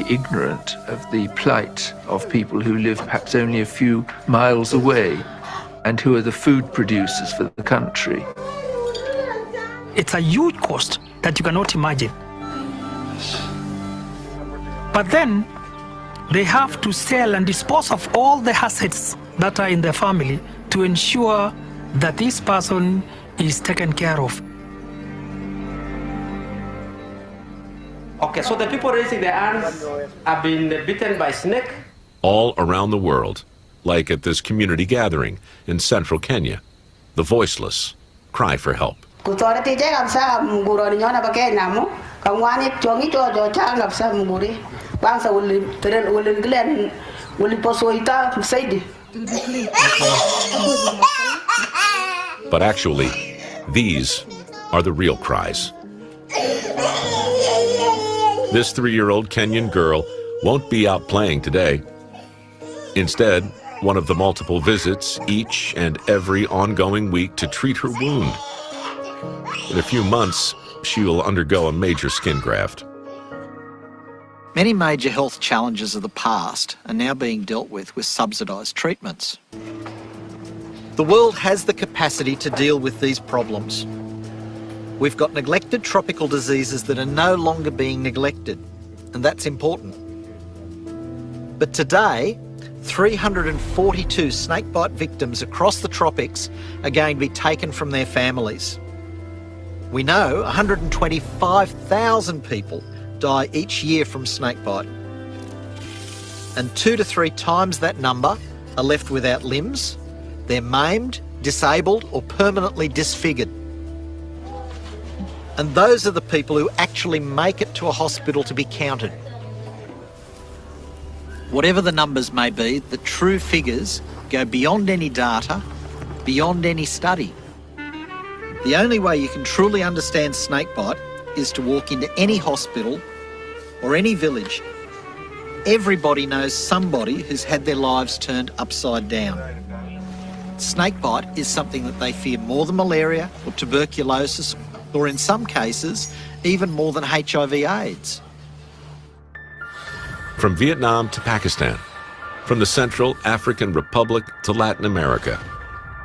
be ignorant of the plight of people who live perhaps only a few miles away and who are the food producers for the country. It's a huge cost that you cannot imagine. But then they have to sell and dispose of all the assets that are in their family to ensure that this person is taken care of. Okay, so the people raising their hands have been bitten by snake? All around the world, like at this community gathering in central Kenya. The voiceless cry for help. But actually, these are the real cries. This 3-year-old Kenyan girl won't be out playing today. Instead, one of the multiple visits each and every ongoing week to treat her wound. In a few months, she will undergo a major skin graft. Many major health challenges of the past are now being dealt with subsidised treatments. The world has the capacity to deal with these problems. We've got neglected tropical diseases that are no longer being neglected, and that's important. But today, 342 snakebite victims across the tropics are going to be taken from their families. We know 125,000 people die each year from snakebite, and 2 to 3 times that number are left without limbs. They're maimed, disabled, or permanently disfigured. And those are the people who actually make it to a hospital to be counted. Whatever the numbers may be, the true figures go beyond any data, beyond any study. The only way you can truly understand snakebite is to walk into any hospital or any village. Everybody knows somebody who's had their lives turned upside down. Snakebite is something that they fear more than malaria or tuberculosis, or in some cases, even more than HIV/AIDS. From Vietnam to Pakistan, from the Central African Republic to Latin America,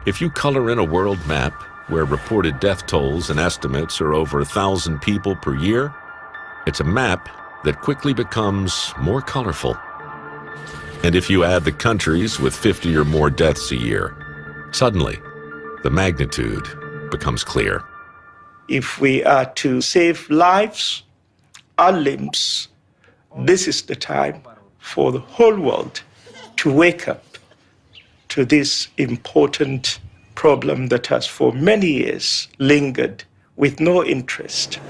if you color in a world map where reported death tolls and estimates are over 1,000 people per year, it's a map that quickly becomes more colorful. And if you add the countries with 50 or more deaths a year, suddenly the magnitude becomes clear. If we are to save lives or limbs, this is the time for the whole world to wake up to this important problem that has for many years lingered with no interest.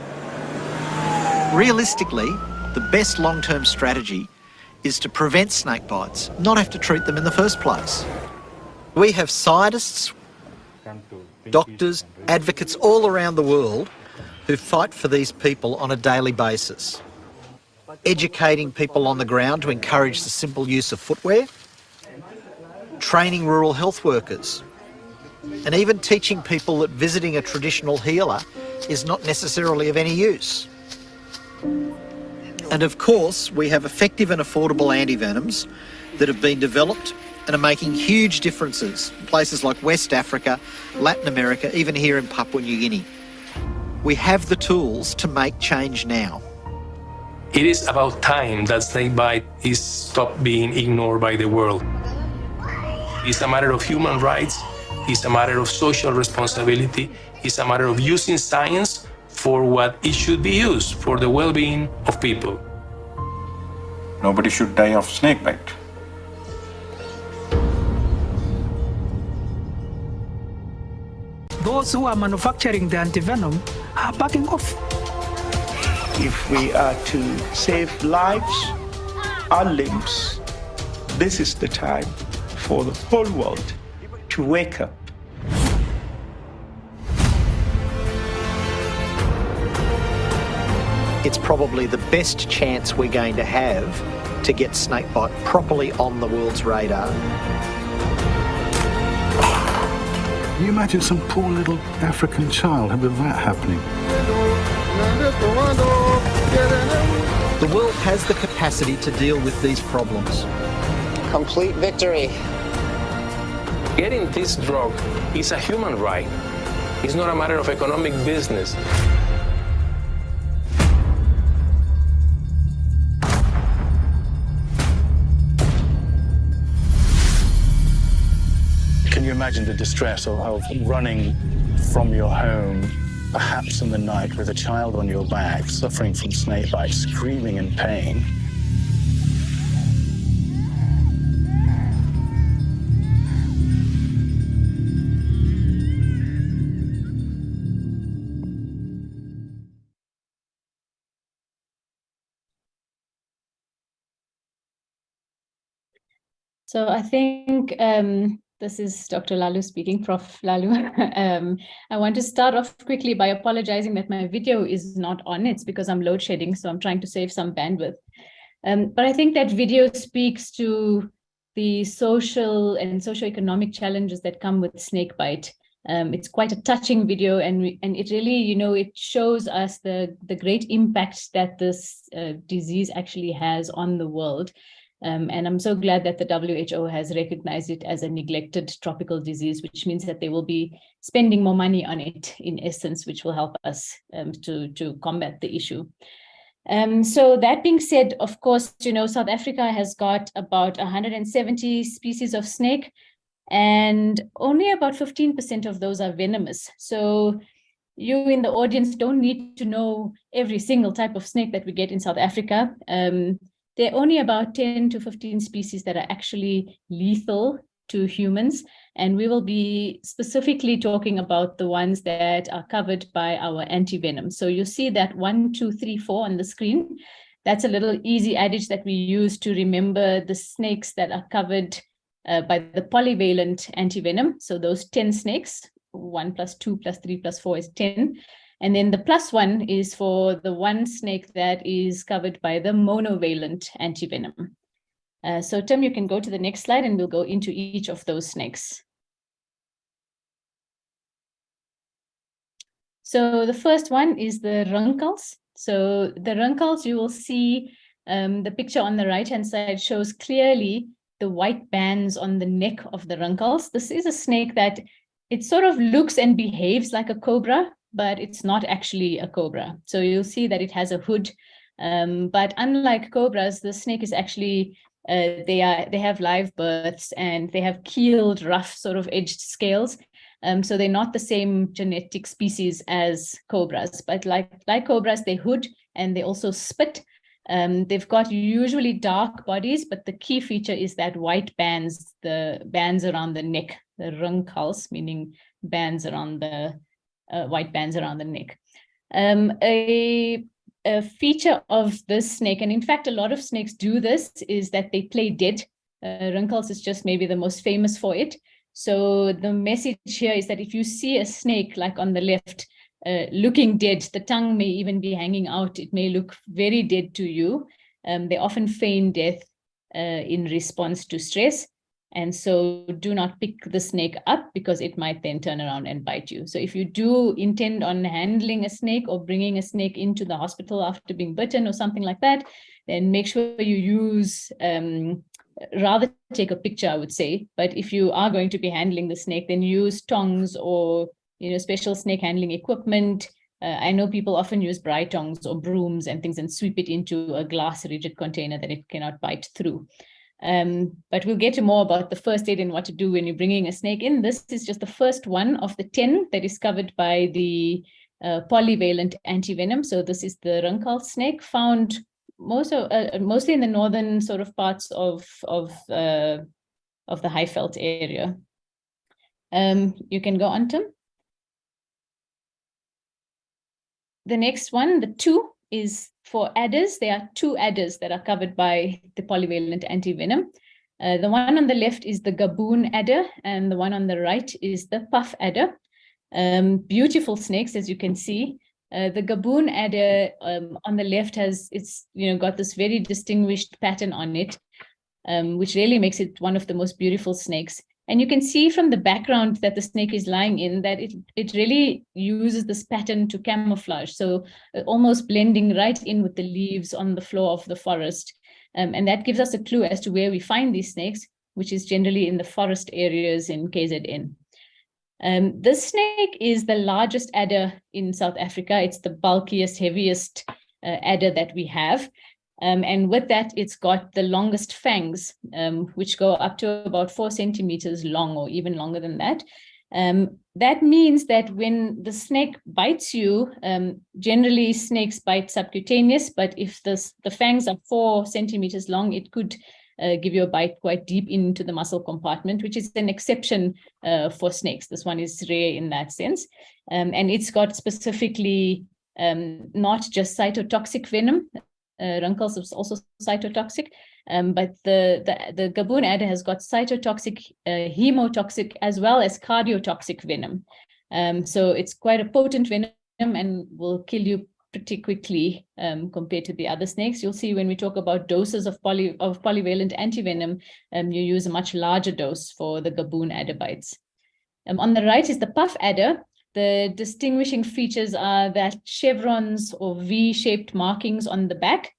Realistically, the best long-term strategy is to prevent snake bites, not have to treat them in the first place. We have scientists, doctors, advocates all around the world who fight for these people on a daily basis. Educating people on the ground to encourage the simple use of footwear, training rural health workers, and even teaching people that visiting a traditional healer is not necessarily of any use. And of course, we have effective and affordable antivenoms that have been developed and are making huge differences in places like West Africa, Latin America, even here in Papua New Guinea. We have the tools to make change now. It is about time that snakebite is stopped being ignored by the world. It's a matter of human rights, it's a matter of social responsibility, it's a matter of using science for what it should be used, for the well-being of people. Nobody should die of snakebite. Those who are manufacturing the antivenom are backing off. If we are to save lives or limbs, this is the time for the whole world to wake up. It's probably the best chance we're going to have to get snakebite properly on the world's radar. Can you imagine some poor little African child with that happening? The world has the capacity capacity to deal with these problems. Complete victory. Getting this drug is a human right. It's not a matter of economic business. Can you imagine the distress of running from your home, perhaps in the night, with a child on your back, suffering from snake bites, screaming in pain? So I think this is Dr. Lalu speaking, Prof. Lalu. I want to start off quickly by apologizing that my video is not on. It's because I'm load shedding, so I'm trying to save some bandwidth. But I think that video speaks to the social and socioeconomic challenges that come with snakebite. It's quite a touching video, and it really, it shows us the great impact that this disease actually has on the world. And I'm so glad that the WHO has recognized it as a neglected tropical disease, which means that they will be spending more money on it, in essence, which will help us to combat the issue. So that being said, of course, South Africa has got about 170 species of snake, and only about 15% of those are venomous. So you in the audience don't need to know every single type of snake that we get in South Africa. There are only about 10 to 15 species that are actually lethal to humans. And we will be specifically talking about the ones that are covered by our anti-venom. So you see that 1, 2, 3, 4 on the screen. That's a little easy adage that we use to remember the snakes that are covered by the polyvalent anti-venom. So those 10 snakes, 1 plus 2 plus 3 plus 4 is 10. And then the +1 is for the one snake that is covered by the monovalent antivenom. So Tim, you can go to the next slide and we'll go into each of those snakes. So the first one is the runkels. So the runkels, you will see the picture on the right-hand side shows clearly the white bands on the neck of the runkels. This is a snake that it sort of looks and behaves like a cobra, but it's not actually a cobra. So you'll see that it has a hood. But unlike cobras, the snake is actually, they have live births and they have keeled, rough, sort of edged scales. So they're not the same genetic species as cobras, but like cobras, they hood and they also spit. They've got usually dark bodies, but the key feature is that white bands, the bands around the neck, the runkels, meaning bands around the white bands around the neck. A feature of this snake, and in fact, a lot of snakes do this, is that they play dead. Runkels is just maybe the most famous for it. So the message here is that if you see a snake like on the left, looking dead, the tongue may even be hanging out, it may look very dead to you. They often feign death in response to stress. And so do not pick the snake up because it might then turn around and bite you. So if you do intend on handling a snake or bringing a snake into the hospital after being bitten or something like that, then make sure you use, rather take a picture, I would say. But if you are going to be handling the snake, then use tongs or special snake handling equipment. I know people often use braai tongs or brooms and things and sweep it into a glass rigid container that it cannot bite through. But we'll get to more about the first aid and what to do when you're bringing a snake in. This is just the first one of the 10 that is covered by the polyvalent antivenom. So this is the runkel snake, found mostly in the northern sort of parts of the Highveld area. You can go on, Tim. The next one, the 2, is for adders. There are 2 adders that are covered by the polyvalent antivenom. The one on the left is the gaboon adder, and the one on the right is the puff adder. Beautiful snakes, as you can see. The gaboon adder on the left it's got this very distinguished pattern on it, which really makes it one of the most beautiful snakes. And you can see from the background that the snake is lying in that it really uses this pattern to camouflage. So almost blending right in with the leaves on the floor of the forest. And that gives us a clue as to where we find these snakes, which is generally in the forest areas in KZN. This snake is the largest adder in South Africa. It's the bulkiest, heaviest adder that we have. And with that, it's got the longest fangs, which go up to about 4 centimeters long, or even longer than that. That means that when the snake bites you, generally snakes bite subcutaneous, but if the fangs are 4 centimeters long, it could give you a bite quite deep into the muscle compartment, which is an exception for snakes. This one is rare in that sense. And it's got specifically not just cytotoxic venom. Runkels is also cytotoxic, but the Gaboon adder has got cytotoxic, hemotoxic, as well as cardiotoxic venom. So it's quite a potent venom and will kill you pretty quickly compared to the other snakes. You'll see when we talk about doses of polyvalent antivenom, you use a much larger dose for the Gaboon adder bites. On the right is the puff adder. The distinguishing features are that chevrons or V-shaped markings on the back.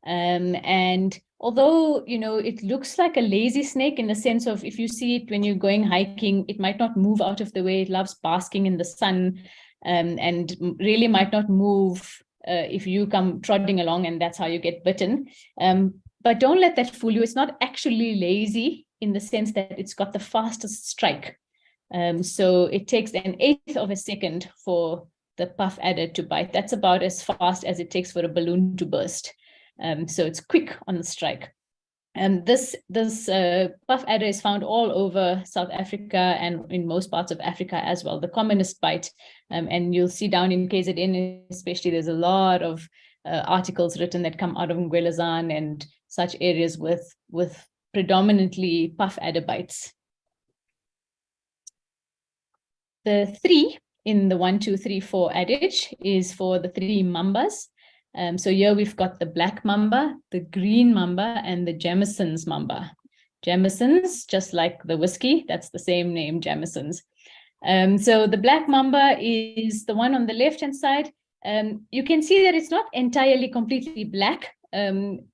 And although, it looks like a lazy snake in the sense of if you see it when you're going hiking, it might not move out of the way. It loves basking in the sun and really might not move if you come trotting along, and that's how you get bitten. But don't let that fool you. It's not actually lazy in the sense that it's got the fastest strike. So it takes 1/8 of a second for the puff adder to bite. That's about as fast as it takes for a balloon to burst. So it's quick on the strike. This puff adder is found all over South Africa and in most parts of Africa as well. The commonest bite, and you'll see down in KZN especially, there's a lot of articles written that come out of Ngwelazan and such areas with predominantly puff adder bites. The 3 in the 1, 2, 3, 4 adage is for the 3 mambas. So here we've got the black mamba, the green mamba, and the Jamison's mamba. Jamison's, just like the whiskey, that's the same name, Jamison's. So the black mamba is the one on the left-hand side. You can see that it's not entirely completely black.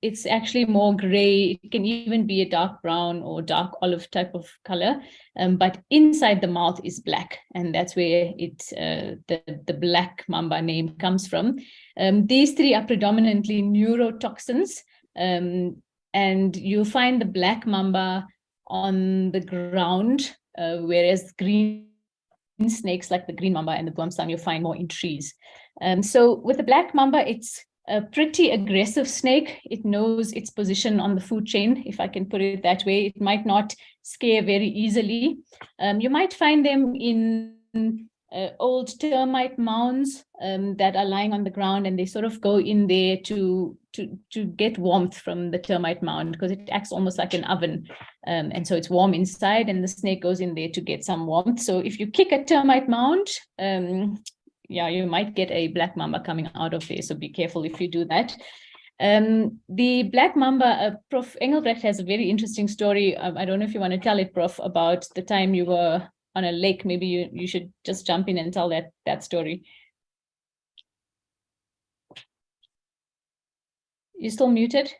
It's actually more gray. It can even be a dark brown or dark olive type of color, but inside the mouth is black, and that's where the black mamba name comes from. These 3 are predominantly neurotoxins, and you'll find the black mamba on the ground, whereas green snakes like the green mamba and the boomslang you'll find more in trees. So with the black mamba, it's a pretty aggressive snake. It knows its position on the food chain, if I can put it that way. It might not scare very easily. You might find them in old termite mounds that are lying on the ground, and they sort of go in there to get warmth from the termite mound, because it acts almost like an oven. And so it's warm inside, and the snake goes in there to get some warmth. So if you kick a termite mound, yeah, you might get a black mamba coming out of there. So be careful if you do that. The black mamba, Prof. Engelbrecht has a very interesting story. I don't know if you want to tell it, Prof, about the time you were on a lake. Maybe you should just jump in and tell that story. You still muted?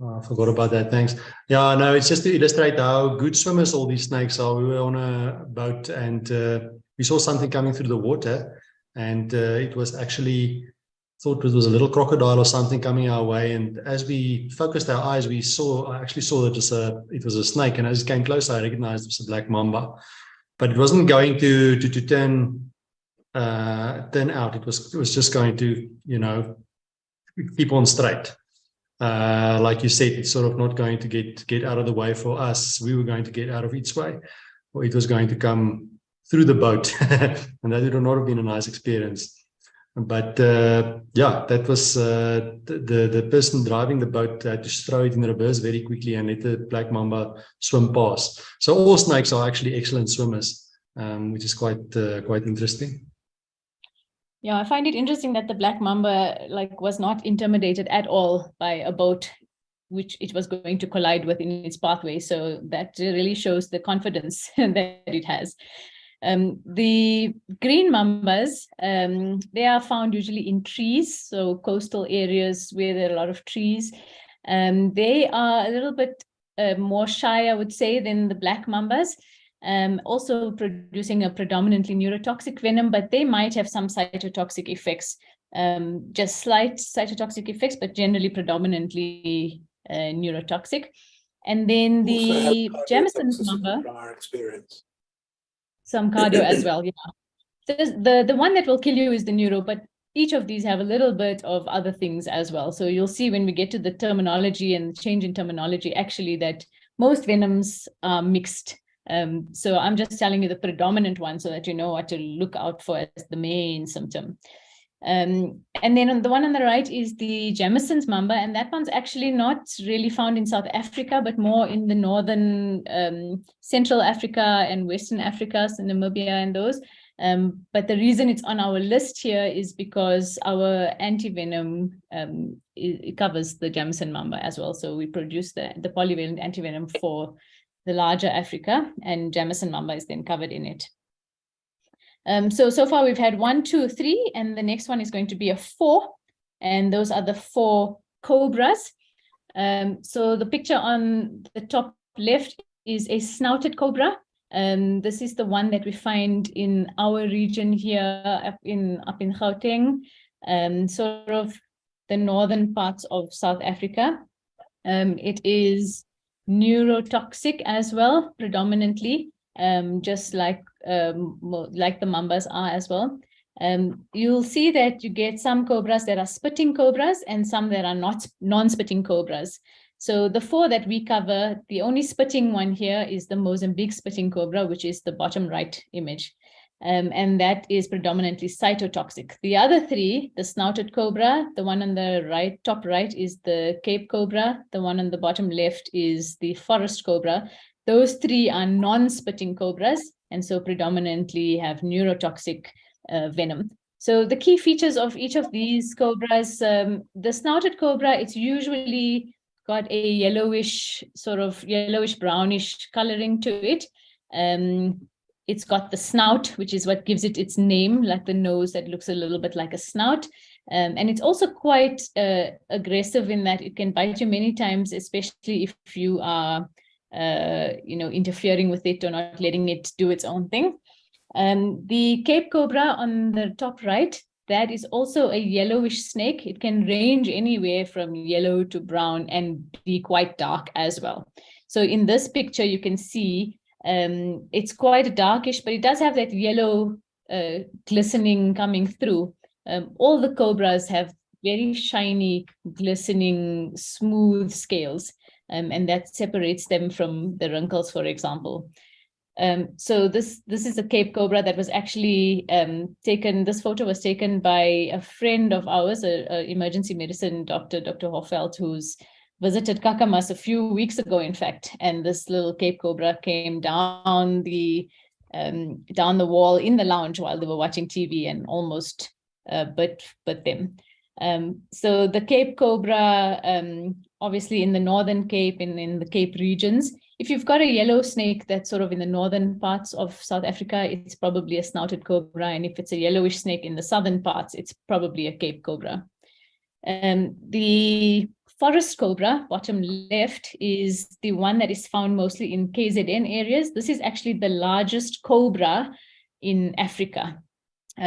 I forgot about that, thanks. Yeah, no, it's just to illustrate how good swimmers all these snakes are. We were on a boat and we saw something coming through the water, and it was actually, thought it was a little crocodile or something coming our way. And as we focused our eyes, I actually saw that it was a snake, and as it came closer, I recognized it was a black mamba. But it wasn't going to turn out. It was just going to, keep on straight. Like you said, it's sort of not going to get out of the way for us. We were going to get out of its way, or it was going to come through the boat, and that would not have been a nice experience. But yeah, that was the person driving the boat had to throw it in reverse very quickly and let the black mamba swim past. So all snakes are actually excellent swimmers, which is quite interesting. Yeah, I find it interesting that the black mamba was not intimidated at all by a boat which it was going to collide with in its pathway. So that really shows the confidence that it has. The green mambas, they are found usually in trees, so coastal areas where there are a lot of trees. They are a little bit more shy, I would say, than the black mambas, also producing a predominantly neurotoxic venom, but they might have some cytotoxic effects, just slight cytotoxic effects, but generally predominantly neurotoxic. And then the Jameson's mamba, from our experience. some cardio as well, yeah. The one that will kill you is the neuro, but each of these have a little bit of other things as well. So you'll see when we get to the terminology and the change in terminology, actually, that most venoms are mixed. So I'm just telling you the predominant one so that you know what to look out for as the main symptom. And then on the one on the right is the Jamison's mamba, and that one's actually not really found in South Africa, but more in the northern Central Africa and Western Africa, so Namibia and those. But the reason it's on our list here is because our antivenom it covers the Jamison mamba as well. So we produce the polyvalent antivenom for the larger Africa, and Jamison mamba is then covered in it. So far we've had 1, 2, 3, and the next one is going to be a 4, and those are the 4 cobras. So the picture on the top left is a snouted cobra. This is the one that we find in our region here up in Gauteng, sort of the northern parts of South Africa. It is neurotoxic as well, predominantly, just like the mambas are as well. You'll see that you get some cobras that are spitting cobras and some that are not non-spitting cobras. So the 4 that we cover, the only spitting one here is the Mozambique spitting cobra, which is the bottom right image. And that is predominantly cytotoxic. The other 3, the snouted cobra, the one on the right, top right is the Cape cobra, the one on the bottom left is the forest cobra. Those 3 are non-spitting cobras, and so predominantly have neurotoxic venom. So the key features of each of these cobras, the snouted cobra, it's usually got a yellowish, sort of yellowish brownish coloring to it. It's got the snout, which is what gives it its name, like the nose that looks a little bit like a snout. And it's also quite aggressive in that it can bite you many times, especially if you are interfering with it or not letting it do its own thing. The Cape cobra on the top right, that is also a yellowish snake. It can range anywhere from yellow to brown and be quite dark as well. So in this picture, you can see it's quite darkish, but it does have that yellow glistening coming through. All the cobras have very shiny, glistening, smooth scales, and that separates them from the wrinkles, for example. So this is a Cape cobra that was actually taken. This photo was taken by a friend of ours, an emergency medicine doctor, Dr. Hoffeld, who's visited Kakamas a few weeks ago, in fact. And this little Cape cobra came down the wall in the lounge while they were watching TV and almost bit them. So the Cape cobra, obviously in the Northern Cape and in the Cape regions, if you've got a yellow snake that's sort of in the northern parts of South Africa, it's probably a snouted cobra. And if it's a yellowish snake in the southern parts, it's probably a Cape cobra. The forest cobra, bottom left, is the one that is found mostly in KZN areas. This is actually the largest cobra in Africa.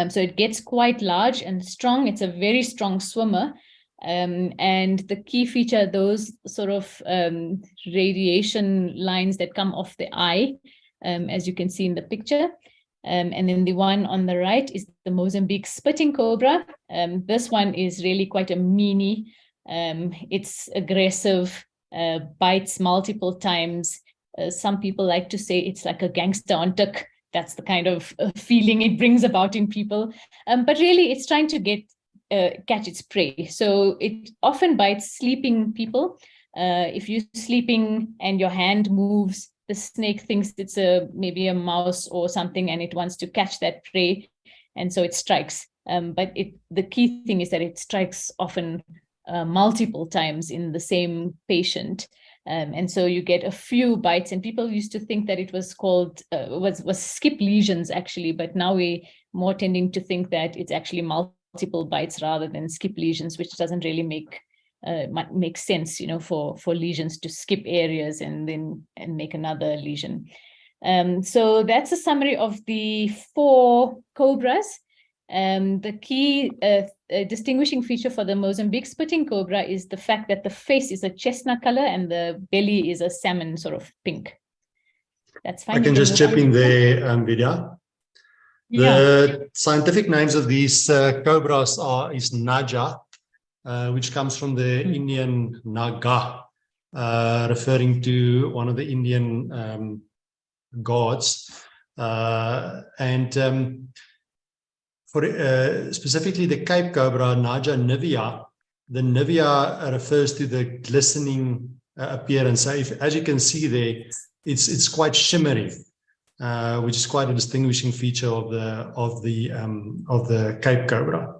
So it gets quite large and strong. It's a very strong swimmer. And the key feature, those sort of radiation lines that come off the eye, as you can see in the picture. And then the one on the right is the Mozambique spitting cobra. This one is really quite a meanie. It's aggressive, bites multiple times. Some people like to say it's like a gangster on tuk. That's the kind of feeling it brings about in people. But really, it's trying to catch its prey. So it often bites sleeping people. If you're sleeping and your hand moves, the snake thinks it's maybe a mouse or something, and it wants to catch that prey, and so it strikes. But the key thing is that it strikes often multiple times in the same patient. And so you get a few bites, and people used to think that it was called, was skip lesions actually, but now we're more tending to think that it's actually multiple bites rather than skip lesions, which doesn't really make sense, you know, for lesions to skip areas and make another lesion. So that's a summary of the 4 cobras. The key distinguishing feature for the Mozambique spitting cobra is the fact that the face is a chestnut color and the belly is a salmon sort of pink. That's fine. I can just chip in there, Vidya. Yeah. The scientific names of these cobras is Naja, which comes from the Indian Naga, referring to one of the Indian gods. For specifically the Cape Cobra, Naja nivea, the nivea refers to the glistening appearance. So as you can see there, it's quite shimmery, which is quite a distinguishing feature of the Cape Cobra.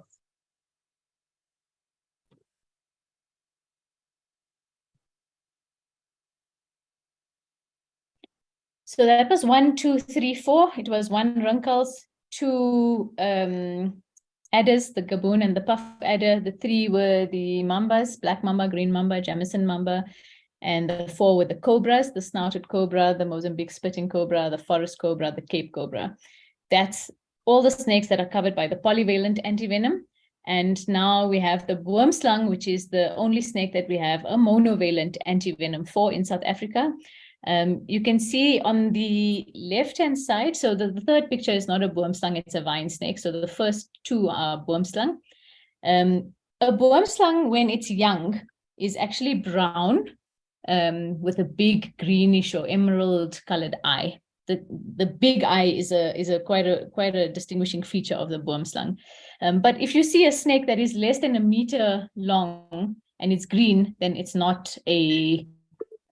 So that was 1, 2, 3, 4. It was 1 Runkels, 2 adders, the gaboon and the puff adder. The 3 were the mambas, black mamba, green mamba, Jamison mamba. And the 4 were the cobras, the snouted cobra, the Mozambique spitting cobra, the forest cobra, the Cape cobra. That's all the snakes that are covered by the polyvalent antivenom. And now we have the boomslang, which is the only snake that we have a monovalent antivenom for in South Africa. You can see on the left-hand side, so the 3rd picture is not a boomslang, it's a vine snake. So the first 2 are boomslang. A boomslang, when it's young, is actually brown with a big greenish or emerald colored eye. The big eye is quite a distinguishing feature of the boomslang. But if you see a snake that is less than 1 meter long and it's green, then it's not a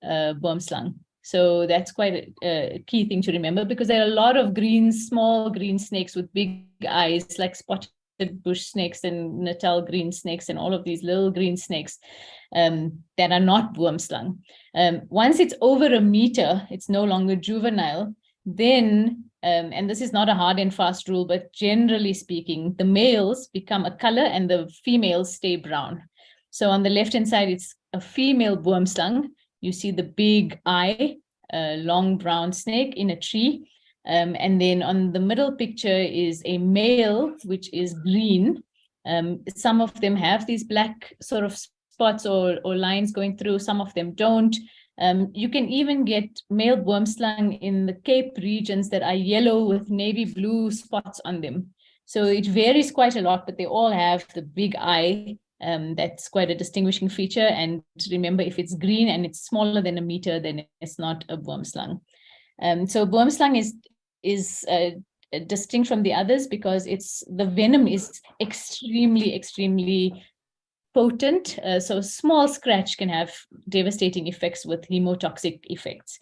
boomslang. So that's quite a key thing to remember, because there are a lot of small green snakes with big eyes, like spotted bush snakes and Natal green snakes and all of these little green snakes that are not boomslang. Once it's over 1 meter, it's no longer juvenile. Then, and this is not a hard and fast rule, but generally speaking, the males become a color and the females stay brown. So on the left-hand side, it's a female boomslang. You see the big eye, long brown snake in a tree. And then on the middle picture is a male, which is green. Some of them have these black sort of spots or lines going through, some of them don't. You can even get male boomslang in the Cape regions that are yellow with navy blue spots on them. So it varies quite a lot, but they all have the big eye. That's quite a distinguishing feature. And remember, if it's green and it's smaller than 1 meter, then it's not a boomslang. So boomslang is distinct from the others because the venom is extremely potent. So a small scratch can have devastating effects with hemotoxic effects.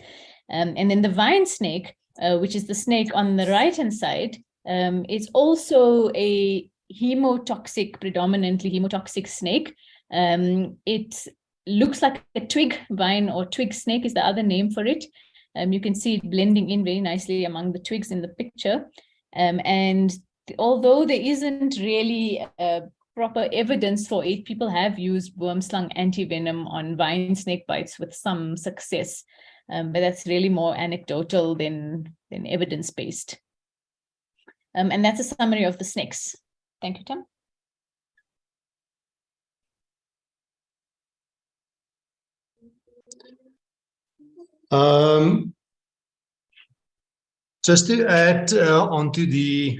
And then the vine snake, which is the snake on the right-hand side, it's also a predominantly hemotoxic snake. It looks like a twig vine, or twig snake is the other name for it. You can see it blending in very nicely among the twigs in the picture. And although there isn't really proper evidence for it, people have used boomslang antivenom on vine snake bites with some success. But that's really more anecdotal than evidence-based. And that's a summary of the snakes. Thank you, Tom. Just to add onto the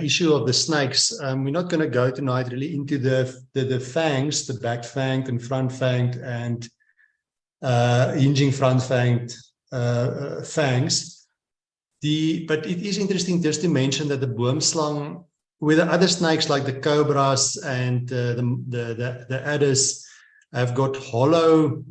issue of the snakes, we're not going to go tonight really into the fangs, the back fanged and front fanged and hinging front fanged fangs. But it is interesting just to mention that the boomslang, with the other snakes like the cobras and the adders, have got hollow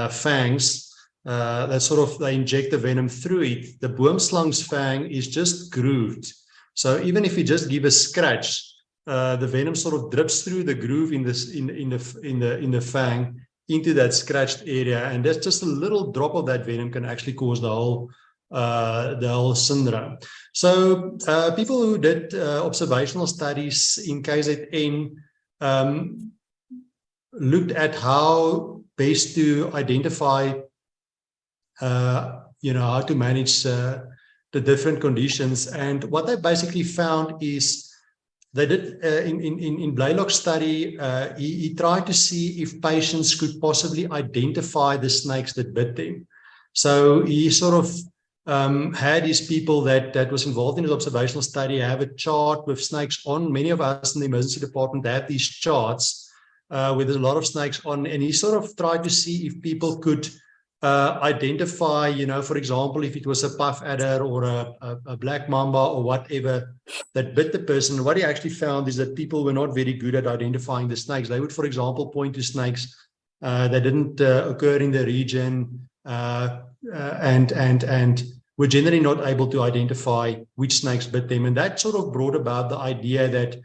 fangs. That sort of, they inject the venom through it. The boomslang's fang is just grooved. So even if you just give a scratch, the venom sort of drips through the groove in the fang into that scratched area, and that's just a little drop of that venom can actually cause the whole syndrome. So people who did observational studies in KZN looked at how best to identify, how to manage the different conditions. And what they basically found is they did in Blaylock's study, he tried to see if patients could possibly identify the snakes that bit them. So he sort of had his people that was involved in his observational study have a chart with snakes on. Many of us in the emergency department have these charts with a lot of snakes on, and he sort of tried to see if people could identify, for example, if it was a puff adder or a black mamba or whatever that bit the person. What he actually found is that people were not very good at identifying the snakes. They would, for example, point to snakes that didn't occur in the region and were generally not able to identify which snakes bit them. And that sort of brought about the idea that,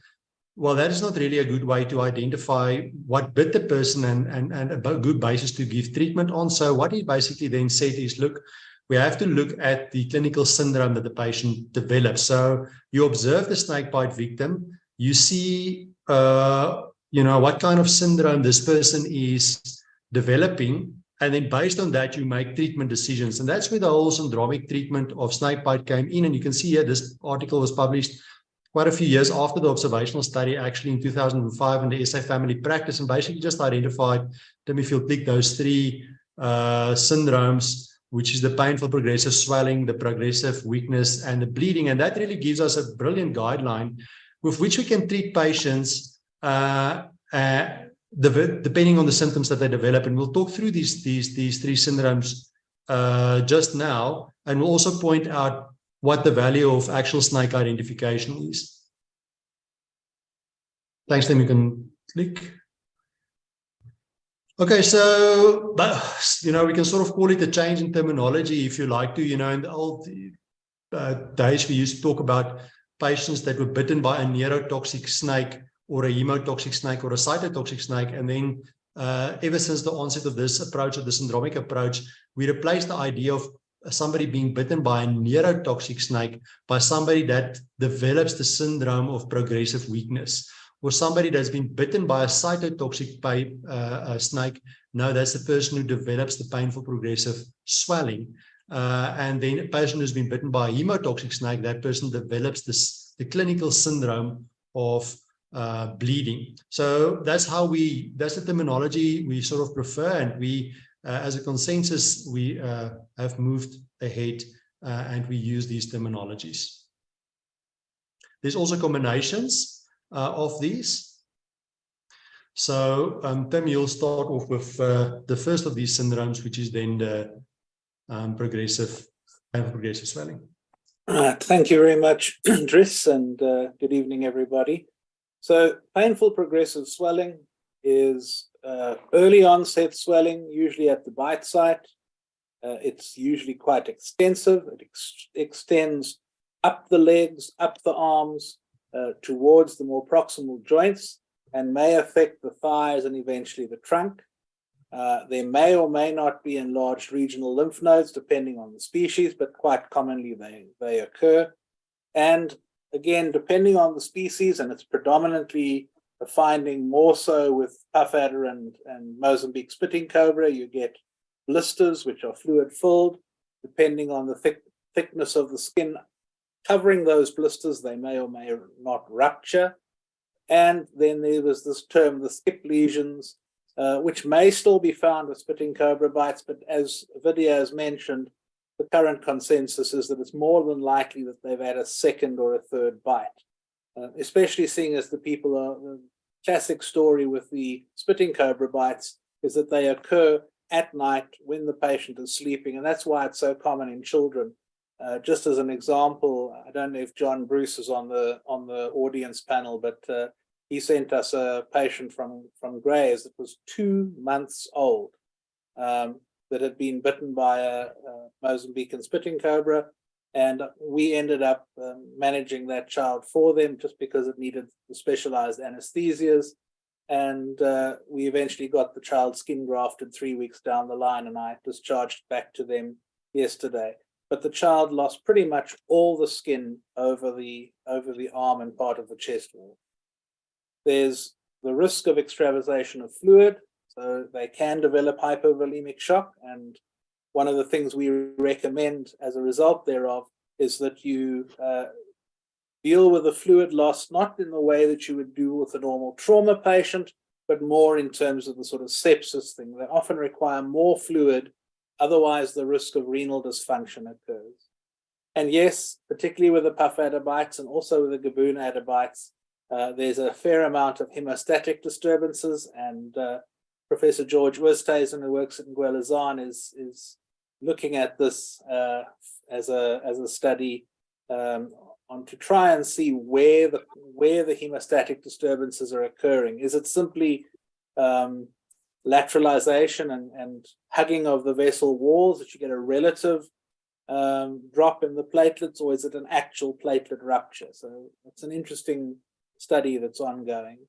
well, that is not really a good way to identify what bit the person and a good basis to give treatment on. So what he basically then said is, look, we have to look at the clinical syndrome that the patient develops. So you observe the snakebite victim, you see, what kind of syndrome this person is developing, and then based on that, you make treatment decisions. And that's where the whole syndromic treatment of snakebite came in. And you can see here, this article was published quite a few years after the observational study, actually in 2005 in the SA Family Practice, and basically just identified, Tim, if you'll click those three syndromes, which is the painful progressive swelling, the progressive weakness, and the bleeding. And that really gives us a brilliant guideline with which we can treat patients depending on the symptoms that they develop. And we'll talk through these three syndromes just now, and we'll also point out what the value of actual snake identification is. Thanks, Tim, you can click. Okay, so, we can sort of call it a change in terminology if you like to. In the old days, we used to talk about patients that were bitten by a neurotoxic snake or a hemotoxic snake or a cytotoxic snake. And then ever since the onset of this approach, of the syndromic approach, we replaced the idea of somebody being bitten by a neurotoxic snake by somebody that develops the syndrome of progressive weakness, or somebody that's been bitten by a cytotoxic snake. No, that's the person who develops the painful progressive swelling. And then a person who's been bitten by a hemotoxic snake, that person develops the clinical syndrome of bleeding. So that's the terminology we sort of prefer, and we, as a consensus, we have moved ahead and we use these terminologies. There's also combinations of these. So Tim, you'll start off with the first of these syndromes, which is then the progressive swelling. Thank you very much, Dris, and good evening, everybody. So painful progressive swelling is early onset swelling, usually at the bite site. It's usually quite extensive. It extends up the legs, up the arms, towards the more proximal joints, and may affect the thighs and eventually the trunk. There may or may not be enlarged regional lymph nodes, depending on the species, but quite commonly they occur. And again, depending on the species, and it's predominantly a finding more so with puff adder and Mozambique spitting cobra, you get blisters which are fluid filled. Depending on the thickness of the skin covering those blisters, they may or may not rupture. And then there was this term, the skip lesions, which may still be found with spitting cobra bites, but as Vidya has mentioned, the current consensus is that it's more than likely that they've had a second or a third bite, especially seeing as the classic story with the spitting cobra bites is that they occur at night when the patient is sleeping, and that's why it's so common in children. Just as an example, I don't know if John Bruce is on the audience panel, but he sent us a patient from Grays that was 2 months old, that had been bitten by a Mozambican spitting cobra, and we ended up managing that child for them just because it needed the specialized anesthesias. and we eventually got the child skin grafted 3 weeks down the line, and I discharged back to them yesterday. But the child lost pretty much all the skin over the arm and part of the chest wall. There's the risk of extravasation of fluid, so they can develop hypovolemic shock, and one of the things we recommend as a result thereof is that you deal with the fluid loss not in the way that you would do with a normal trauma patient, but more in terms of the sort of sepsis thing. They often require more fluid, otherwise the risk of renal dysfunction occurs. And yes, particularly with the puff adder bites and also with the gaboon adder bites, there's a fair amount of hemostatic disturbances, and Professor George Oosthuizen, who works at Ngwelezan, is looking at this as a study to try and see where the hemostatic disturbances are occurring. Is it simply lateralization and hugging of the vessel walls that you get a relative drop in the platelets, or is it an actual platelet rupture? So it's an interesting study that's ongoing.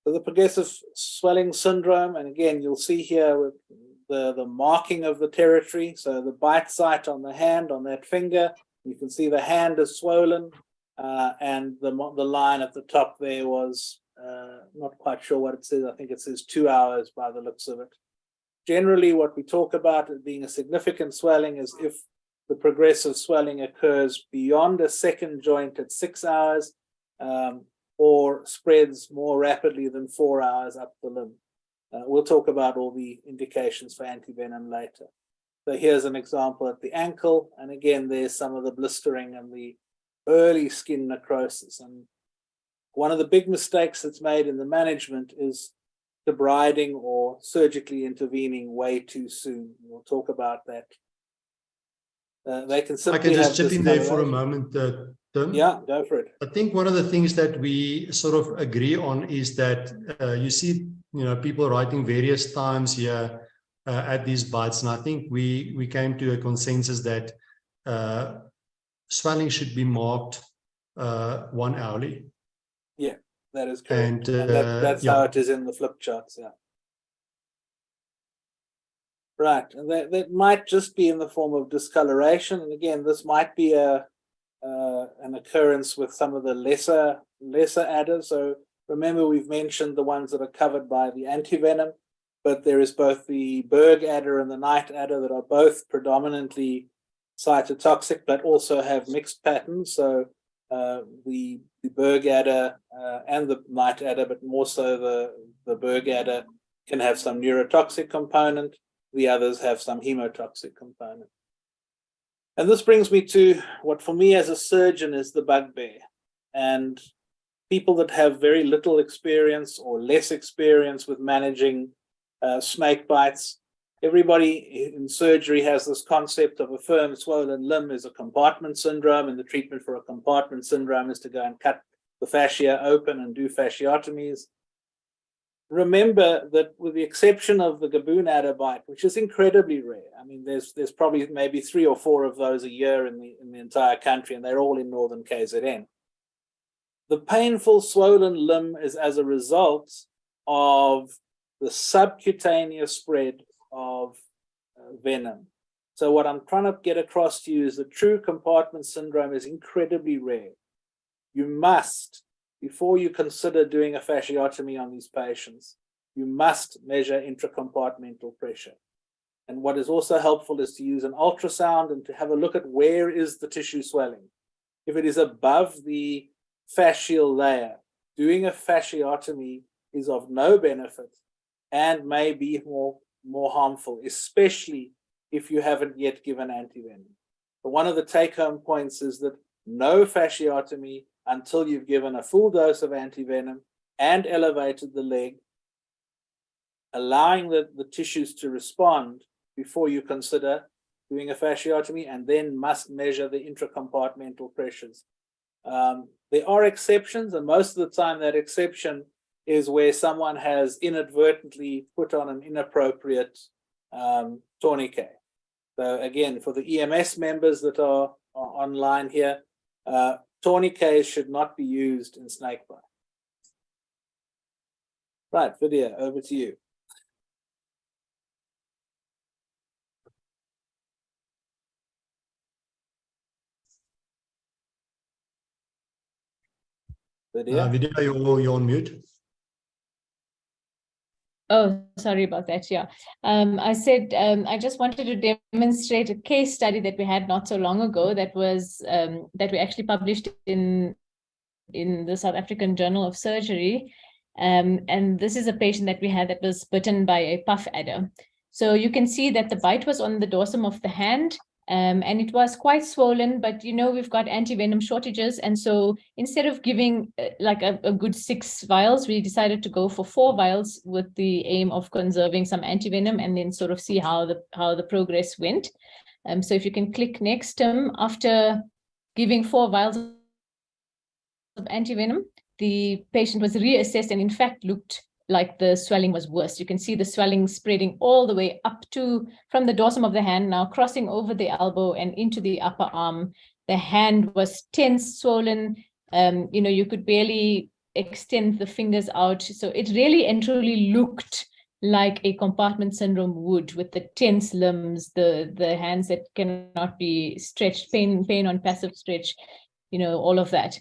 So the progressive swelling syndrome, and again, you'll see here with the marking of the territory. So the bite site on the hand, on that finger, you can see the hand is swollen, and the line at the top there was, not quite sure what it says. I think it says 2 hours by the looks of it. Generally, what we talk about as being a significant swelling is if the progressive swelling occurs beyond a second joint at 6 hours, or spreads more rapidly than 4 hours up the limb. We'll talk about all the indications for antivenom later. So here's an example at the ankle, and again, there's some of the blistering and the early skin necrosis. And one of the big mistakes that's made in the management is debriding or surgically intervening way too soon. We'll talk about that. They can simply I can just have chip in there for a moment, Tim. Yeah, go for it. I think one of the things that we sort of agree on is that you see, people writing various times here at these bites, and I think we came to a consensus that swelling should be marked 1 hourly. Yeah, that is correct. And that's how it is in the flip charts. Yeah. Right, and that might just be in the form of discoloration, and again, this might be an occurrence with some of the lesser adders. So remember, we've mentioned the ones that are covered by the antivenom, but there is both the Berg adder and the night adder that are both predominantly cytotoxic, but also have mixed patterns. So the Berg adder and the night adder, but more so the Berg adder, can have some neurotoxic component. The others have some hemotoxic component. And this brings me to what for me as a surgeon is the bugbear. And people that have very little experience or less experience with managing snake bites, everybody in surgery has this concept of a firm swollen limb is a compartment syndrome, and the treatment for a compartment syndrome is to go and cut the fascia open and do fasciotomies. Remember that with the exception of the gaboon adder bite, which is incredibly rare, I mean, there's probably maybe 3 or 4 of those a year in the entire country, and they're all in northern KZN. The painful swollen limb is as a result of the subcutaneous spread of venom. So what I'm trying to get across to you is that true compartment syndrome is incredibly rare. You must, before you consider doing a fasciotomy on these patients, you must measure intracompartmental pressure. And what is also helpful is to use an ultrasound and to have a look at where is the tissue swelling. If it is above the fascial layer, doing a fasciotomy is of no benefit and may be more harmful, especially if you haven't yet given antivenom. But one of the take-home points is that no fasciotomy until you've given a full dose of antivenom and elevated the leg, allowing the tissues to respond before you consider doing a fasciotomy, and then must measure the intracompartmental pressures. There are exceptions, and most of the time that exception is where someone has inadvertently put on an inappropriate tourniquet. So again, for the EMS members that are online here, tourniquets should not be used in snakebite. Right, Vidya, over to you. Vidya? Vidya, you're on mute. Oh, sorry about that. Yeah. I said I just wanted to demonstrate a case study that we had not so long ago that was that we actually published in the South African Journal of Surgery. And this is a patient that we had that was bitten by a puff adder. So you can see that the bite was on the dorsum of the hand, and it was quite swollen, but we've got anti-venom shortages. And so instead of giving like a good 6 vials, we decided to go for 4 vials with the aim of conserving some anti-venom and then sort of see how the progress went. So if you can click next, Tim, after giving 4 vials of anti-venom, the patient was reassessed and in fact looked like the swelling was worse. You can see the swelling spreading all the way up to from the dorsum of the hand, now crossing over the elbow and into the upper arm. The hand was tense, swollen. You could barely extend the fingers out. So it really and truly looked like a compartment syndrome would, with the tense limbs, the hands that cannot be stretched, pain on passive stretch, all of that.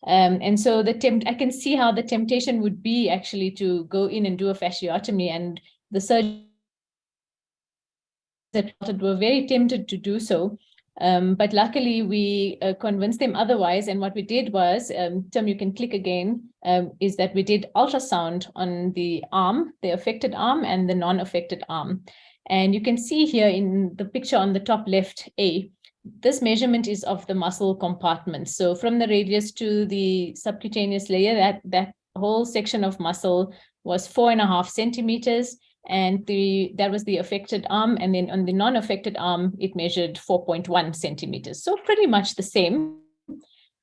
And so I can see how the temptation would be actually to go in and do a fasciotomy, and the surgeons that were very tempted to do so. But luckily we convinced them otherwise. And what we did was, Tim, you can click again, is that we did ultrasound on the arm, the affected arm and the non-affected arm. And you can see here in the picture on the top left, this measurement is of the muscle compartment. So from the radius to the subcutaneous layer, that whole section of muscle was 4.5 centimeters. And that was the affected arm. And then on the non-affected arm, it measured 4.1 centimeters. So pretty much the same.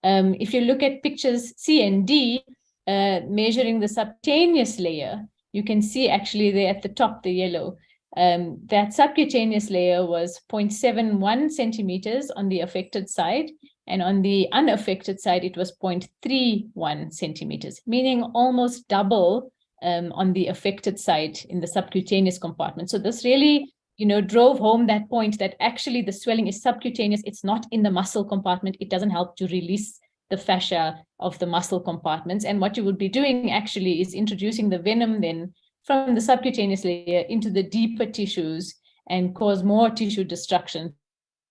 If you look at pictures C and D, measuring the subcutaneous layer, you can see actually there at the top, the yellow, that subcutaneous layer was 0.71 centimeters on the affected side. And on the unaffected side, it was 0.31 centimeters, meaning almost double on the affected side in the subcutaneous compartment. So this really, drove home that point that actually the swelling is subcutaneous. It's not in the muscle compartment. It doesn't help to release the fascia of the muscle compartments. And what you would be doing actually is introducing the venom then from the subcutaneous layer into the deeper tissues and cause more tissue destruction.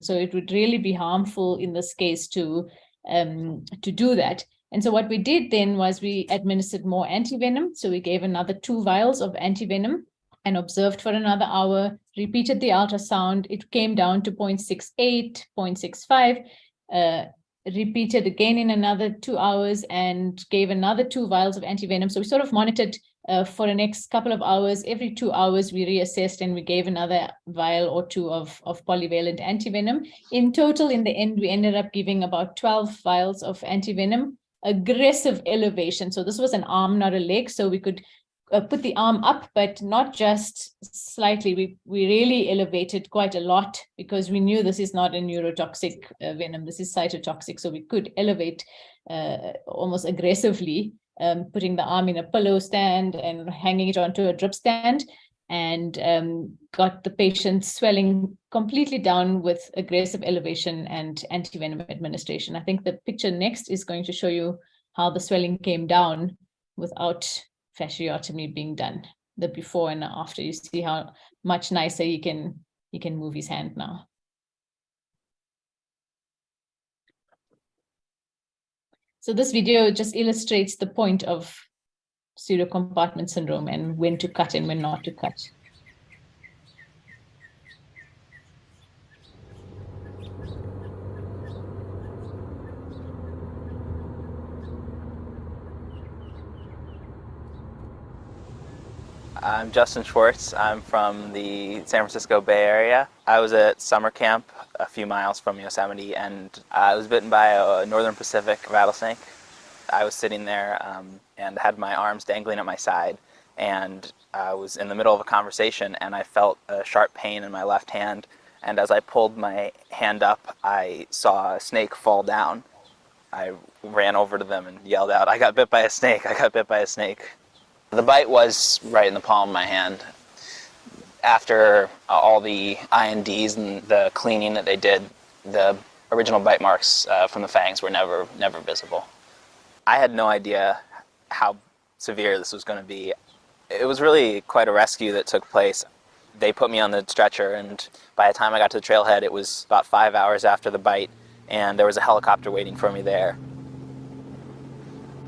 So it would really be harmful in this case to do that. And so what we did then was we administered more antivenom. So we gave another 2 vials of antivenom and observed for another hour, repeated the ultrasound. It came down to 0.68, 0.65, repeated again in another 2 hours and gave another 2 vials of antivenom. So we sort of monitored for the next couple of hours. Every 2 hours, we reassessed and we gave another vial or 2 of polyvalent antivenom. In total, in the end, we ended up giving about 12 vials of antivenom. Aggressive elevation. So this was an arm, not a leg. So we could put the arm up, but not just slightly. We really elevated quite a lot because we knew this is not a neurotoxic venom. This is cytotoxic. So we could elevate almost aggressively, putting the arm in a pillow stand and hanging it onto a drip stand, and got the patient swelling completely down with aggressive elevation and antivenom administration. I think the picture next is going to show you how the swelling came down without fasciotomy being done, the before and after. You see how much nicer he can move his hand now. So this video just illustrates the point of pseudocompartment syndrome and when to cut and when not to cut. I'm Justin Schwartz. I'm from the San Francisco Bay Area. I was at summer camp a few miles from Yosemite, and I was bitten by a Northern Pacific rattlesnake. I was sitting there and had my arms dangling at my side, and I was in the middle of a conversation and I felt a sharp pain in my left hand, and as I pulled my hand up, I saw a snake fall down. I ran over to them and yelled out, "I got bit by a snake, I got bit by a snake." The bite was right in the palm of my hand. After all the INDs and the cleaning that they did, the original bite marks from the fangs were never visible. I had no idea how severe this was going to be. It was really quite a rescue that took place. They put me on the stretcher, and by the time I got to the trailhead, it was about 5 hours after the bite, and there was a helicopter waiting for me there.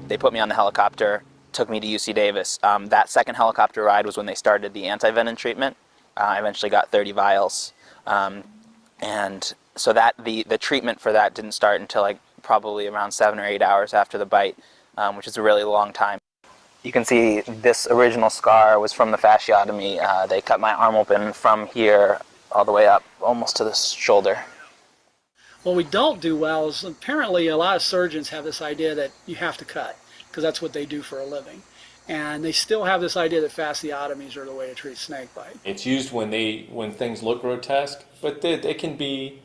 They put me on the helicopter, took me to UC Davis. That second helicopter ride was when they started the anti-venom treatment. I eventually got 30 vials. And so that the treatment for that didn't start until like probably around 7 or 8 hours after the bite, which is a really long time. You can see this original scar was from the fasciotomy. They cut my arm open from here all the way up, almost to the shoulder. What we don't do well is apparently a lot of surgeons have this idea that you have to cut, because that's what they do for a living. And they still have this idea that fasciotomies are the way to treat snakebite. It's used when things look grotesque, but they can be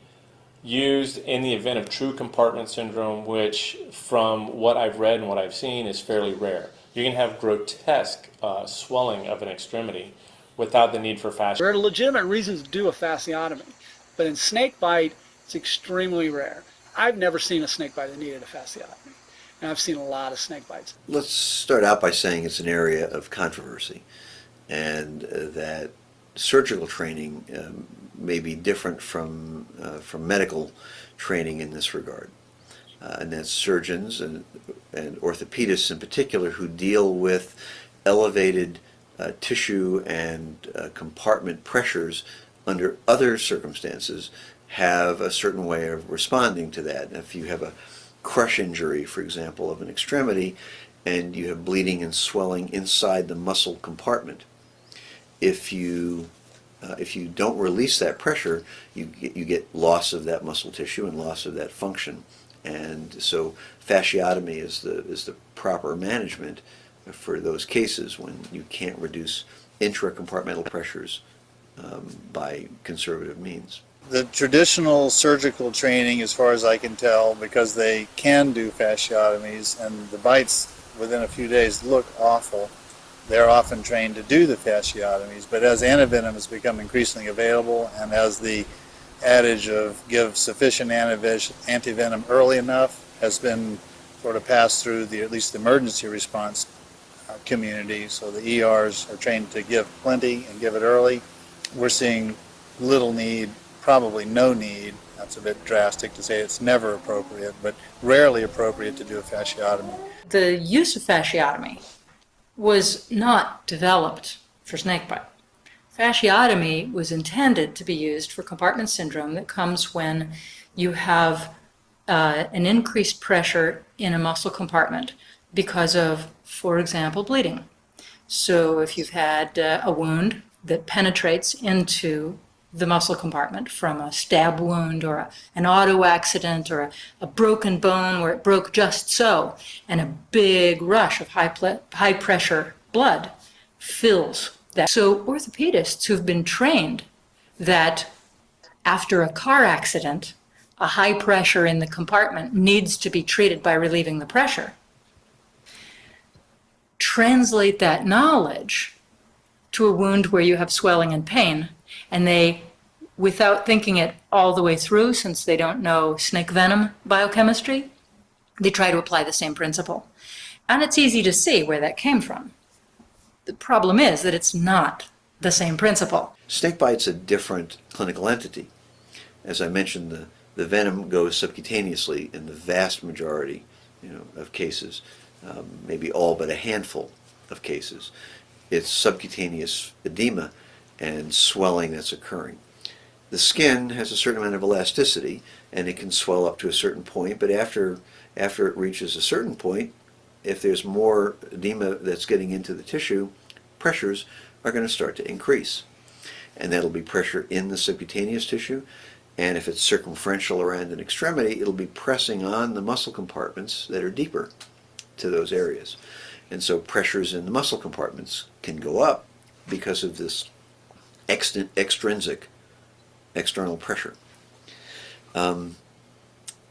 used in the event of true compartment syndrome, which from what I've read and what I've seen is fairly rare. You can have grotesque swelling of an extremity without the need for fasciotomy. There are legitimate reasons to do a fasciotomy, but in snakebite, it's extremely rare. I've never seen a snakebite that needed a fasciotomy. And I've seen a lot of snake bites. Let's start out by saying it's an area of controversy, and that surgical training may be different from medical training in this regard. And that surgeons and orthopedists in particular who deal with elevated tissue and compartment pressures under other circumstances have a certain way of responding to that. And if you have a crush injury, for example, of an extremity, and you have bleeding and swelling inside the muscle compartment, if you don't release that pressure, you get loss of that muscle tissue and loss of that function. And so fasciotomy is the proper management for those cases when you can't reduce intracompartmental pressures by conservative means. The traditional surgical training, as far as I can tell, because they can do fasciotomies and the bites within a few days look awful, they're often trained to do the fasciotomies. But as antivenom has become increasingly available, and as the adage of give sufficient antivenom early enough has been sort of passed through at least the emergency response community, so the ERs are trained to give plenty and give it early, we're seeing little need, probably no need. That's a bit drastic to say it's never appropriate, but rarely appropriate to do a fasciotomy. The use of fasciotomy was not developed for snakebite. Fasciotomy was intended to be used for compartment syndrome that comes when you have an increased pressure in a muscle compartment because of, for example, bleeding. So if you've had a wound that penetrates into the muscle compartment from a stab wound or an auto accident or a broken bone where it broke just so, and a big rush of high pressure blood fills that. So orthopedists who've been trained that after a car accident, a high pressure in the compartment needs to be treated by relieving the pressure, translate that knowledge to a wound where you have swelling and pain, and they, without thinking it all the way through, since they don't know snake venom biochemistry, they try to apply the same principle. And it's easy to see where that came from. The problem is that it's not the same principle. Snakebite's a different clinical entity. As I mentioned, the venom goes subcutaneously in the vast majority of cases, maybe all but a handful of cases. It's subcutaneous edema and swelling that's occurring. The skin has a certain amount of elasticity, and it can swell up to a certain point, but after it reaches a certain point, if there's more edema that's getting into the tissue, pressures are going to start to increase. And that'll be pressure in the subcutaneous tissue, and if it's circumferential around an extremity, it'll be pressing on the muscle compartments that are deeper to those areas. And so pressures in the muscle compartments can go up because of this extrinsic external pressure.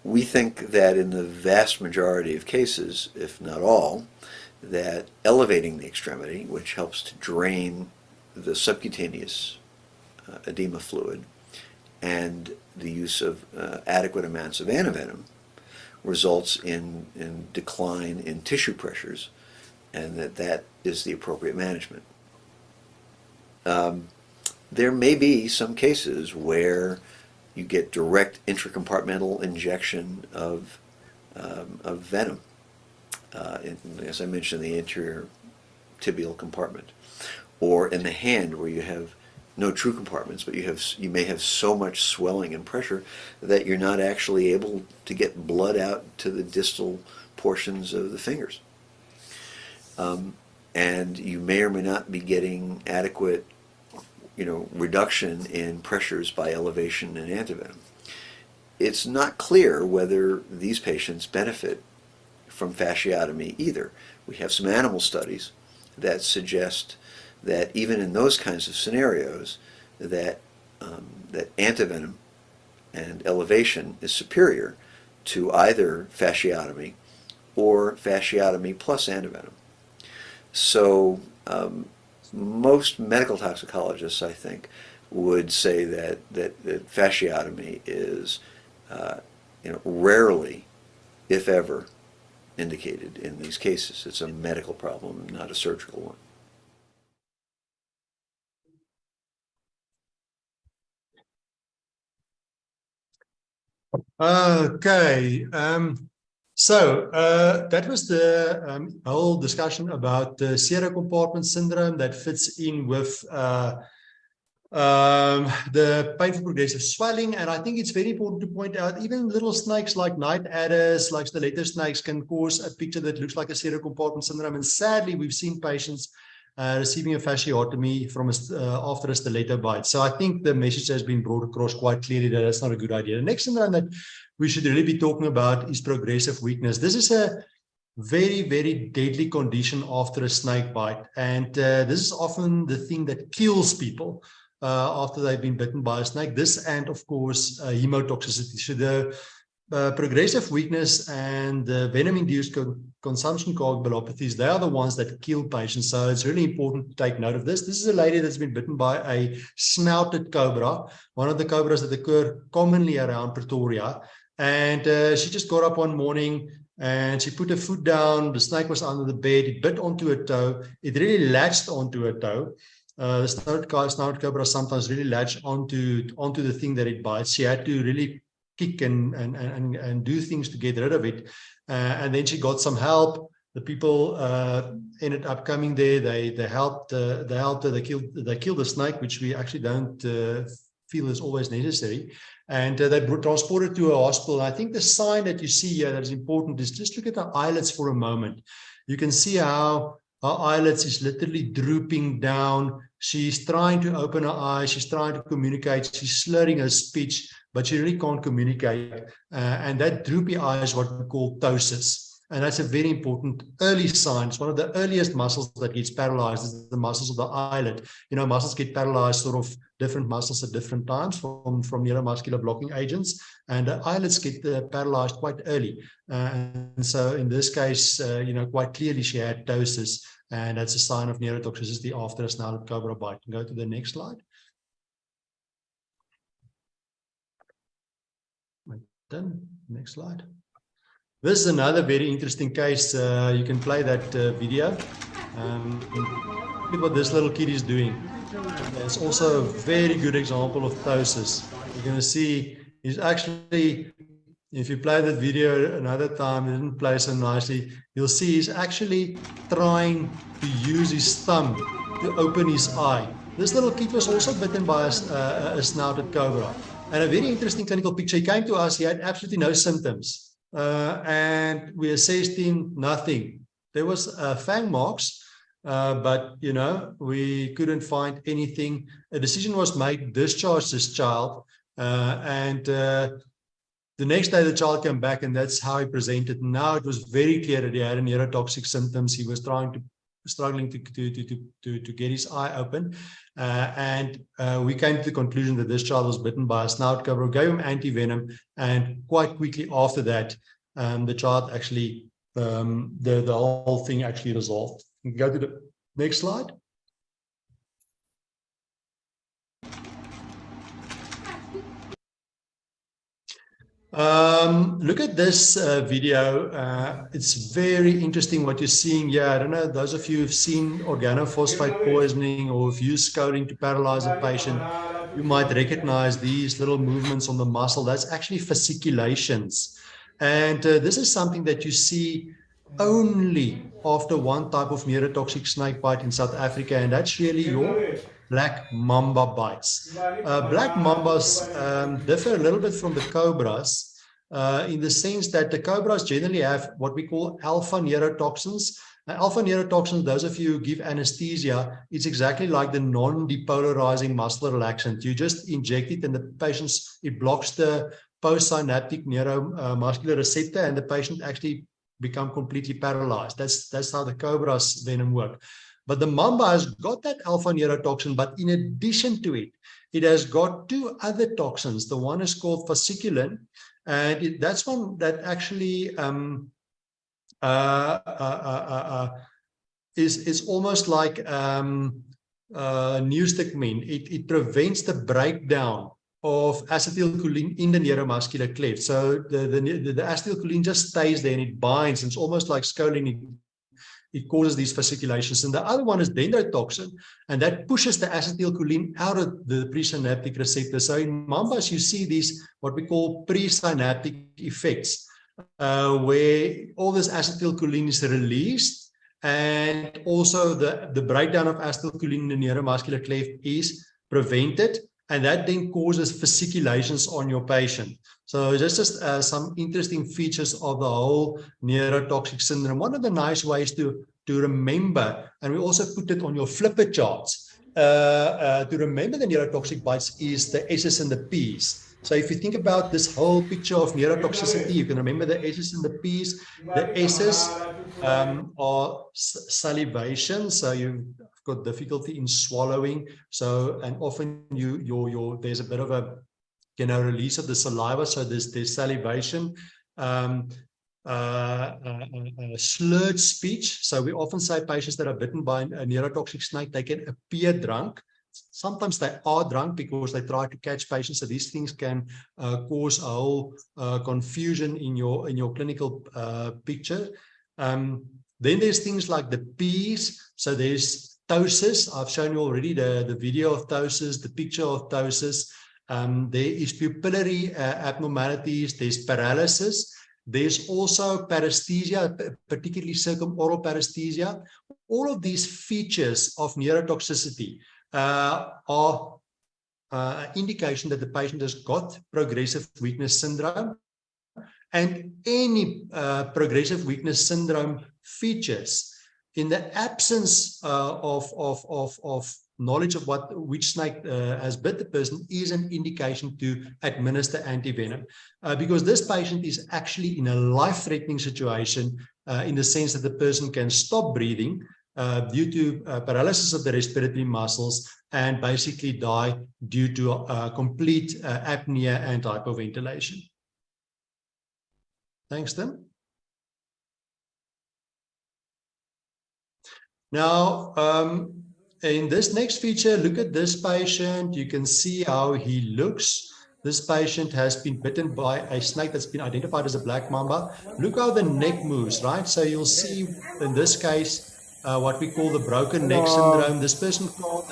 We think that in the vast majority of cases, if not all, that elevating the extremity, which helps to drain the subcutaneous edema fluid, and the use of adequate amounts of antivenom results in decline in tissue pressures, and that is the appropriate management. There may be some cases where you get direct intracompartmental injection of venom, as I mentioned, the anterior tibial compartment, or in the hand where you have no true compartments, but you may have so much swelling and pressure that you're not actually able to get blood out to the distal portions of the fingers. And you may or may not be getting adequate, reduction in pressures by elevation and antivenom. It's not clear whether these patients benefit from fasciotomy either. We have some animal studies that suggest that even in those kinds of scenarios, that antivenom and elevation is superior to either fasciotomy or fasciotomy plus antivenom. So most medical toxicologists, I think, would say that fasciotomy is rarely, if ever, indicated in these cases. It's a medical problem, not a surgical one. Okay, so that was the whole discussion about the serocompartment syndrome that fits in with the painful progressive swelling. And I think it's very important to point out, even little snakes like night adders, like stiletto snakes, can cause a picture that looks like a serocompartment syndrome. And sadly, we've seen patients receiving a fasciotomy from after a stiletto bite. So I think the message has been brought across quite clearly that that's not a good idea. The next syndrome that we should really be talking about is progressive weakness. This is a very, very deadly condition after a snake bite. And this is often the thing that kills people after they've been bitten by a snake. This and, of course, hemotoxicity. So the progressive weakness and the venom-induced consumption coagulopathies, they are the ones that kill patients. So it's really important to take note of this. This is a lady that's been bitten by a snouted cobra, one of the cobras that occur commonly around Pretoria. And she just got up one morning and she put her foot down. The snake was under the bed. It bit onto her toe. It really latched onto her toe. The snouted cobra sometimes really latch onto the thing that it bites. She had to really kick and do things to get rid of it. And then she got some help. The people ended up coming there. They helped her. They killed the snake, which we actually don't feel is always necessary. And they transported to a hospital. And I think the sign that you see here that is important is just look at the eyelids for a moment. You can see how her eyelids is literally drooping down. She's trying to open her eyes. She's trying to communicate. She's slurring her speech, but she really can't communicate. And that droopy eye is what we call ptosis. And that's a very important early sign. It's one of the earliest muscles that gets paralyzed is the muscles of the eyelid. Muscles get paralyzed, sort of different muscles at different times from neuromuscular blocking agents. And the eyelids get paralyzed quite early. And so in this case, quite clearly she had ptosis. And that's a sign of neurotoxicity after a snouted cobra bite. Go to the next slide. Done. Next slide. This is another very interesting case. You can play that video. Look what this little kid is doing. It's also a very good example of ptosis. You're going to see he's actually, if you play that video another time, it didn't play so nicely, you'll see he's actually trying to use his thumb to open his eye. This little kid was also bitten by a snouted cobra. And a very interesting clinical picture. He came to us, he had absolutely no symptoms. And we assessed him, nothing. There was fang marks, but, we couldn't find anything. A decision was made to discharge this child. The next day, the child came back, and that's how he presented. Now it was very clear that he had neurotoxic symptoms. He was struggling to get his eye open. We came to the conclusion that this child was bitten by a snout cobra, gave him antivenom, and quite quickly after that, the child actually the whole thing actually resolved. You can go to the next slide. Look at this video. It's very interesting what you're seeing here. I don't know, those of you who've seen organophosphate poisoning or have used scoring to paralyze a patient, you might recognize these little movements on the muscle. That's actually fasciculations. And this is something that you see only after one type of neurotoxic snake bite in South Africa, and that's really your black mamba bites. Black mambas differ a little bit from the cobras in the sense that the cobras generally have what we call alpha neurotoxins. Alpha neurotoxins, those of you who give anesthesia, it's exactly like the non-depolarizing muscle relaxant. You just inject it and the patient's, it blocks the postsynaptic neuromuscular receptor and the patient actually become completely paralyzed. That's how the cobra's venom work. But the mamba has got that alpha neurotoxin, but in addition to it, it has got two other toxins. The one is called fasciculin, and that's one that actually is almost like newstigmine. It prevents the breakdown of acetylcholine in the neuromuscular cleft. So the acetylcholine just stays there and it binds, and it's almost like scoline. It causes these fasciculations. And the other one is dendrotoxin, and that pushes the acetylcholine out of the presynaptic receptor. So in mambas, you see these, what we call presynaptic effects, where all this acetylcholine is released, and also the breakdown of acetylcholine in the neuromuscular cleft is prevented, and that then causes fasciculations on your patient. So just some interesting features of the whole neurotoxic syndrome. One of the nice ways to remember, and we also put it on your flipper charts, to remember the neurotoxic bites is the S's and the P's. So if you think about this whole picture of neurotoxicity, you can remember the S's and the P's. The S's are salivation, so you've got difficulty in swallowing. So, and often there's a bit of a release of the saliva, so there's salivation. Slurred speech. So we often say patients that are bitten by a neurotoxic snake, they can appear drunk. Sometimes they are drunk because they try to catch patients. So these things can cause a whole confusion in your clinical picture. Then there's things like the P's. So there's ptosis. I've shown you already the video of ptosis, the picture of ptosis. There is pupillary abnormalities. There's paralysis. There's also paresthesia, particularly circumoral paresthesia. All of these features of neurotoxicity are indication that the patient has got progressive weakness syndrome. And any progressive weakness syndrome features, in the absence of knowledge of which snake has bit the person, is an indication to administer antivenom, because this patient is actually in a life-threatening situation in the sense that the person can stop breathing due to paralysis of the respiratory muscles and basically die due to complete apnea and hypoventilation. Thanks, Tim. Now, in this next feature, look at this patient. You can see how he looks. This patient has been bitten by a snake that's been identified as a black mamba. Look how the neck moves, right? So you'll see in this case, what we call the broken neck syndrome. This person don't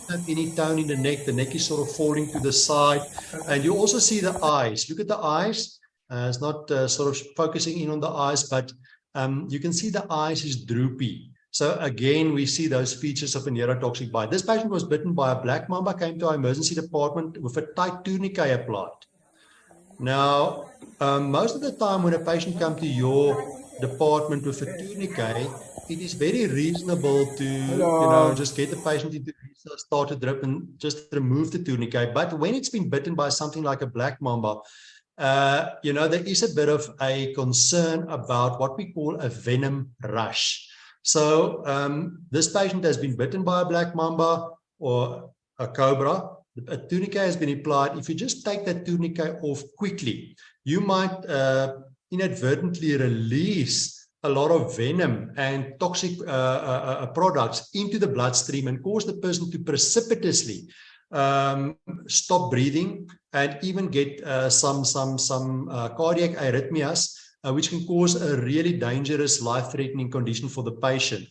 have any tone in the neck. The neck is sort of falling to the side. And you also see the eyes. Look at the eyes. It's not sort of focusing in on the eyes, but you can see the eyes is droopy. So again, we see those features of a neurotoxic bite. This patient was bitten by a black mamba, came to our emergency department with a tight tourniquet applied. Now, most of the time when a patient comes to your department with a tourniquet, it is very reasonable to just get the patient into start to drip and just remove the tourniquet. But when it's been bitten by something like a black mamba, there is a bit of a concern about what we call a venom rush. So this patient has been bitten by a black mamba or a cobra. A tourniquet has been applied. If you just take that tourniquet off quickly, you might inadvertently release a lot of venom and toxic products into the bloodstream and cause the person to precipitously stop breathing and even get some cardiac arrhythmias, which can cause a really dangerous, life-threatening condition for the patient.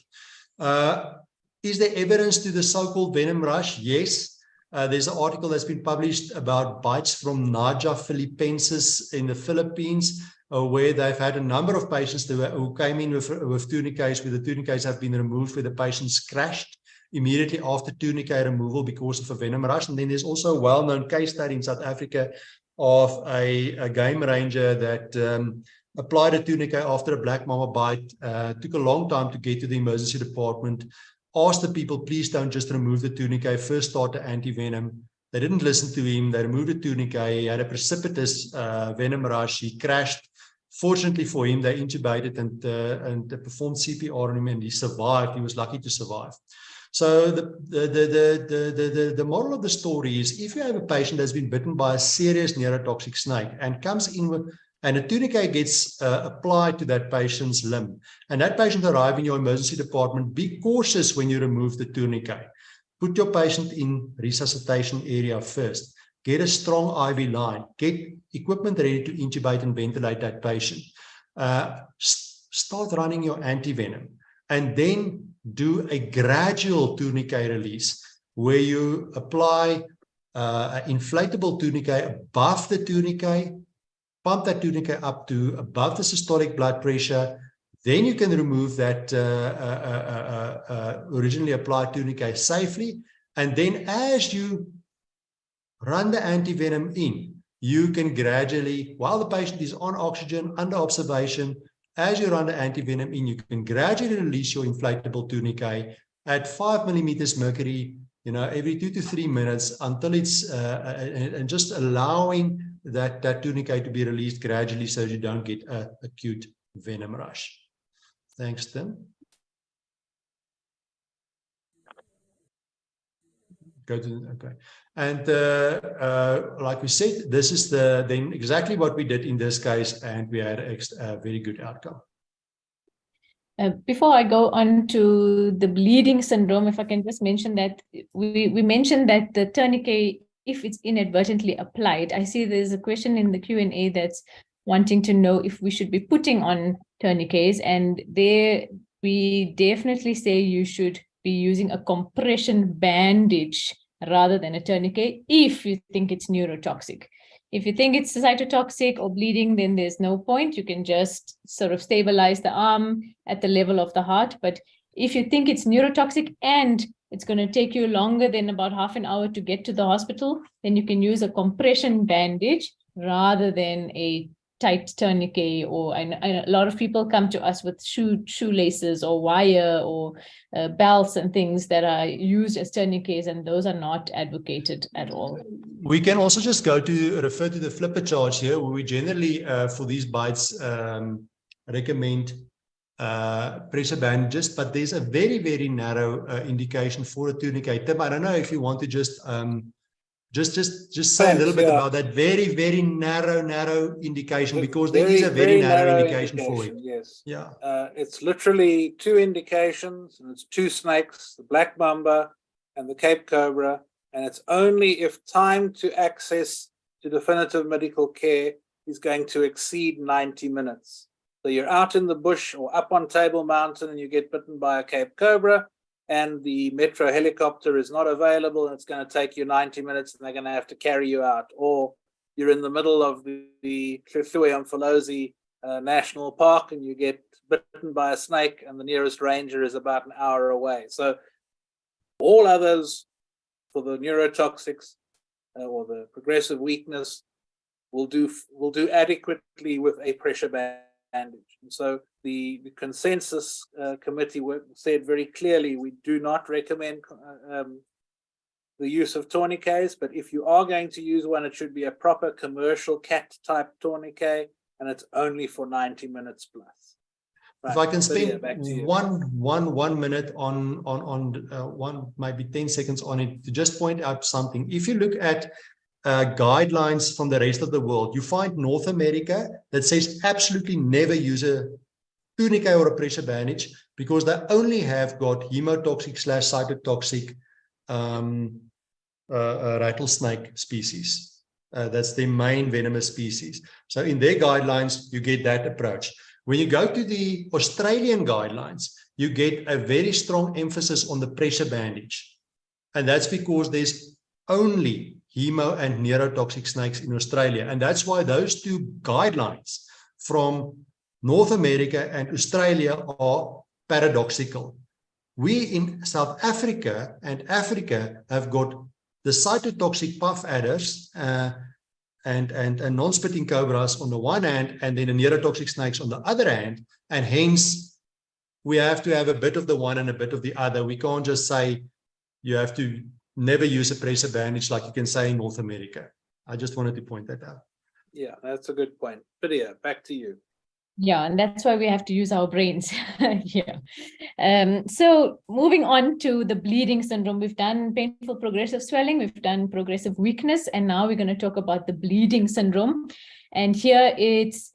Is there evidence to the so-called venom rush? Yes. There's an article that's been published about bites from Naja philippensis in the Philippines, where they've had a number of patients who came in with tourniquets, where the tourniquets have been removed, where the patients crashed immediately after tourniquet removal because of a venom rush. And then there's also a well-known case study in South Africa of a game ranger that applied a tourniquet after a black mamba bite, took a long time to get to the emergency department, asked the people, please don't just remove the tourniquet, first start the anti-venom. They didn't listen to him. They removed the tourniquet. He had a precipitous venom rush. He crashed. Fortunately for him, they intubated and performed CPR on him, and he survived. He was lucky to survive. So the moral of the story is, if you have a patient that's been bitten by a serious neurotoxic snake and comes in with, and a tourniquet gets applied to that patient's limb, and that patient arrives in your emergency department, be cautious when you remove the tourniquet. Put your patient in resuscitation area first. Get a strong IV line. Get equipment ready to intubate and ventilate that patient. Start running your antivenom, and then do a gradual tourniquet release where you apply an inflatable tourniquet above the tourniquet, pump that tourniquet up to above the systolic blood pressure. Then you can remove that originally applied tourniquet safely. And then as you run the antivenom in, you can gradually, while the patient is on oxygen, under observation, as you run the antivenom in, you can gradually release your inflatable tourniquet at 5 millimeters mercury, every 2 to 3 minutes until it's, and just allowing that tourniquet to be released gradually so you don't get an acute venom rush. Thanks, Tim. Okay. And like we said, this is then exactly what we did in this case, and we had a very good outcome. Before I go on to the bleeding syndrome, if I can just mention that we mentioned that the tourniquet, if it's inadvertently applied, I see there's a question in the Q&A that's wanting to know if we should be putting on tourniquets, and there we definitely say you should be using a compression bandage rather than a tourniquet if you think it's neurotoxic. If you think it's cytotoxic or bleeding, then there's no point. You can just sort of stabilize the arm at the level of the heart. But if you think it's neurotoxic and it's going to take you longer than about half an hour to get to the hospital, then you can use a compression bandage rather than a tight tourniquet. Or a lot of people come to us with shoelaces or wire or belts and things that are used as tourniquets, and those are not advocated at all. We can also just refer to the flipper charge here, where we generally, for these bites, recommend pressure bandages, but there's a very, very narrow indication for a tourniquet. Tim, I don't know if you want to just say a little bit about that very, very narrow indication, because there is a very narrow indication for it. Yes. Yeah. It's literally 2 indications, and it's 2 snakes, the black mamba and the Cape cobra. And it's only if time to access to definitive medical care is going to exceed 90 minutes. So you're out in the bush or up on Table Mountain and you get bitten by a Cape cobra, and the Metro helicopter is not available, and it's going to take you 90 minutes and they're going to have to carry you out. Or you're in the middle of the Mfolozi National Park and you get bitten by a snake and the nearest ranger is about an hour away. So all others, for the neurotoxics or the progressive weakness, will do adequately with a pressure bandage. And so the consensus committee said very clearly, we do not recommend the use of tourniquets, but if you are going to use one, it should be a proper commercial cat type tourniquet, and it's only for 90 minutes plus. Right. If I can So, spend yeah, one minute on maybe 10 seconds on it to just point out something. If you look at guidelines from the rest of the world, you find North America that says absolutely never use a tourniquet or a pressure bandage because they only have got hemotoxic/cytotoxic rattlesnake species. That's the main venomous species. So in their guidelines, you get that approach. When you go to the Australian guidelines, you get a very strong emphasis on the pressure bandage. And that's because there's only hemo and neurotoxic snakes in Australia. And that's why those two guidelines from North America and Australia are paradoxical. We in South Africa and Africa have got the cytotoxic puff adders and non-spitting cobras on the one hand, and then the neurotoxic snakes on the other hand, and hence we have to have a bit of the one and a bit of the other. We can't just say you have to never use a pressure bandage like you can say in North America. I just wanted to point that out. Yeah, that's a good point. Vidya, back to you. Yeah, and that's why we have to use our brains here. So moving on to the bleeding syndrome, we've done painful progressive swelling, we've done progressive weakness, and now we're going to talk about the bleeding syndrome. And here it's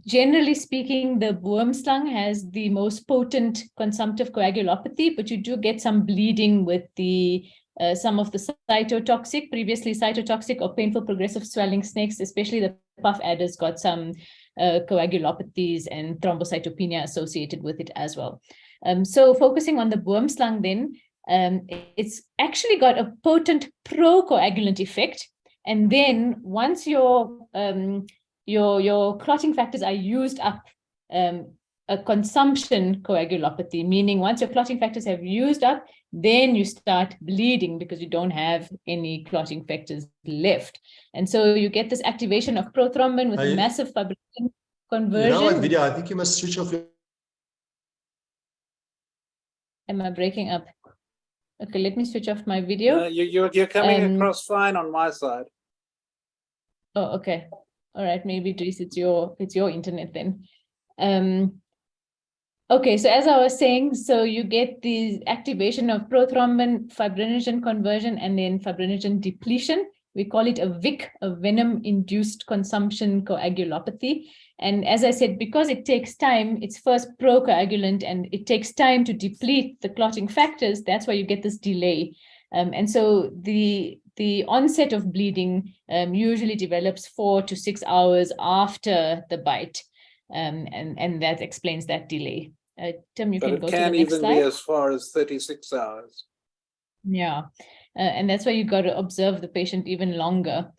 generally speaking, the worm-slung has the most potent consumptive coagulopathy, but you do get some bleeding with the some of the cytotoxic, previously cytotoxic or painful progressive swelling snakes, especially the puff adders, got some coagulopathies and thrombocytopenia associated with it as well. So focusing on the worm-slung then, it's actually got a potent procoagulant effect. And then once your clotting factors are used up, a consumption coagulopathy, meaning once your clotting factors have used up, then you start bleeding because you don't have any clotting factors left. And so you get this activation of prothrombin with a massive fibrinogen conversion. You know what, Vidya, I think you must switch off your... Am I breaking up? Okay, let me switch off my video. You're coming across fine on my side. Oh, okay. All right, maybe Dries, it's your internet then. Okay, so as I was saying, so you get the activation of prothrombin, fibrinogen conversion, and then fibrinogen depletion. We call it a VIC, a venom-induced consumption coagulopathy. And as I said, because it takes time, it's first procoagulant and it takes time to deplete the clotting factors, that's why you get this delay. And so the onset of bleeding usually develops 4 to 6 hours after the bite. And that explains that delay. Tim, you can go to the next slide. But it can even be as far as 36 hours. Yeah, and that's why you got to observe the patient even longer.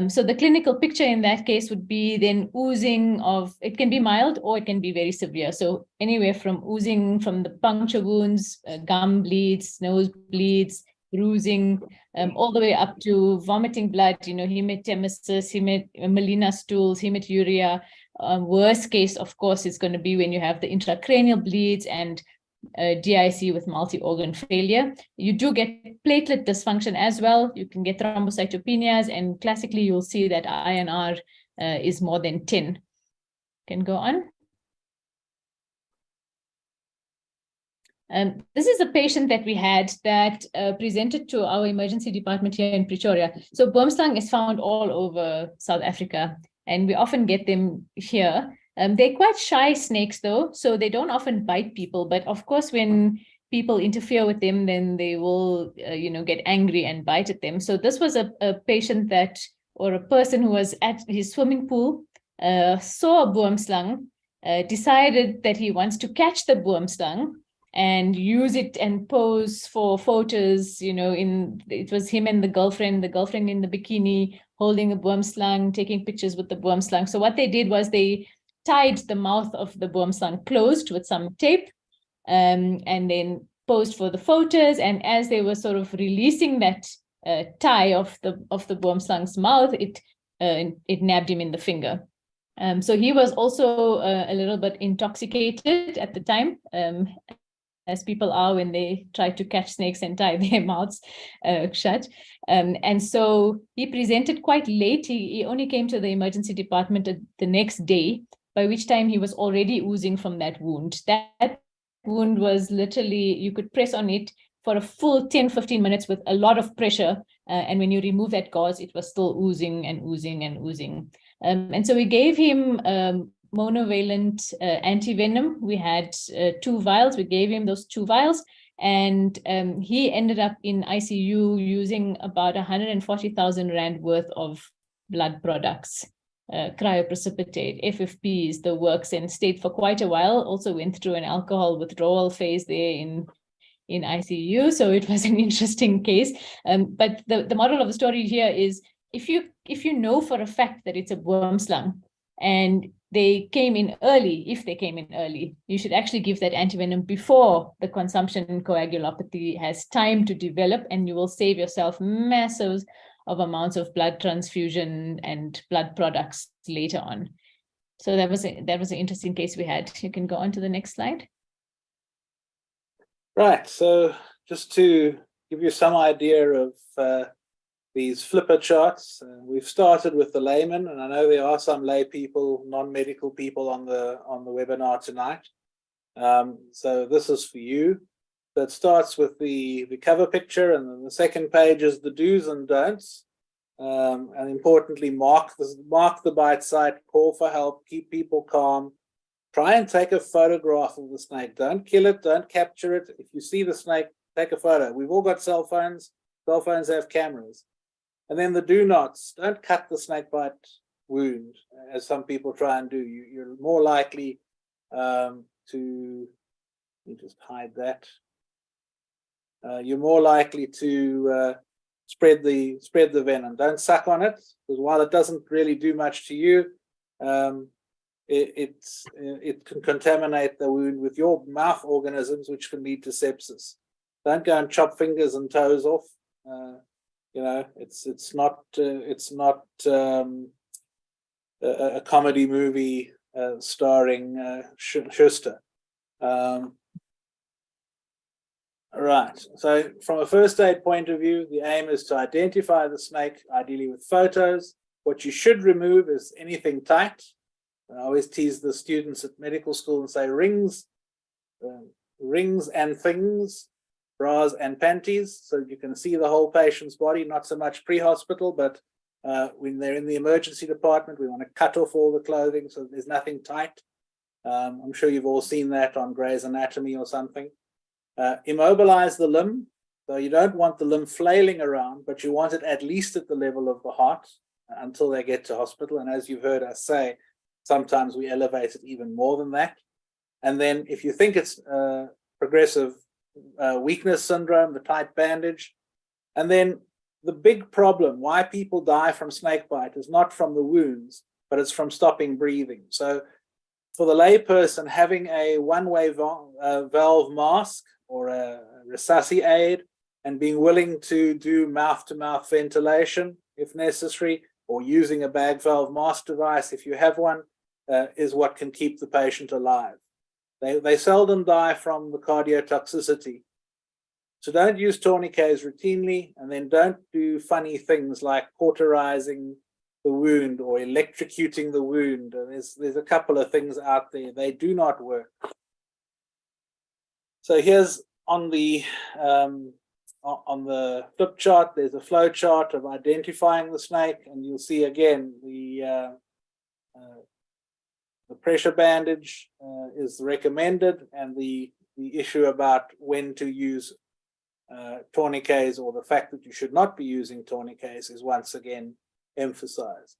So the clinical picture in that case would be then oozing of, it can be mild or it can be very severe. So anywhere from oozing from the puncture wounds, gum bleeds, nose bleeds, bruising, all the way up to vomiting blood, hematemesis, melena stools, hematuria. Worst case, of course, is going to be when you have the intracranial bleeds and DIC with multi-organ failure. You do get platelet dysfunction as well. You can get thrombocytopenias, and classically, you'll see that INR is more than 10. Can go on. This is a patient that we had that presented to our emergency department here in Pretoria. So worm-slung is found all over South Africa, and we often get them here. They're quite shy snakes though, so they don't often bite people. But of course, when people interfere with them, then they will, get angry and bite at them. So this was a patient that, or a person who was at his swimming pool, saw a worm-slung, decided that he wants to catch the worm-slung and use it and pose for photos. It was him and the girlfriend in the bikini holding a worm-slung, taking pictures with the worm-slung. So what they did was they tied the mouth of the worm-slung closed with some tape, and then posed for the photos. And as they were sort of releasing that tie of the worm-slung's mouth, it nabbed him in the finger. So he was also a little bit intoxicated at the time, as people are when they try to catch snakes and tie their mouths shut. And so he presented quite late. He only came to the emergency department the next day, by which time he was already oozing from that wound. That wound was literally, you could press on it for a full 10-15 minutes with a lot of pressure. And when you remove that gauze, it was still oozing and oozing and oozing. And so we gave him monovalent antivenom. We had 2 vials. We gave him those 2 vials, and he ended up in ICU using about 140,000 Rand worth of blood products, cryoprecipitate, FFPs, the works, and stayed for quite a while. Also went through an alcohol withdrawal phase there in ICU. So it was an interesting case. But the moral of the story here is, if you know for a fact that it's a worm slung and they came in early, if they came in early, you should actually give that antivenom before the consumption coagulopathy has time to develop, and you will save yourself massive of amounts of blood transfusion and blood products later on. So that was an interesting case we had. You can go on to the next slide. Right, so just to give you some idea of these flipper charts, we've started with the layman, and I know there are some lay people, non-medical people on the webinar tonight. So this is for you. That starts with the cover picture, and then the second page is the do's and don'ts. And importantly, mark the bite site, call for help, keep people calm. Try and take a photograph of the snake. Don't kill it, don't capture it. If you see the snake, take a photo. We've all got cell phones. Cell phones have cameras. And then the do nots. Don't cut the snake bite wound, as some people try and do. You're more likely to, let me just hide that. You're more likely to spread the venom. Don't suck on it, because while it doesn't really do much to you, it can contaminate the wound with your mouth organisms, which can lead to sepsis. Don't go and chop fingers and toes off. You know, it's not a comedy movie starring Schuster. Right, so from a first aid point of view, the aim is to identify the snake, ideally with photos. What you should remove is anything tight. I always tease the students at medical school and say rings and things, bras and panties, so you can see the whole patient's body, not so much pre-hospital, but when they're in the emergency department, we want to cut off all the clothing so there's nothing tight. I'm sure you've all seen that on Grey's Anatomy or something. Immobilize the limb. So you don't want the limb flailing around, but you want it at least at the level of the heart until they get to hospital. And as you've heard us say, sometimes we elevate it even more than that. And then if you think it's progressive weakness syndrome, the tight bandage. And then the big problem, why people die from snakebite, is not from the wounds, but it's from stopping breathing. So for the layperson, having a one-way valve mask or a resusci aid and being willing to do mouth-to-mouth ventilation if necessary, or using a bag valve mask device if you have one, is what can keep the patient alive. They seldom die from the cardiotoxicity. So don't use tourniquets routinely, and then don't do funny things like cauterizing the wound or electrocuting the wound. And there's a couple of things out there. They do not work. So here's on the flip chart, there's a flow chart of identifying the snake, and you'll see again the pressure bandage is recommended, and the issue about when to use tourniquets, or the fact that you should not be using tourniquets, is once again emphasized.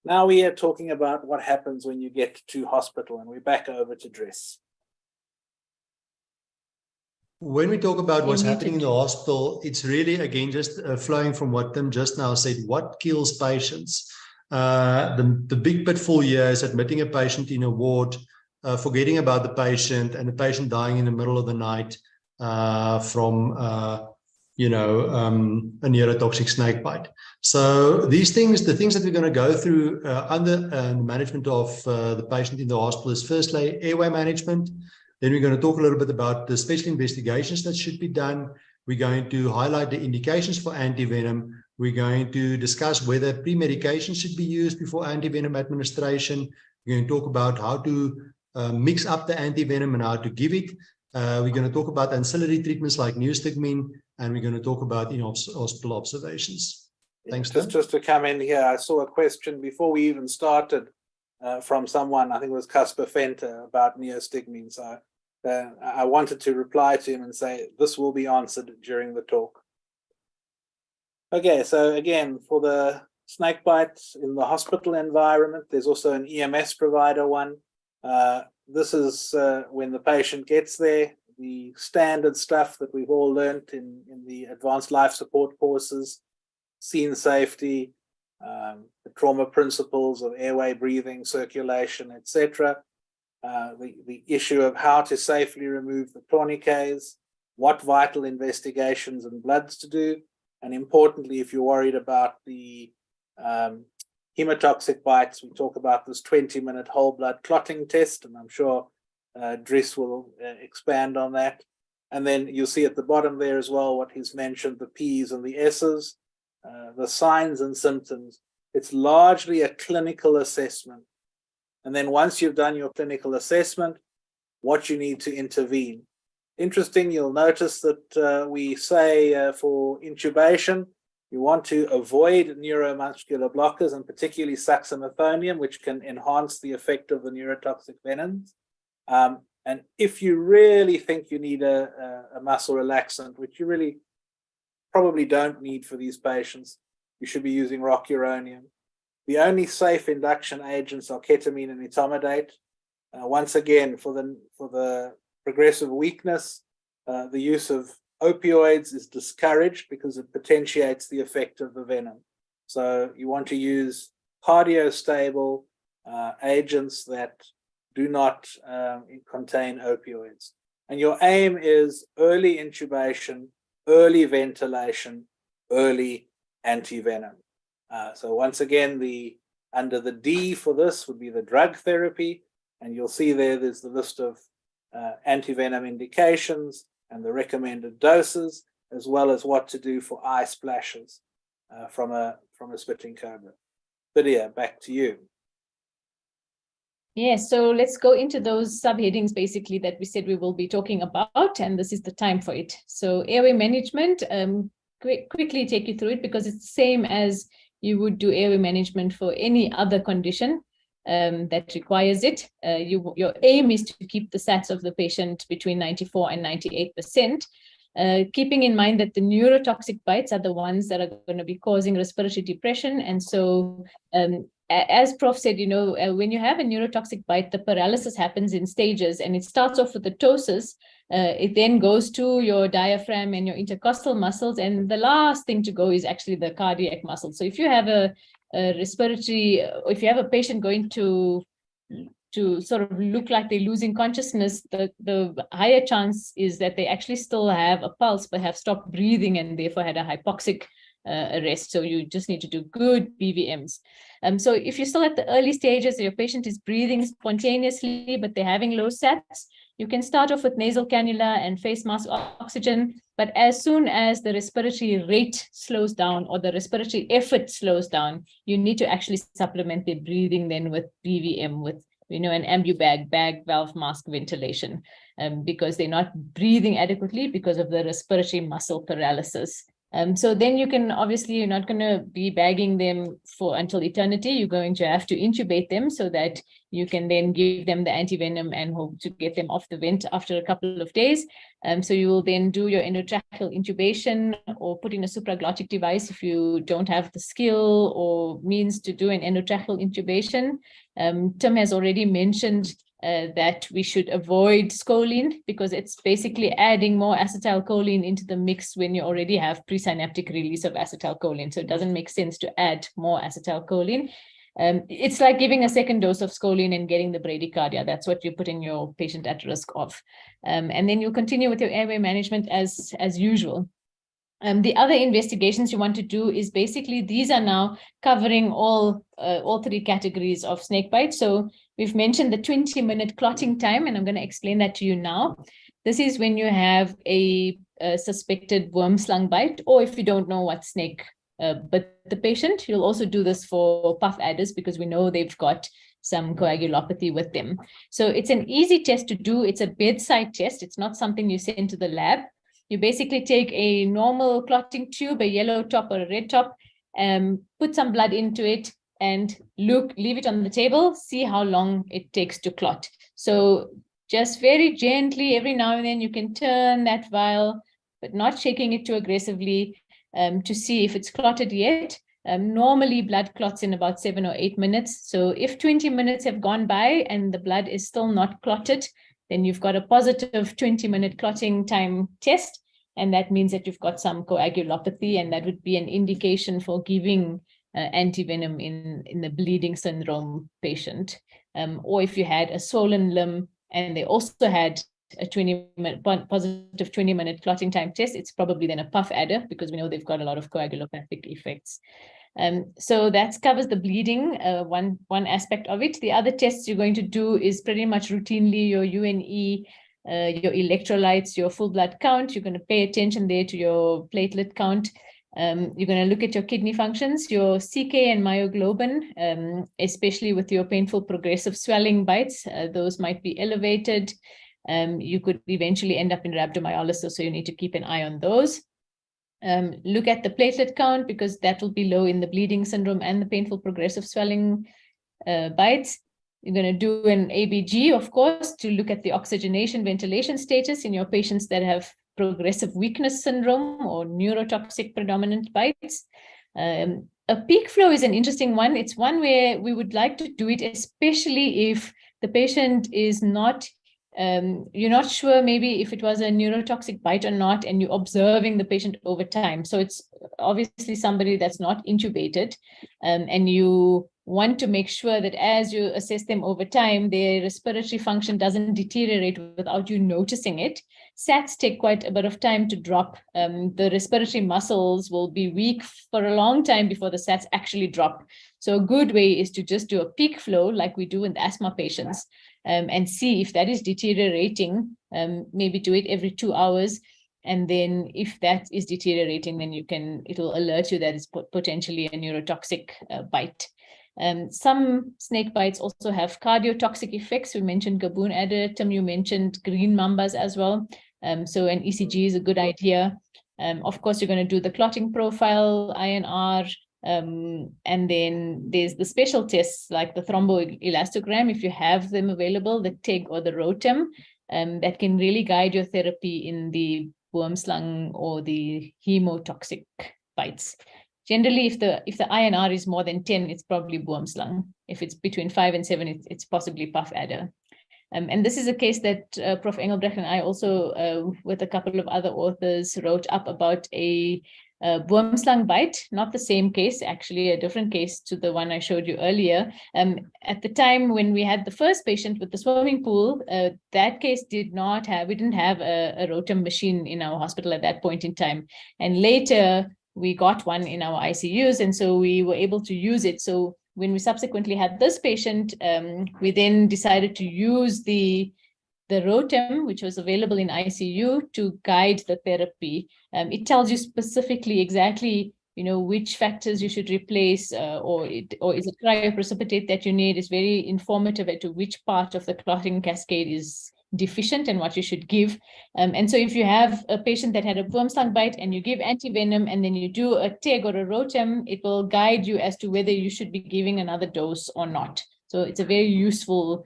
Now we are talking about what happens when you get to hospital, and we're back over to Driss. When we talk about what's happening in the hospital, it's really, again, just flowing from what Tim just now said. What kills patients? The big pitfall here is admitting a patient in a ward, forgetting about the patient, and the patient dying in the middle of the night from a neurotoxic snake bite. So these things, the things that we're going to go through under the management of the patient in the hospital is firstly airway management. Then we're going to talk a little bit about the special investigations that should be done. We're going to highlight the indications for antivenom. We're going to discuss whether pre-medication should be used before antivenom administration. We're going to talk about how to mix up the antivenom and how to give it. We're going to talk about ancillary treatments like neostigmine, and we're going to talk about in-hospital observations. Thanks, Tim. Just to come in here, I saw a question before we even started from someone, I think it was Casper Fenter, about neostigmine. So I wanted to reply to him and say this will be answered during the talk. Okay, so again, for the snake bites in the hospital environment, there's also an EMS provider one. This is when the patient gets there, the standard stuff that we've all learned in the advanced life support courses, scene safety, the trauma principles of airway, breathing, circulation, etc. The issue of how to safely remove the tourniquets, what vital investigations and bloods to do, and importantly, if you're worried about the hemotoxic bites, we talk about this 20-minute whole blood clotting test, and I'm sure Dries will expand on that. And then you'll see at the bottom there as well what he's mentioned, the P's and the S's, the signs and symptoms. It's largely a clinical assessment. And then once you've done your clinical assessment, what you need to intervene. Interesting, you'll notice that we say for intubation, you want to avoid neuromuscular blockers, and particularly succinylphonium, which can enhance the effect of the neurotoxic venoms. And if you really think you need a muscle relaxant, which you really probably don't need for these patients, you should be using rocuronium. The only safe induction agents are ketamine and etomidate. Once again, for the progressive weakness, the use of opioids is discouraged because it potentiates the effect of the venom. So you want to use cardiostable agents that do not contain opioids. And your aim is early intubation, early ventilation, early antivenom. So once again, under the D for this would be the drug therapy, and you'll see there's the list of antivenom indications and the recommended doses, as well as what to do for eye splashes from a spitting cobra. Lydia, back to you. Yeah, so let's go into those subheadings basically that we said we will be talking about, and this is the time for it. So airway management, quickly take you through it because it's the same as you would do airway management for any other condition that requires it. Your aim is to keep the SATs of the patient between 94 and 98%, keeping in mind that the neurotoxic bites are the ones that are going to be causing respiratory depression. And so as Prof said, when you have a neurotoxic bite, the paralysis happens in stages, and it starts off with the ptosis. It then goes to your diaphragm and your intercostal muscles, and the last thing to go is actually the cardiac muscle. So if you have a respiratory, if you have a patient going to sort of look like they're losing consciousness, the higher chance is that they actually still have a pulse but have stopped breathing and therefore had a hypoxic arrest. So you just need to do good BVMs. So if you're still at the early stages, your patient is breathing spontaneously, but they're having low SATs, you can start off with nasal cannula and face mask oxygen. But as soon as the respiratory rate slows down or the respiratory effort slows down, you need to actually supplement their breathing then with BVM, with an bag valve mask ventilation, because they're not breathing adequately because of the respiratory muscle paralysis. So then you can, obviously, you're not going to be bagging them until eternity. You're going to have to intubate them so that you can then give them the antivenom and hope to get them off the vent after a couple of days. So you will then do your endotracheal intubation or put in a supraglottic device if you don't have the skill or means to do an endotracheal intubation. Tim has already mentioned that we should avoid scoline because it's basically adding more acetylcholine into the mix when you already have presynaptic release of acetylcholine. So it doesn't make sense to add more acetylcholine. It's like giving a second dose of scoline and getting the bradycardia. That's what you're putting your patient at risk of. And then you'll continue with your airway management as usual. The other investigations you want to do is basically, these are now covering all three categories of snake bite. So we've mentioned the 20-minute clotting time, and I'm going to explain that to you now. This is when you have a suspected worm slung bite, or if you don't know what snake bit the patient. You'll also do this for puff adders because we know they've got some coagulopathy with them. So it's an easy test to do. It's a bedside test. It's not something you send to the lab. You basically take a normal clotting tube, a yellow top or a red top, put some blood into it, and leave it on the table, see how long it takes to clot. So just very gently, every now and then you can turn that vial, but not shaking it too aggressively, to see if it's clotted yet. Normally blood clots in about 7 or 8 minutes. So if 20 minutes have gone by and the blood is still not clotted, then you've got a positive 20-minute clotting time test. And that means that you've got some coagulopathy, and that would be an indication for giving antivenom in the bleeding syndrome patient. Or if you had a swollen limb and they also had a positive 20-minute clotting time test, it's probably then a puff adder, because we know they've got a lot of coagulopathic effects. So that covers the bleeding, one aspect of it. The other tests you're going to do is pretty much routinely your UNE, your electrolytes, your full blood count. You're going to pay attention there to your platelet count. You're going to look at your kidney functions, your CK and myoglobin, especially with your painful progressive swelling bites. Those might be elevated. You could eventually end up in rhabdomyolysis, so you need to keep an eye on those. Look at the platelet count, because that will be low in the bleeding syndrome and the painful progressive swelling bites. You're going to do an ABG, of course, to look at the oxygenation ventilation status in your patients that have progressive weakness syndrome or neurotoxic predominant bites. A peak flow is an interesting one. It's one where we would like to do it, especially if the patient is not, you're not sure maybe if it was a neurotoxic bite or not, and you're observing the patient over time. So it's obviously somebody that's not intubated, and you want to make sure that as you assess them over time, their respiratory function doesn't deteriorate without you noticing it. SATs take quite a bit of time to drop. The respiratory muscles will be weak for a long time before the SATs actually drop. So a good way is to just do a peak flow like we do in the asthma patients, and see if that is deteriorating. Maybe do it every 2 hours. And then if that is deteriorating, then it'll alert you that it's potentially a neurotoxic bite. Some snake bites also have cardiotoxic effects. We mentioned gaboon adder. Tim, you mentioned green mambas as well. So an ECG is a good idea. Of course, you're going to do the clotting profile, INR, and then there's the special tests like the thromboelastogram, if you have them available, the TEG or the ROTEM, that can really guide your therapy in the worm-slung or the hemotoxic bites. Generally, if the INR is more than 10, it's probably worm-slung. If it's between 5 and 7, it's possibly puff adder. And this is a case that Prof. Engelbrecht and I also, with a couple of other authors, wrote up about a worm-slung bite, not the same case, actually a different case to the one I showed you earlier. At the time when we had the first patient with the swimming pool, that case we didn't have a ROTEM machine in our hospital at that point in time. And later we got one in our ICUs, and so we were able to use it. So when we subsequently had this patient, we then decided to use the ROTEM, which was available in ICU, to guide the therapy. It tells you specifically exactly, which factors you should replace, or is it cryoprecipitate that you need. Is very informative as to which part of the clotting cascade is deficient and what you should give. And so if you have a patient that had a worm-slung bite and you give antivenom and then you do a TEG or a ROTEM, it will guide you as to whether you should be giving another dose or not. So it's a very useful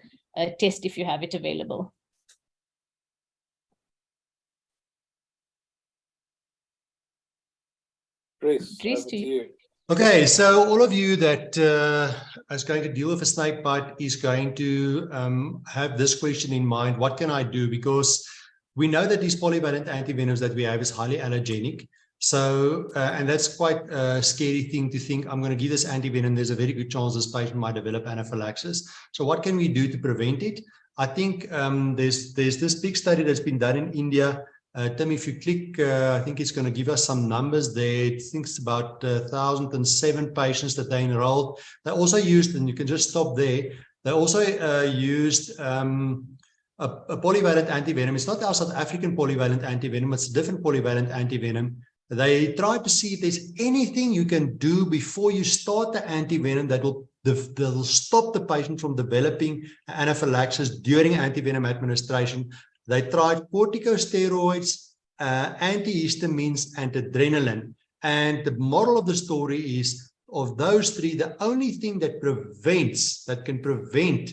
test if you have it available. Chris, over to you. Okay, so all of you that is going to deal with a snake bite is going to have this question in mind: what can I do? Because we know that these polyvalent antivenoms that we have is highly allergenic. So, and that's quite a scary thing to think, I'm going to give this antivenom, there's a very good chance this patient might develop anaphylaxis. So what can we do to prevent it? I think there's this big study that's been done in India. Tim, if you click, I think it's going to give us some numbers there. I think it's about 1,007 patients that they enrolled. They also used, and you can just stop there, they also used a polyvalent antivenom. It's not our South African polyvalent antivenom, it's a different polyvalent antivenom. They tried to see if there's anything you can do before you start the antivenom that will stop the patient from developing anaphylaxis during antivenom administration. They tried corticosteroids, antihistamines, and adrenaline. And the moral of the story is of those three, the only thing that can prevent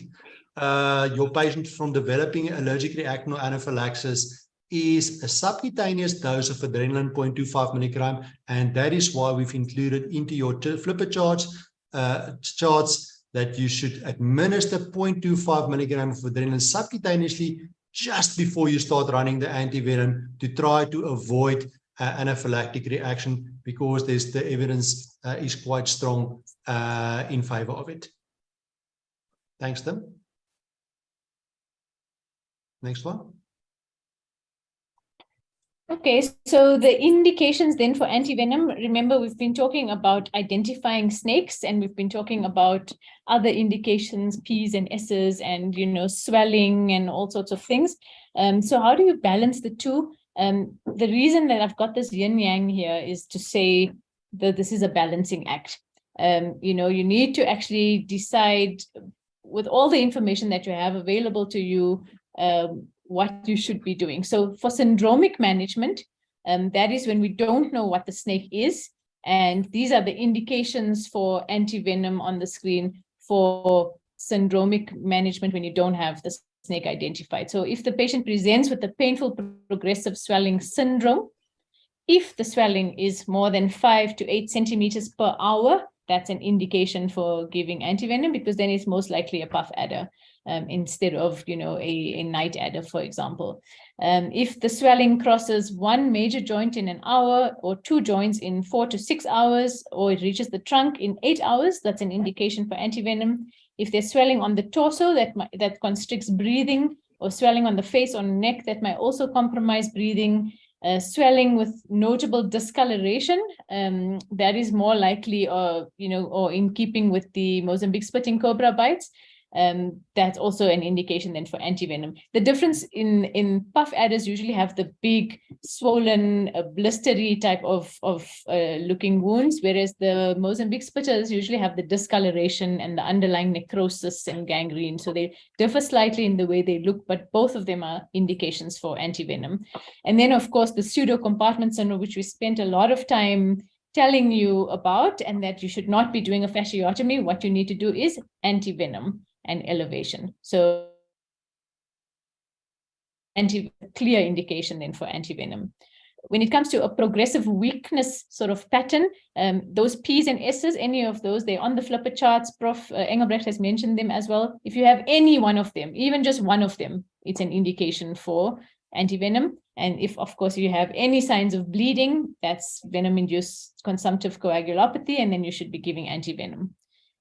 your patient from developing allergic reaction or anaphylaxis is a subcutaneous dose of adrenaline 0.25 milligram, and that is why we've included into your flipper charts that you should administer 0.25 milligram of adrenaline subcutaneously just before you start running the antivenom to try to avoid anaphylactic reaction, because the evidence is quite strong in favor of it. Thanks, Tim. Next one. Okay, so the indications then for antivenom, remember we've been talking about identifying snakes, and we've been talking about other indications, P's and S's, and swelling and all sorts of things. So how do you balance the two? The reason that I've got this yin yang here is to say that this is a balancing act. You need to actually decide with all the information that you have available to you, what you should be doing. So for syndromic management, that is when we don't know what the snake is. And these are the indications for antivenom on the screen for syndromic management when you don't have the snake identified. So if the patient presents with a painful progressive swelling syndrome, if the swelling is more than 5 to 8 centimeters per hour, that's an indication for giving antivenom, because then it's most likely a puff adder instead of, a night adder, for example. If the swelling crosses one major joint in an hour or two joints in 4 to 6 hours, or it reaches the trunk in 8 hours, that's an indication for antivenom. If there's swelling on the torso that constricts breathing, or swelling on the face or neck that might also compromise breathing, swelling with notable discoloration, that is more likely, or in keeping with the Mozambique spitting cobra bites, that's also an indication then for antivenom. The difference in puff adders usually have the big swollen blistery type of looking wounds, whereas the Mozambique spitters usually have the discoloration and the underlying necrosis and gangrene. So they differ slightly in the way they look, but both of them are indications for antivenom. And then of course the pseudo compartment syndrome, which we spent a lot of time telling you about, and that you should not be doing a fasciotomy. What you need to do is antivenom and elevation. So clear indication then for antivenom. When it comes to a progressive weakness sort of pattern, those P's and S's, any of those, they're on the flipper charts. Prof. Engelbrecht has mentioned them as well. If you have any one of them, even just one of them, it's an indication for antivenom. And if, of course, you have any signs of bleeding, that's venom-induced consumptive coagulopathy, and then you should be giving antivenom.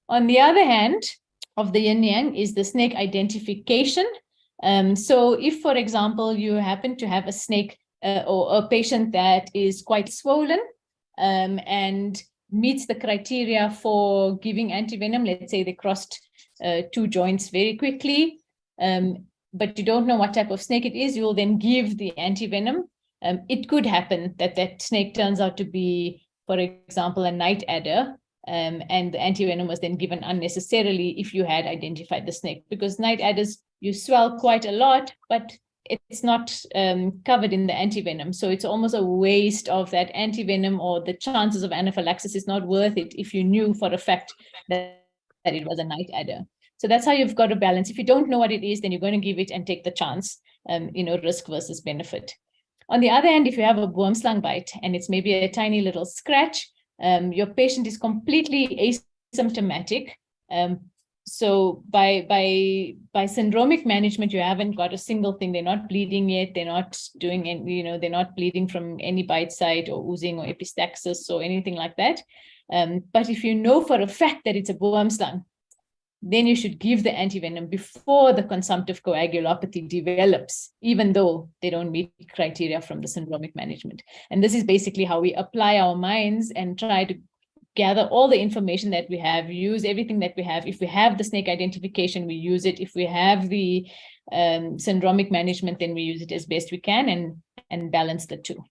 On the other hand, of the yin yang is the snake identification. So if, for example, you happen to have a snake or a patient that is quite swollen and meets the criteria for giving antivenom, let's say they crossed two joints very quickly, but you don't know what type of snake it is, you'll then give the antivenom. It could happen that that snake turns out to be, for example, a night adder, and the antivenom was then given unnecessarily if you had identified the snake, because night adders, you swell quite a lot, but it's not covered in the antivenom. So it's almost a waste of that antivenom, or the chances of anaphylaxis is not worth it if you knew for a fact that it was a night adder. So that's how you've got to balance. If you don't know what it is, then you're going to give it and take the chance, risk versus benefit. On the other hand, if you have a boomslang bite and it's maybe a tiny little scratch, your patient is completely asymptomatic. So by syndromic management, you haven't got a single thing. They're not bleeding yet. They're not doing any, they're not bleeding from any bite site or oozing or epistaxis or anything like that. But if you know for a fact that it's a boomslang, then you should give the antivenom before the consumptive coagulopathy develops, even though they don't meet criteria from the syndromic management. And this is basically how we apply our minds and try to gather all the information that we have, use everything that we have. If we have the snake identification, we use it. If we have the syndromic management, then we use it as best we can and balance the two.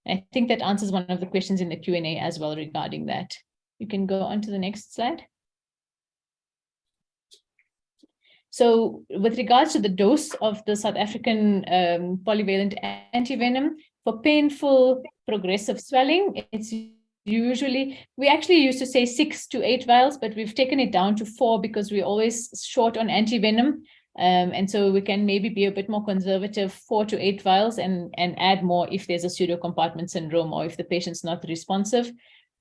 I think that answers one of the questions in the Q&A as well regarding that. You can go on to the next slide. So with regards to the dose of the South African polyvalent antivenom, for painful progressive swelling, it's usually, we actually used to say 6 to 8 vials, but we've taken it down to 4 because we're always short on antivenom. And so we can maybe be a bit more conservative, 4 to 8 vials, and add more if there's a pseudocompartment syndrome or if the patient's not responsive.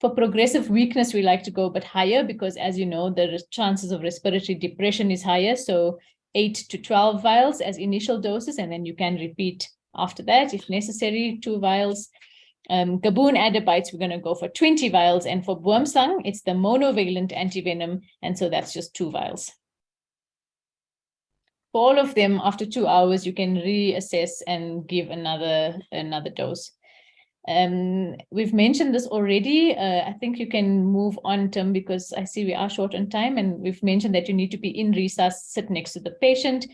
For progressive weakness, we like to go a bit higher because, as you know, the chances of respiratory depression is higher. So 8 to 12 vials as initial doses, and then you can repeat after that if necessary, 2 vials. Gaboon adenobites, we're going to go for 20 vials. And for wormslang, it's the monovalent antivenom. And so that's just 2 vials. For all of them, after 2 hours, you can reassess and give another dose. We've mentioned this already. I think you can move on, Tim, because I see we are short on time, and we've mentioned that you need to be in resus, sit next to the patient,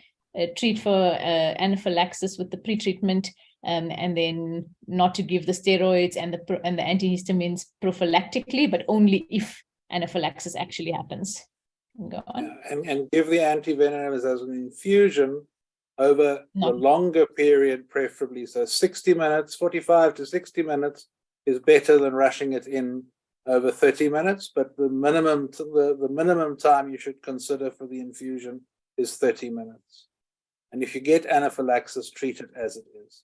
treat for anaphylaxis with the pretreatment, and then not to give the steroids and the antihistamines prophylactically, but only if anaphylaxis actually happens. Go on. And give the antivenoms as an infusion over the longer period, preferably. So 60 minutes, 45 to 60 minutes is better than rushing it in over 30 minutes. But the minimum time you should consider for the infusion is 30 minutes. And if you get anaphylaxis, treat it as it is.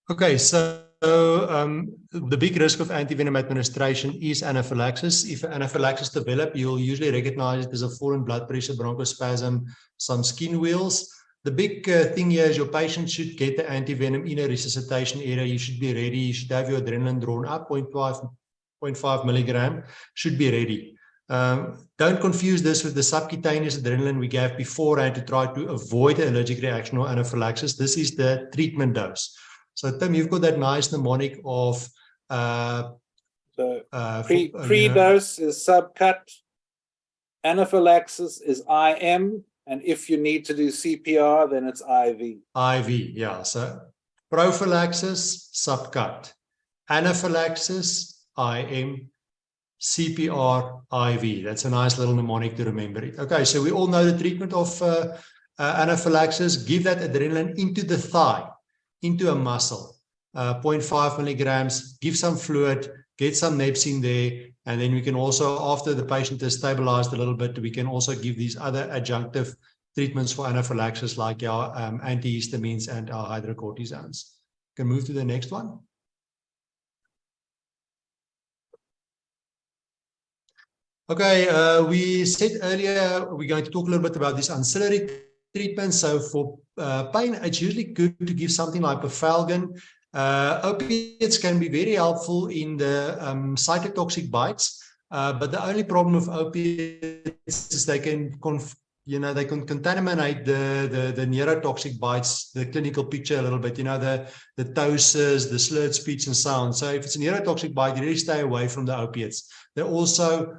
Okay, so the big risk of antivenom administration is anaphylaxis. If anaphylaxis develops, you'll usually recognize it as a fall in blood pressure, bronchospasm, some skin wheals. The big thing here is your patient should get the antivenom in a resuscitation area. You should be ready. You should have your adrenaline drawn up, 0.5 milligram, should be ready. Don't confuse this with the subcutaneous adrenaline we gave beforehand to try to avoid an allergic reaction or anaphylaxis. This is the treatment dose. So, Tim, you've got that nice mnemonic of pre-dose is subcut, anaphylaxis is IM, and if you need to do CPR, then it's IV. IV, yeah. So prophylaxis, subcut. Anaphylaxis, IM. CPR, IV. That's a nice little mnemonic to remember it. Okay, so we all know the treatment of anaphylaxis. Give that adrenaline into the thigh, into a muscle, 0.5 milligrams, give some fluid, get some naps in there, and then we can also, after the patient is stabilized a little bit, we can also give these other adjunctive treatments for anaphylaxis like our antihistamines and our hydrocortisons. Can move to the next one. Okay, we said earlier we're going to talk a little bit about this ancillary treatment. So for pain, it's usually good to give something like pafalgan. Opiates can be very helpful in the cytotoxic bites, but the only problem with opiates is they can contaminate the neurotoxic bites, the clinical picture a little bit. The ptosis, the slurred speech and so on. So if it's a neurotoxic bite, you really stay away from the opiates. They also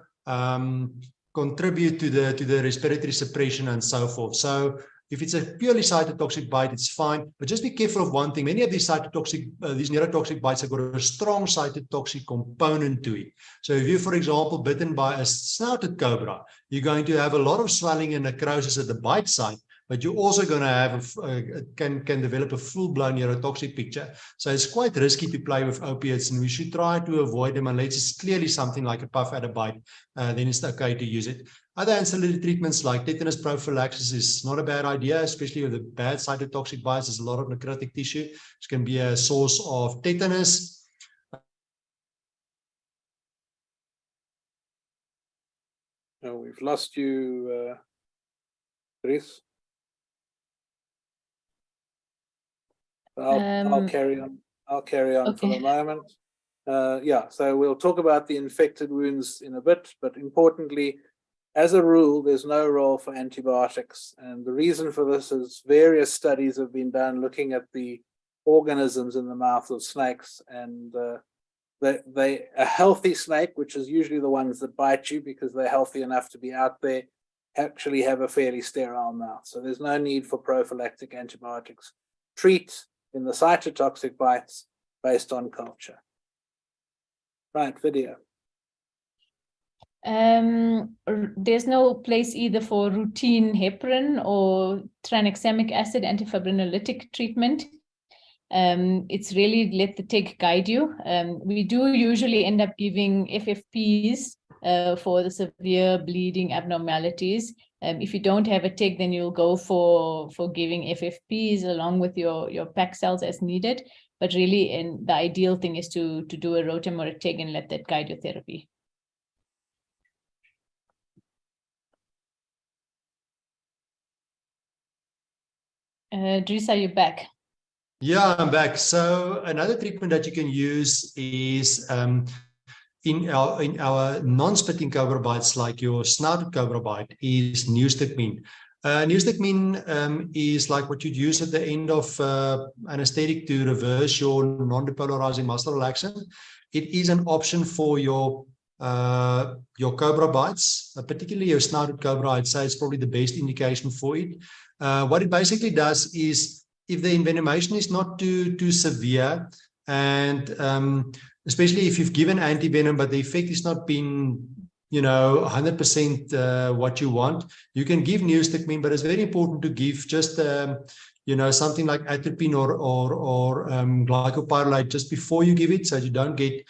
contribute to the respiratory suppression and so forth. So if it's a purely cytotoxic bite, it's fine, but just be careful of one thing. Many of these these neurotoxic bites have got a strong cytotoxic component to it. So if you, for example, bitten by a snouted cobra, you're going to have a lot of swelling and necrosis at the bite site, but you're also going to have can develop a full-blown neurotoxic picture. So it's quite risky to play with opiates, and we should try to avoid them unless it's clearly something like a puff at a bite. Then it's okay to use it. Other ancillary treatments like tetanus prophylaxis is not a bad idea, especially with the bad cytotoxic bites. There's a lot of necrotic tissue, which can be a source of tetanus. Oh, we've lost you, Chris. I'll carry on. I'll carry on okay. For the moment. Yeah, so we'll talk about the infected wounds in a bit, but importantly, as a rule, there's no role for antibiotics. And the reason for this is various studies have been done looking at the organisms in the mouth of snakes. And a healthy snake, which is usually the ones that bite you because they're healthy enough to be out there, actually have a fairly sterile mouth. So there's no need for prophylactic antibiotics. Treat in the cytotoxic bites based on culture. Right, video. There's no place either for routine heparin or tranexamic acid antifibrinolytic treatment. It's really let the tick guide you. We do usually end up giving FFPs for the severe bleeding abnormalities. If you don't have a tick, then you'll go for giving FFPs along with your pack cells as needed. But really, the ideal thing is to do a ROTEM or a TIG and let that guide your therapy. Dries, are you back? Yeah, I'm back. So another treatment that you can use is in our non-spitting cobra bites, like your snouted cobra bite, is neostigmine. Neostigmine is like what you'd use at the end of anesthetic to reverse your non-depolarizing muscle relaxant. It is an option for your cobra bites, particularly your snouted cobra. I'd say it's probably the best indication for it. What it basically does is, if the envenomation is not too severe, and especially if you've given antivenom, but the effect has not been 100% what you want, you can give neostigmine, but it's very important to give just something like atropine or glycopyrrolate just before you give it, so you don't get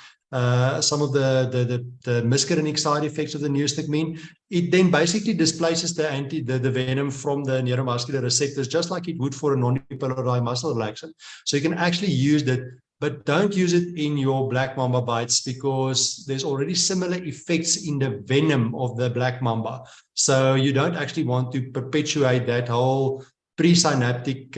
some of the muscarinic side effects of the neostigmine. It then basically displaces the venom from the neuromuscular receptors, just like it would for a non-depolarized muscle relaxant. So you can actually use that, but don't use it in your black mamba bites, because there's already similar effects in the venom of the black mamba. So you don't actually want to perpetuate that whole presynaptic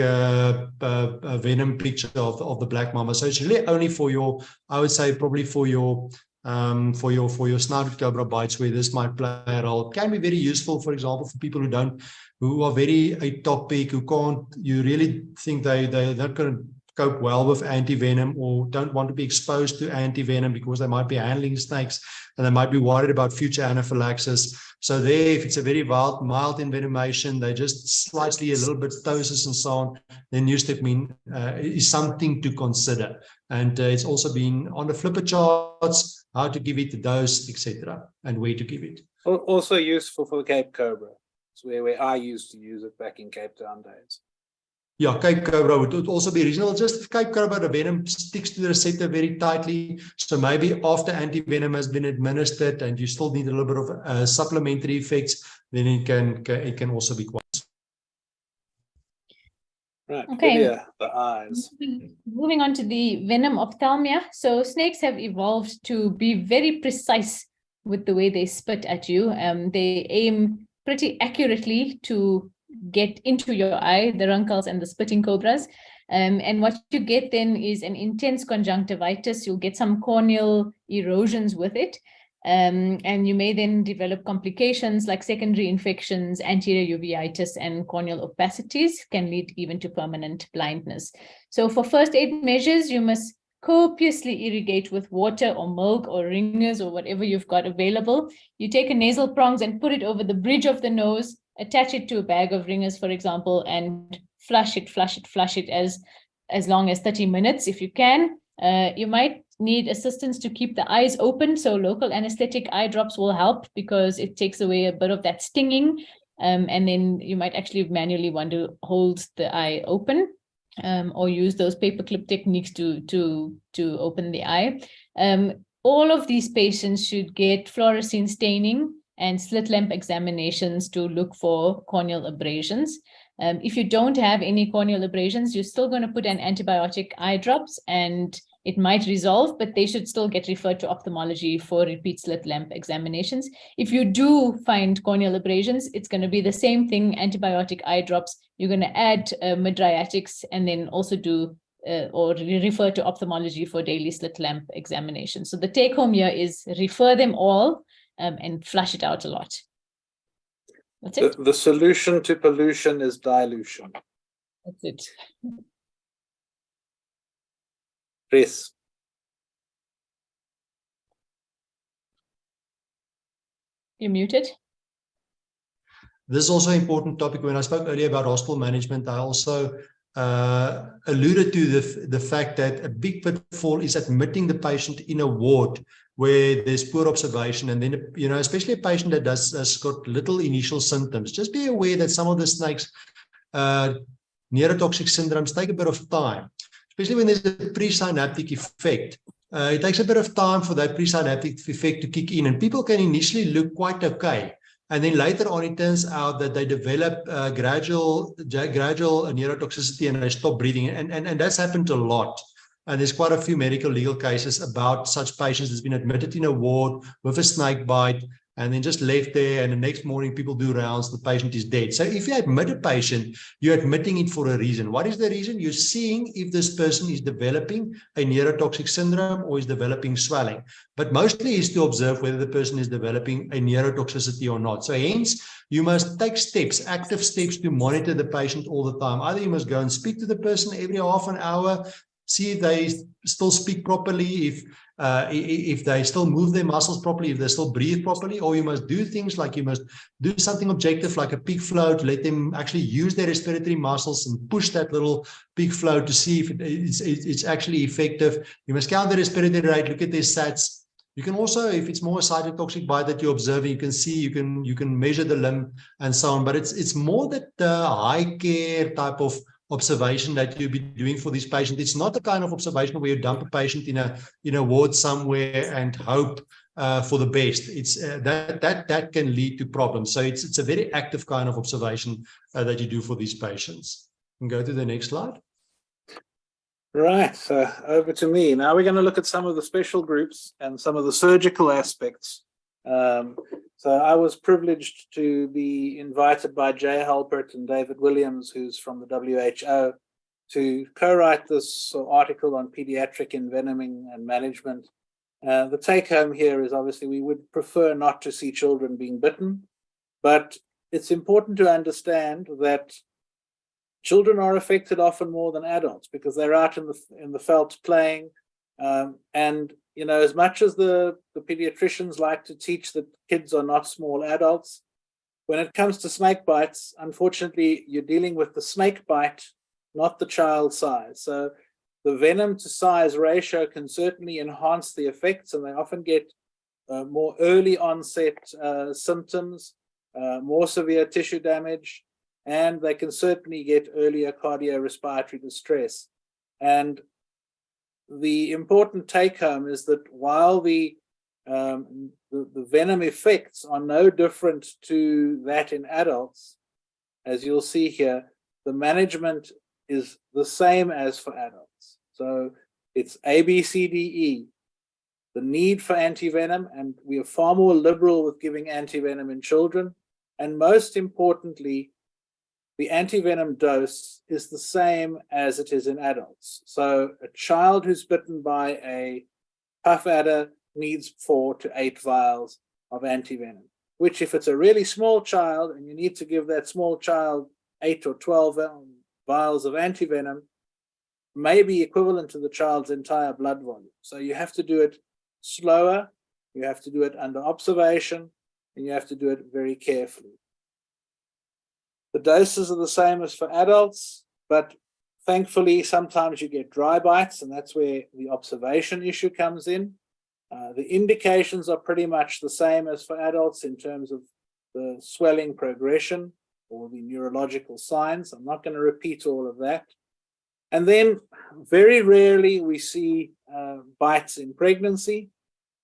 venom picture of the black mamba. So it's really only for your, I would say probably for your snouted cobra bites where this might play a role. It can be very useful, for example, for people who are very atopic, you really think they're not going to cope well with antivenom, or don't want to be exposed to antivenom because they might be handling snakes and they might be worried about future anaphylaxis. So there, if it's a very mild envenomation, they just slightly a little bit ptosis and so on, then neostigmine is something to consider. And it's also been on the flipper charts, how to give it, the dose, etc., and where to give it. Also useful for Cape Cobra. It's where I used to use it back in Cape Town days. Yeah, Cape Cobra would also be reasonable. Just if Cape Cobra, the venom sticks to the receptor very tightly. So maybe after antivenom has been administered and you still need a little bit of supplementary effects, then it can also be quite. Right, okay. The eyes. Moving on to the venom ophthalmia. So snakes have evolved to be very precise with the way they spit at you. They aim pretty accurately to get into your eye, the runcals and the spitting cobras. And what you get then is an intense conjunctivitis. You'll get some corneal erosions with it. And you may then develop complications like secondary infections, anterior uveitis, and corneal opacities can lead even to permanent blindness. So for first aid measures, you must copiously irrigate with water or milk or ringers or whatever you've got available. You take a nasal prongs and put it over the bridge of the nose, attach it to a bag of ringers, for example, and flush it as long as 30 minutes if you can. You might need assistance to keep the eyes open, so local anesthetic eye drops will help because it takes away a bit of that stinging, and then you might actually manually want to hold the eye open, or use those paperclip techniques to open the eye. All of these patients should get fluorescein staining and slit lamp examinations to look for corneal abrasions. If you don't have any corneal abrasions, you're still going to put an antibiotic eye drops and it might resolve, but they should still get referred to ophthalmology for repeat slit lamp examinations. If you do find corneal abrasions, it's going to be the same thing, antibiotic eye drops. You're going to add mydriatics and then also do or refer to ophthalmology for daily slit lamp examinations. So the take home here is refer them all and flush it out a lot. That's it. The solution to pollution is dilution. That's it. Chris. You're muted. This is also an important topic. When I spoke earlier about hospital management, I also alluded to the fact that a big pitfall is admitting the patient in a ward where there's poor observation, and then, you know, especially a patient that has got little initial symptoms. Just be aware that some of the snakes, neurotoxic syndromes take a bit of time. especially when there's a presynaptic effect. It takes a bit of time for that presynaptic effect to kick in, and people can initially look quite okay. And then later on, it turns out that they develop gradual neurotoxicity and they stop breathing. And that's happened a lot. And there's quite a few medical legal cases about such patients that's been admitted in a ward with a snake bite and then just left there. And the next morning, people do rounds, the patient is dead. So if you admit a patient, you're admitting it for a reason. What is the reason? You're seeing if this person is developing a neurotoxic syndrome or is developing swelling. But mostly is to observe whether the person is developing a neurotoxicity or not. So hence, you must take steps, active steps to monitor the patient all the time. Either you must go and speak to the person every half an hour, see if they still speak properly, if they still move their muscles properly, if they still breathe properly, or you must do things like you must do something objective like a peak flow to let them actually use their respiratory muscles and push that little peak flow to see if it's actually effective. You must count the respiratory rate, look at their SATs. You can also, if it's more a cytotoxic bite that you're observing, you can see, you can measure the limb and so on. But it's more that high care type of observation that you'll be doing for this patient. It's not the kind of observation where you dump a patient in a ward somewhere and hope for the best. It's that can lead to problems. So it's a very active kind of observation that you do for these patients. You can go to the next slide. Right, so over to me. Now we're going to look at some of the special groups and some of the surgical aspects. So I was privileged to be invited by Jay Halpert and David Williams, who's from the WHO, to co-write this article on pediatric envenoming and management. The take-home here is obviously we would prefer not to see children being bitten, but it's important to understand that children are affected often more than adults because they're out in the felt playing, and you know, as much as the pediatricians like to teach that kids are not small adults, when it comes to snake bites, unfortunately, you're dealing with the snake bite, not the child size. So the venom to size ratio can certainly enhance the effects, and they often get more early onset symptoms, more severe tissue damage, and they can certainly get earlier cardiorespiratory distress. And the important take-home is that while the venom effects are no different to that in adults, as you'll see here, the management is the same as for adults. So it's A, B, C, D, E. The need for antivenom, and we are far more liberal with giving antivenom in children. And most importantly, the antivenom dose is the same as it is in adults. So a child who's bitten by a puff adder needs 4 to 8 vials of antivenom, which if it's a really small child and you need to give that small child 8 or 12 vials of antivenom, may be equivalent to the child's entire blood volume. So you have to do it slower, you have to do it under observation, and you have to do it very carefully. The doses are the same as for adults, but thankfully sometimes you get dry bites, and that's where the observation issue comes in. The indications are pretty much the same as for adults in terms of the swelling progression or the neurological signs. I'm not going to repeat all of that. And then very rarely we see bites in pregnancy.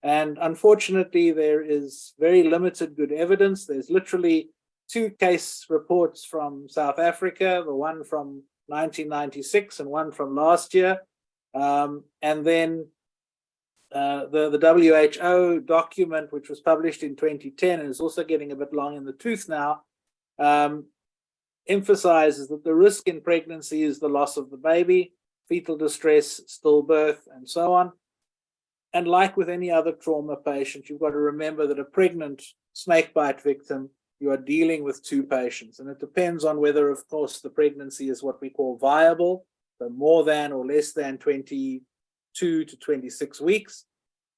And unfortunately, there is very limited good evidence. There's literally 2 case reports from South Africa, the one from 1996 and one from last year. And then the WHO document, which was published in 2010 and is also getting a bit long in the tooth now, emphasizes that the risk in pregnancy is the loss of the baby, fetal distress, stillbirth, and so on. And like with any other trauma patient, you've got to remember that a pregnant snakebite victim, you are dealing with 2 patients. And it depends on whether, of course, the pregnancy is what we call viable, so more than or less than 22 to 26 weeks.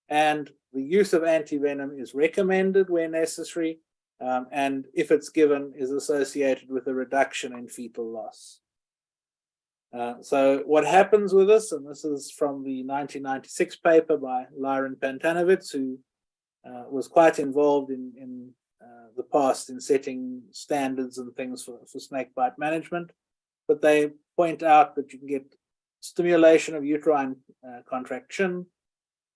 And the use of antivenom is recommended where necessary, and if it's given, is associated with a reduction in fetal loss. So what happens with this, and this is from the 1996 paper by Lyron Pantanovitz, who was quite involved in the past in setting standards and things for snakebite management, but they point out that you can get stimulation of uterine contraction,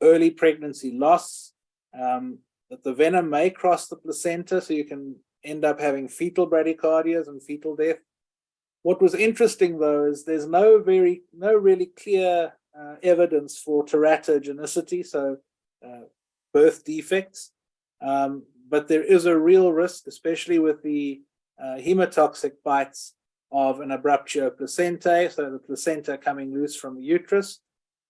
early pregnancy loss, that the venom may cross the placenta, so you can end up having fetal bradycardias and fetal death. What was interesting, though, is there's no really clear evidence for teratogenicity, so birth defects, but there is a real risk, especially with the hemotoxic bites of an abruptio placentae, so the placenta coming loose from the uterus.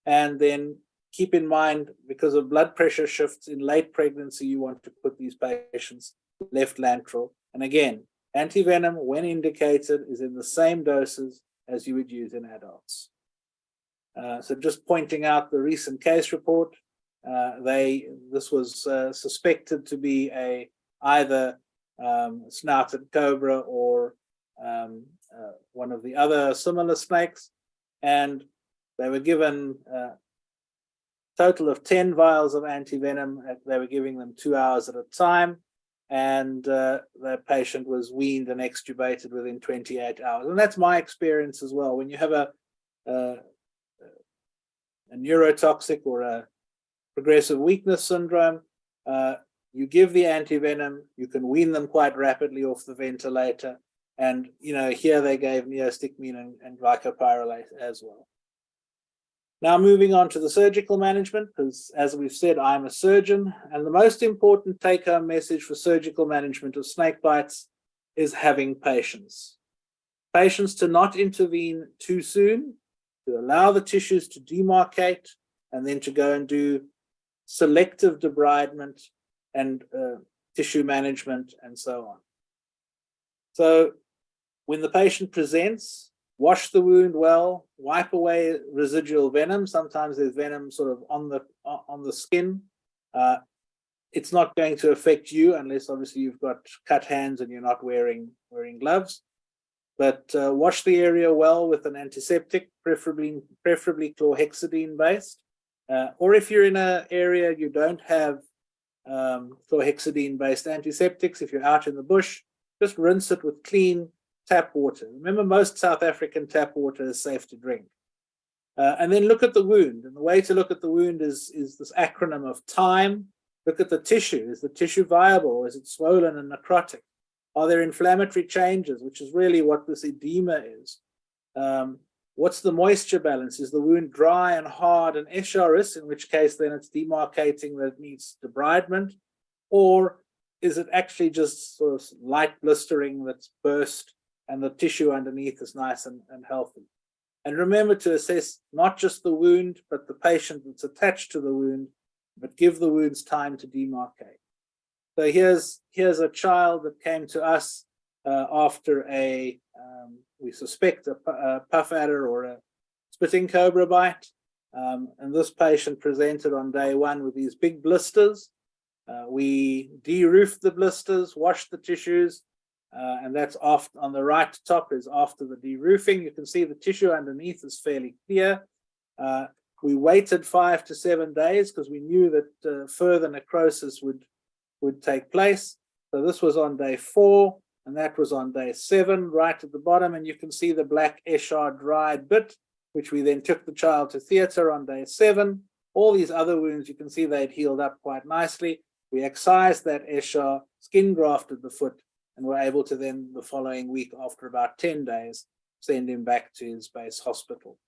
And then keep in mind, because of blood pressure shifts in late pregnancy, you want to put these patients left lateral. And again, antivenom, when indicated, is in the same doses as you would use in adults. So just pointing out the recent case report, this was suspected to be either snouted cobra or one of the other similar snakes, and they were given a total of 10 vials of antivenom. They were giving them 2 hours at a time, and the patient was weaned and extubated within 28 hours. And that's my experience as well. When you have a neurotoxic or a progressive weakness syndrome, you give the antivenom, you can wean them quite rapidly off the ventilator. And, here they gave neostigmine and glycopyrrolate as well. Now moving on to the surgical management, because as we've said, I'm a surgeon, and the most important take-home message for surgical management of snake bites is having patience. Patience to not intervene too soon, to allow the tissues to demarcate, and then to go and do selective debridement and tissue management and so on. So when the patient presents, wash the wound well, wipe away residual venom. Sometimes there's venom sort of on the skin. It's not going to affect you unless obviously you've got cut hands and you're not wearing gloves. But wash the area well with an antiseptic, preferably chlorhexidine based. Or if you're in an area you don't have chlorhexidine based antiseptics, if you're out in the bush, just rinse it with clean tap water. Remember, most South African tap water is safe to drink. And then look at the wound. And the way to look at the wound is this acronym of time. Look at the tissue. Is the tissue viable, or is it swollen and necrotic? Are there inflammatory changes, which is really what this edema is? What's the moisture balance? Is the wound dry and hard and escharous, in which case then it's demarcating that it needs debridement? Or is it actually just sort of light blistering that's burst and the tissue underneath is nice and healthy? And remember to assess not just the wound, but the patient that's attached to the wound, but give the wounds time to demarcate. So here's a child that came to us after we suspect a puff adder or a spitting cobra bite. And this patient presented on day one with these big blisters. We de-roofed the blisters, washed the tissues, and that's off on the right top is after the de-roofing. You can see the tissue underneath is fairly clear. We waited 5 to 7 days because we knew that further necrosis would take place. So this was on day 4, and that was on day 7, right at the bottom, and you can see the black eschar dried bit, which we then took the child to theatre on day 7. All these other wounds, you can see they'd healed up quite nicely. We excised that eschar, skin grafted the foot, and were able to then, the following week, after about 10 days, send him back to his base hospital.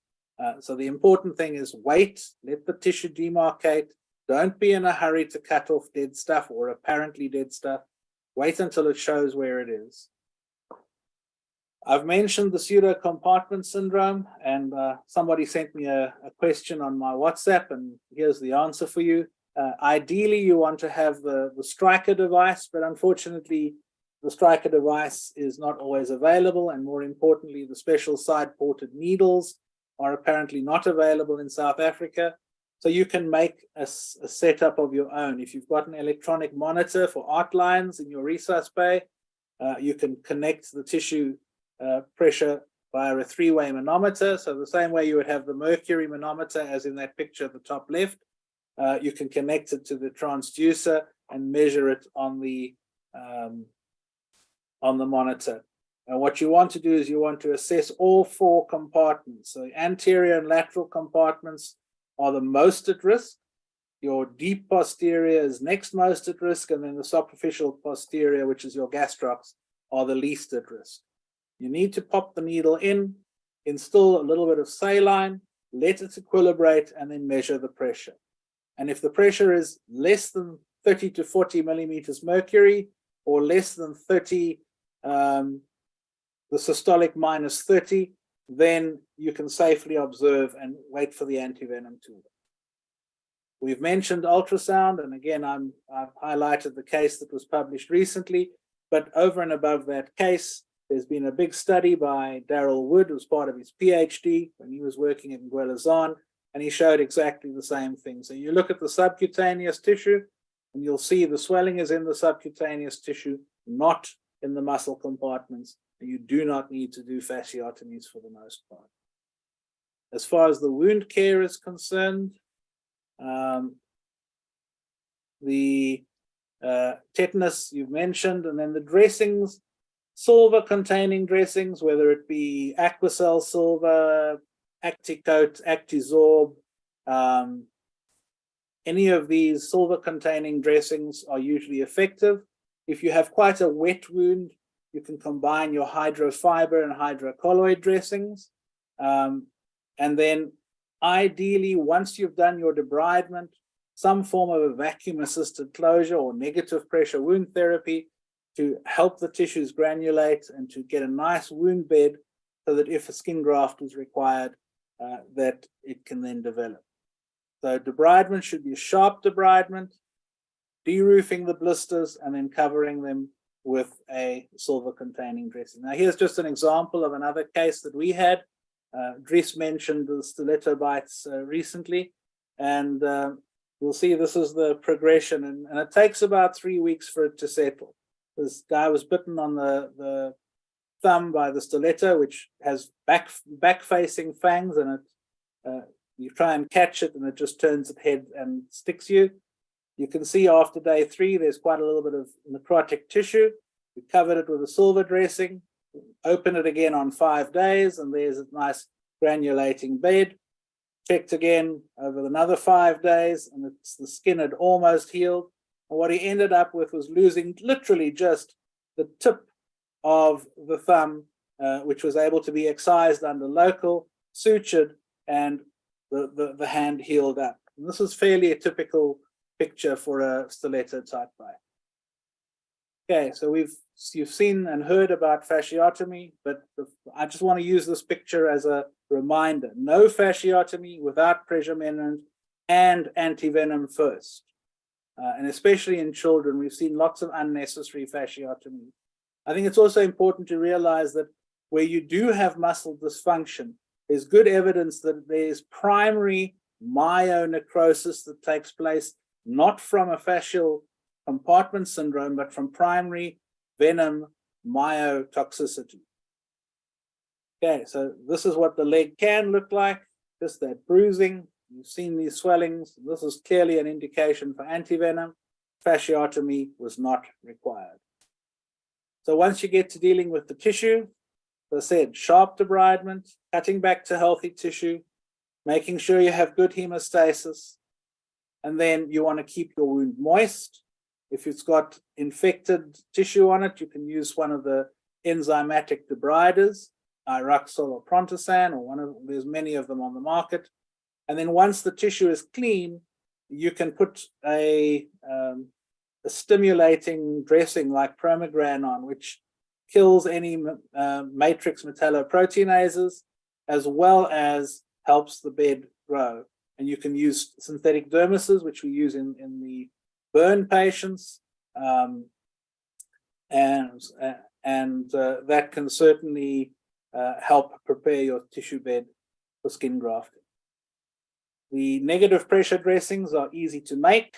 So the important thing is wait, let the tissue demarcate. Don't be in a hurry to cut off dead stuff or apparently dead stuff. Wait until it shows where it is. I've mentioned the pseudo-compartment syndrome, and somebody sent me a question on my WhatsApp, and here's the answer for you. Ideally, you want to have the striker device, but unfortunately, the striker device is not always available, and more importantly, the special side-ported needles are apparently not available in South Africa. So you can make a setup of your own. If you've got an electronic monitor for art lines in your resus bay, you can connect the tissue pressure via a 3-way manometer. So the same way you would have the mercury manometer as in that picture at the top left, you can connect it to the transducer and measure it on the monitor. And what you want to do is you want to assess all 4 compartments. So anterior and lateral compartments are the most at risk. Your deep posterior is next most at risk, and then the superficial posterior, which is your gastrocs, are the least at risk. You need to pop the needle in, instill a little bit of saline, let it equilibrate, and then measure the pressure. And if the pressure is less than 30 to 40 millimeters mercury, or less than 30, the systolic minus 30, then you can safely observe and wait for the antivenom to work. We've mentioned ultrasound, and again, I've highlighted the case that was published recently, but over and above that case, there's been a big study by Daryl Wood, who was part of his PhD when he was working at Nguelazan, and he showed exactly the same thing. So you look at the subcutaneous tissue, and you'll see the swelling is in the subcutaneous tissue, not in the muscle compartments, and you do not need to do fasciotomies for the most part. As far as the wound care is concerned, the tetanus you've mentioned, and then the dressings, silver-containing dressings, whether it be Aquacel silver, Acticoat, Actisorb, any of these silver-containing dressings are usually effective. If you have quite a wet wound, you can combine your hydrofiber and hydrocolloid dressings. And then ideally, once you've done your debridement, some form of a vacuum-assisted closure or negative pressure wound therapy to help the tissues granulate and to get a nice wound bed so that if a skin graft is required, that it can then develop. So debridement should be a sharp debridement, de-roofing the blisters, and then covering them with a silver-containing dressing. Now here's just an example of another case that we had. Dries mentioned the stiletto bites recently, and you'll see this is the progression, and it takes about 3 weeks for it to settle. This guy was bitten on the thumb by the stiletto, which has back-facing fangs, and you try and catch it, and it just turns its head and sticks you. You can see after day 3, there's quite a little bit of necrotic tissue. We covered it with a silver dressing, open it again on 5 days, and there's a nice granulating bed. Checked again over another 5 days, and the skin had almost healed. And what he ended up with was losing literally just the tip of the thumb, which was able to be excised under local, sutured, and the hand healed up. And this is fairly a typical picture for a stiletto type bite. Okay, so you've seen and heard about fasciotomy, but I just want to use this picture as a reminder. No fasciotomy without pressure management and antivenom first. And especially in children, we've seen lots of unnecessary fasciotomy. I think it's also important to realize that where you do have muscle dysfunction, there's good evidence that there's primary myonecrosis that takes place not from a fascial compartment syndrome, but from primary venom myotoxicity. Okay, so this is what the leg can look like, just that bruising. You've seen these swellings. This is clearly an indication for antivenom. Fasciotomy was not required. So once you get to dealing with the tissue, as I said, sharp debridement, cutting back to healthy tissue, making sure you have good hemostasis, and then you want to keep your wound moist. If it's got infected tissue on it, you can use one of the enzymatic debriders, Iruxol or Prontosan, or there's many of them on the market. And then once the tissue is clean, you can put a stimulating dressing like Promegran on, which kills any matrix metalloproteinases, as well as helps the bed grow. And you can use synthetic dermises, which we use in the burn patients, and that can certainly help prepare your tissue bed for skin grafting. The negative pressure dressings are easy to make.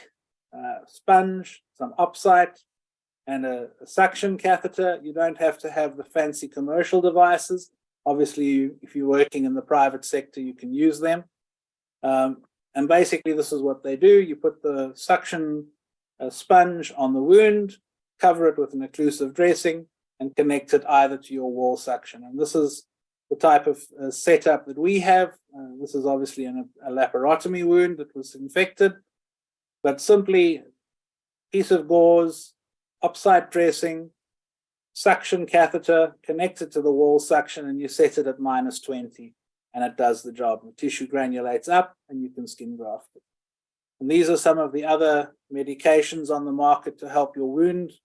Sponge, some opsite, and a suction catheter. You don't have to have the fancy commercial devices. Obviously, if you're working in the private sector, you can use them. And basically, this is what they do. You put the suction sponge on the wound, cover it with an occlusive dressing, and connect it either to your wall suction. And this is the type of setup that we have. This is obviously a laparotomy wound that was infected, but simply piece of gauze, upside dressing, suction catheter connected to the wall suction, and you set it at -20, and it does the job. The tissue granulates up and you can skin graft it. And these are some of the other medications on the market to help your wound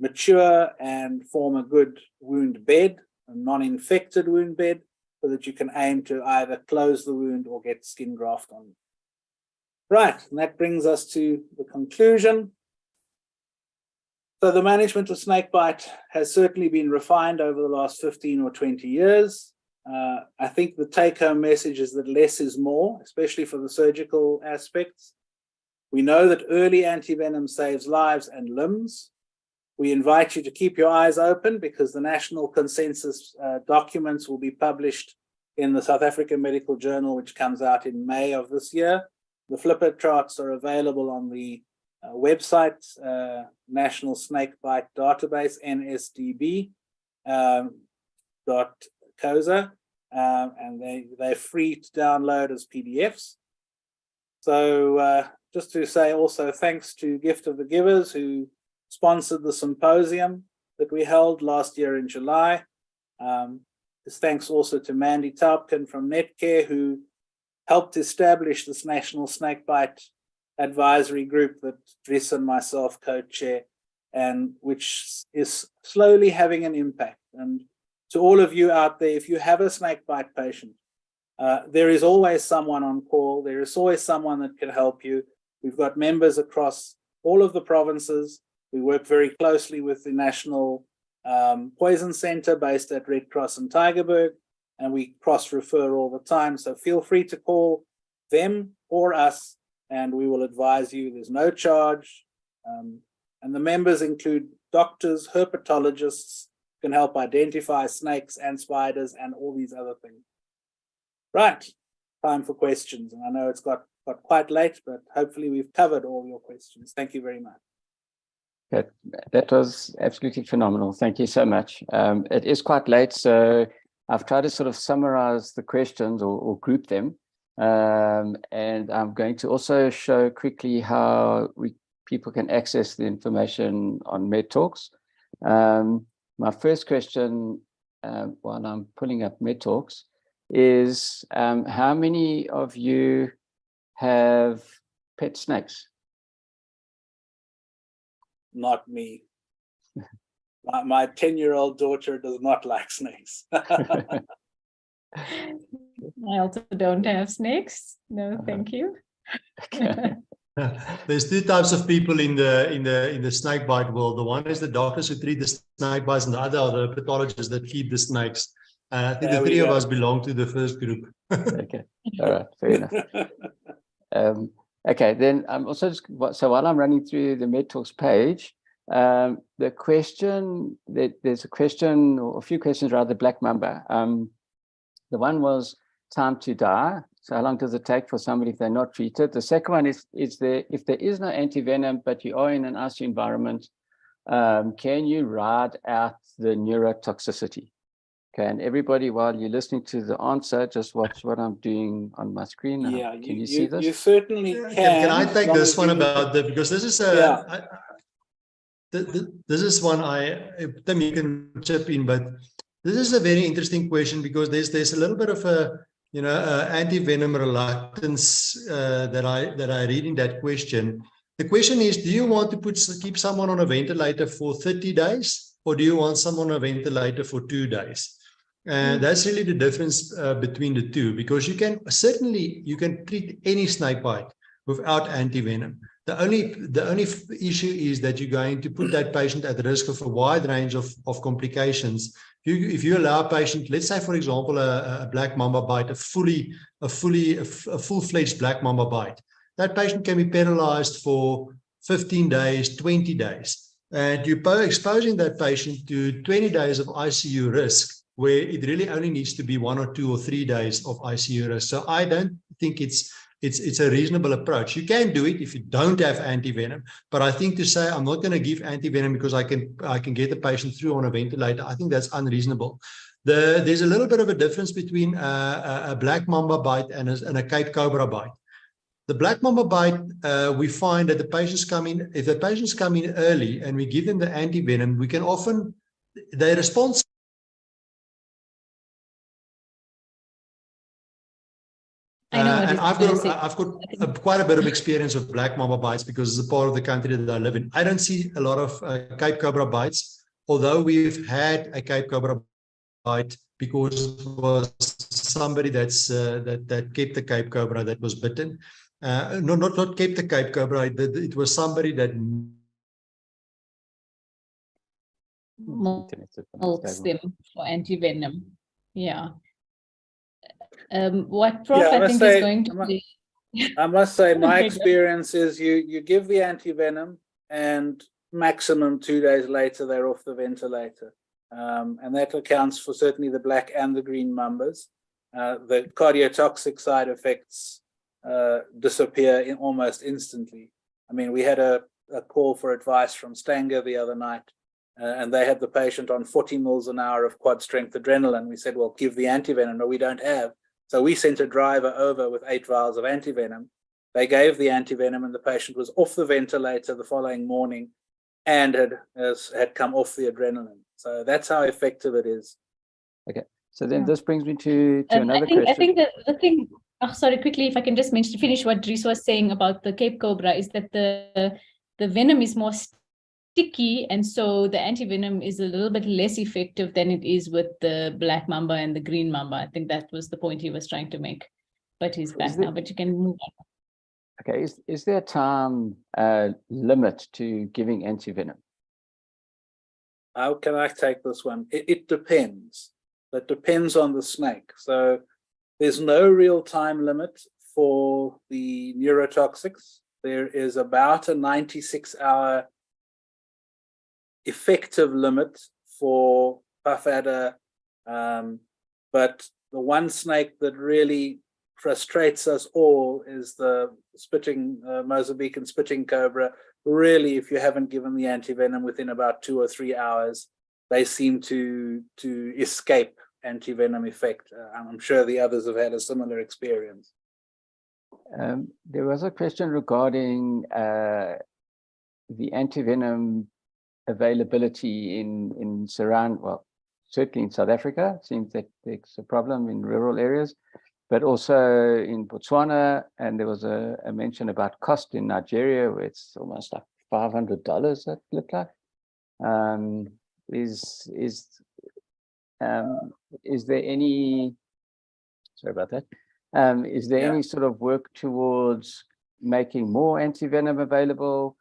mature and form a good wound bed, a non-infected wound bed, so that you can aim to either close the wound or get skin graft on it. Right, and that brings us to the conclusion. So the management of snakebite has certainly been refined over the last 15 or 20 years. I think the take-home message is that less is more, especially for the surgical aspects. We know that early antivenom saves lives and limbs. We invite you to keep your eyes open because the national consensus documents will be published in the South African Medical Journal, which comes out in May of this year. The flipper charts are available on the website, National Snakebite Database, nsdb.coza, and they're free to download as PDFs. So just to say also thanks to Gift of the Givers, who sponsored the symposium that we held last year in July. Thanks also to Mandy Taupkin from Netcare, who helped establish this National Snakebite Advisory Group that Dries and myself co-chair, and which is slowly having an impact. And to all of you out there, if you have a snakebite patient, there is always someone on call. There is always someone that can help you. We've got members across all of the provinces. We work very closely with the National Poison Center based at Red Cross in Tygerberg, and we cross-refer all the time. So feel free to call them or us, and we will advise you. There's no charge. And the members include doctors, herpetologists, who can help identify snakes and spiders and all these other things. Right, time for questions. And I know it's got quite late, but hopefully we've covered all your questions. Thank you very much. That was absolutely phenomenal. Thank you so much. It is quite late, so I've tried to sort of summarize the questions or group them. And I'm going to also show quickly how people can access the information on MedTalks. My first question, while I'm pulling up MedTalks, is how many of you have pet snakes? Not me. My 10-year-old daughter does not like snakes. I also don't have snakes. No, thank you. There's two types of people in the snake bite world. The one is the doctors who treat the snake bites, and the other are the pathologists that keep the snakes. I think the three of us belong to the first group. Okay, all right, fair enough. Okay, then I'm also just, so while I'm running through the MedTalks page, the question there's a question or a few questions rather, Black Mamba. The one was time to die. So how long does it take for somebody if they're not treated? The second one is if there is no antivenom, but you are in an ICU environment, can you ride out the neurotoxicity? Okay, and everybody, while you're listening to the answer, just watch what I'm doing on my screen. Yeah, can you see this? You certainly can. Can I take this one about the, because this is a, this is one Tim, you can chip in, but this is a very interesting question because there's a little bit of a, anti-venom reluctance that I read in that question. The question is, do you want to keep someone on a ventilator for 30 days or do you want someone on a ventilator for 2 days? That's really the difference between the two, because you can treat any snake bite without antivenom. The only issue is that you're going to put that patient at risk of a wide range of complications. If you allow a patient, let's say for example a black mamba bite, a full-fledged black mamba bite, that patient can be paralyzed for 15 days, 20 days, and you're exposing that patient to 20 days of ICU risk, where it really only needs to be 1 or 2 or 3 days of ICU risk. So I don't think it's it's a reasonable approach. You can do it if you don't have antivenom, but I think to say I'm not going to give antivenom because I can get the patient through on a ventilator, I think that's unreasonable. There's a little bit of a difference between a black mamba bite and a Cape Cobra bite. The black mamba bite, we find that the patients come in, if the patients come in early and we give them the antivenom, we can often, they respond. And I've got quite a bit of experience with black mamba bites because it's a part of the country that I live in. I don't see a lot of Cape Cobra bites, although we've had a Cape Cobra bite because it was somebody that kept the Cape Cobra that was bitten. No, not kept the Cape Cobra. It was somebody that milks them for antivenom. Yeah. What Prof I think is going to be. I must say, my experience is you give the antivenom and maximum 2 days later they're off the ventilator. And that accounts for certainly the black and the green mambas. The cardiotoxic side effects disappear almost instantly. I mean, we had a call for advice from Stanger the other night, and they had the patient on 40 mils an hour of quad strength adrenaline. We said, well, give the antivenom. No, we don't have. So we sent a driver over with 8 vials of antivenom. They gave the antivenom and the patient was off the ventilator the following morning and had come off the adrenaline. So that's how effective it is. Okay. So then this brings me to another question. I think the thing, sorry, quickly, if I can just finish what Dries was saying about the Cape Cobra, is that the venom is more sticky, and so the antivenom is a little bit less effective than it is with the black mamba and the green mamba. I think that was the point he was trying to make, but he's back now, but you can move on. Okay, is there a time limit to giving antivenom? How can I take this one? It depends. It depends on the snake. So there's no real time limit for the neurotoxics. There is about a 96-hour effective limit for puff adder, but the one snake that really frustrates us all is the Mozambican spitting cobra. Really, if you haven't given the antivenom within about 2 or 3 hours, they seem to escape antivenom effect. I'm sure the others have had a similar experience. There was a question regarding the antivenom availability in certainly in South Africa. It seems that there's a problem in rural areas, but also in Botswana, and there was a mention about cost in Nigeria, where it's almost like $500, that looked like. Is there any, sorry about that, is there any sort of work towards making more antivenom available?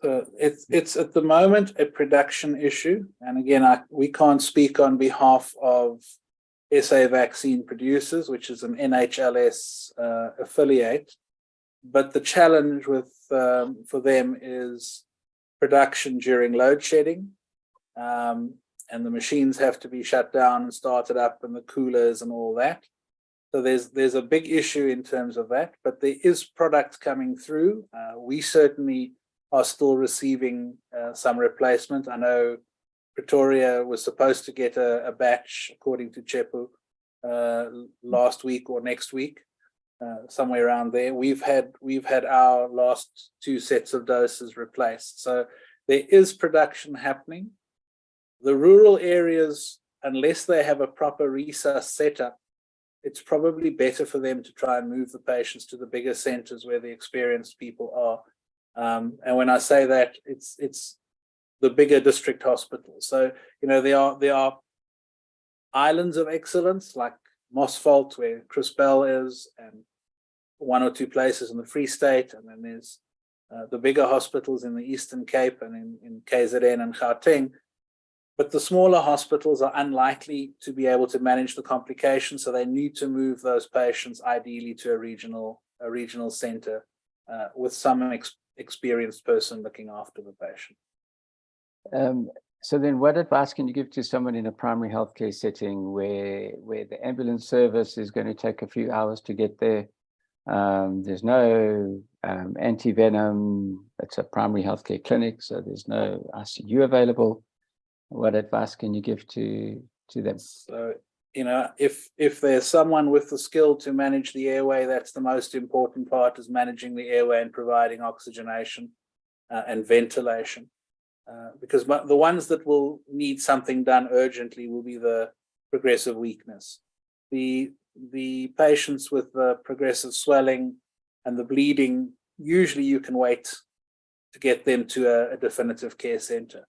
It's at the moment a production issue, and again, we can't speak on behalf of SA Vaccine Producers, which is an NHLS affiliate, but the challenge with for them is production during load shedding, and the machines have to be shut down and started up, and the coolers and all that. So there's a big issue in terms of that, but there is product coming through. We certainly are still receiving some replacement. I know Pretoria was supposed to get a batch, according to Chepu, last week or next week, somewhere around there. We've had our last 2 sets of doses replaced. So there is production happening. The rural areas, unless they have a proper resus setup, it's probably better for them to try and move the patients to the bigger centers where the experienced people are. And when I say that, it's the bigger district hospitals. So, you know, there are islands of excellence like Mossveld, where Chris Bell is, and 1 or 2 places in the Free State, and then there's the bigger hospitals in the Eastern Cape and in KZN and Gauteng. But the smaller hospitals are unlikely to be able to manage the complications, so they need to move those patients ideally to a regional center with some experienced person looking after the patient. So then what advice can you give to someone in a primary healthcare setting where the ambulance service is going to take a few hours to get there? There's no anti-venom. It's a primary healthcare clinic, so there's no ICU available. What advice can you give to them? So, if there's someone with the skill to manage the airway, that's the most important part, is managing the airway and providing oxygenation and ventilation. Because the ones that will need something done urgently will be the progressive weakness. The patients with the progressive swelling and the bleeding, usually you can wait to get them to a definitive care center.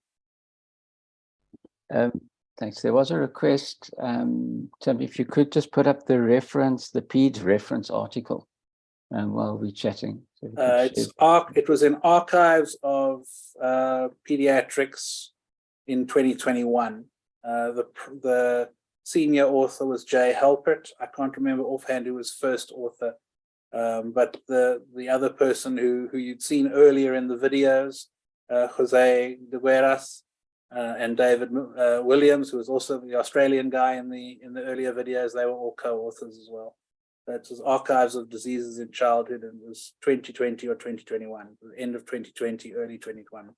Thanks. There was a request, Tim, if you could just put up the reference, the PEDS reference article while we're chatting. So it was in Archives of Pediatrics in 2021. The senior author was Jay Halpert. I can't remember offhand who was first author, but the other person who you'd seen earlier in the videos, Jose de Gueras, and David Williams, who was also the Australian guy in the earlier videos, they were all co-authors as well. That was Archives of Diseases in Childhood, and it was 2020 or 2021, the end of 2020, early 2021.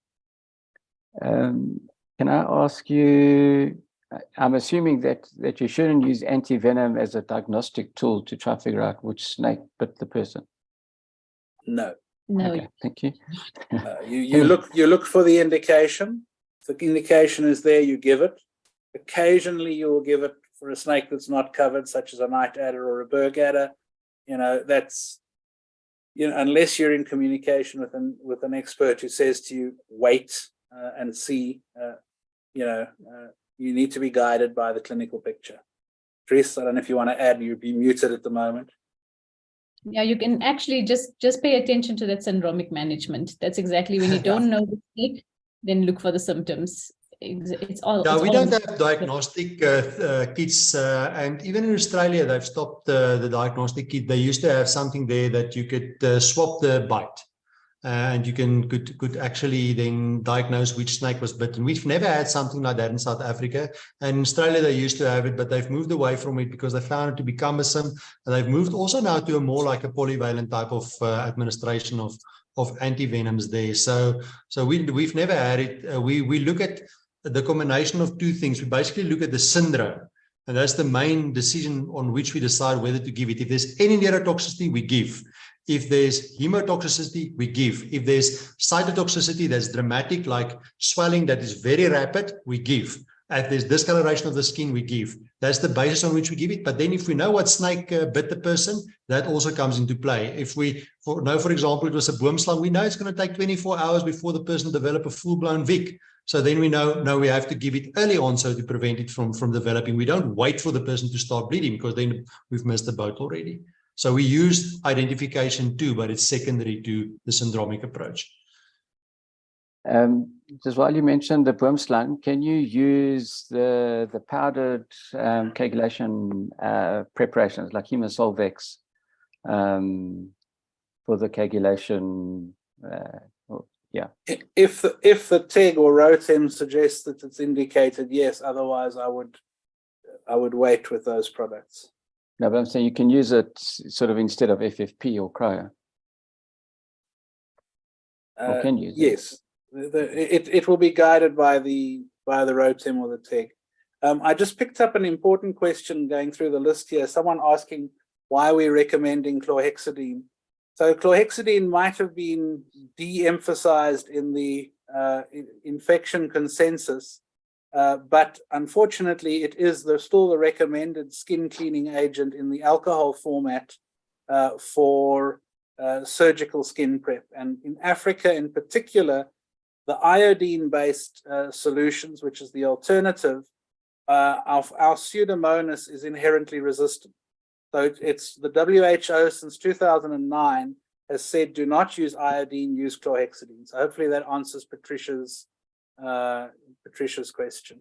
Can I ask you, I'm assuming that you shouldn't use anti-venom as a diagnostic tool to try to figure out which snake bit the person. No. No. Okay, thank you. You look for the indication. If the indication is there, you give it. Occasionally, you will give it for a snake that's not covered, such as a night adder or a berg adder. That's, unless you're in communication with an expert who says to you, wait and see, you need to be guided by the clinical picture. Tris, I don't know if you want to add, you'd be muted at the moment. Yeah, you can actually just pay attention to that syndromic management. That's exactly when you don't know the snake, then look for the symptoms. It's all. Yeah, we all don't have diagnostic kits, and even in Australia, they've stopped the diagnostic kit. They used to have something there that you could swap the bite, and you could actually then diagnose which snake was bitten. We've never had something like that in South Africa, and in Australia they used to have it, but they've moved away from it because they found it to be cumbersome. And they've moved also now to a more like a polyvalent type of administration of anti-venoms there. So we've never had it. We look at the combination of two things. We basically look at the syndrome, and that's the main decision on which we decide whether to give it. If there's any neurotoxicity, we give. If there's hemotoxicity, we give. If there's cytotoxicity that's dramatic, like swelling that is very rapid, we give. If there's discoloration of the skin, we give. That's the basis on which we give it. But then if we know what snake bit the person, that also comes into play. If we know, for example, it was a boomslang, we know it's going to take 24 hours before the person develop a full-blown VIC. So then we know we have to give it early on, so to prevent it from developing. We don't wait for the person to start bleeding, because then we've missed the boat already. So we use identification too, but it's secondary to the syndromic approach. Just while you mentioned the boomslang, can you use the powdered coagulation preparations like Hemosolvex for the coagulation? Yeah. If the TEG or ROTEM suggests that it's indicated, yes. Otherwise, I would wait with those products. No, but I'm saying you can use it sort of instead of FFP or cryo. Or can you use yes. It will be guided by the ROTEM or the TEG. I just picked up an important question going through the list here. Someone asking why we're recommending chlorhexidine. So chlorhexidine might have been de-emphasized in the infection consensus, but unfortunately it is still the recommended skin cleaning agent in the alcohol format for surgical skin prep. And in Africa in particular, the iodine-based solutions, which is the alternative, our Pseudomonas is inherently resistant. So it's the WHO since 2009 has said, do not use iodine, use chlorhexidine. So hopefully that answers Patricia's question.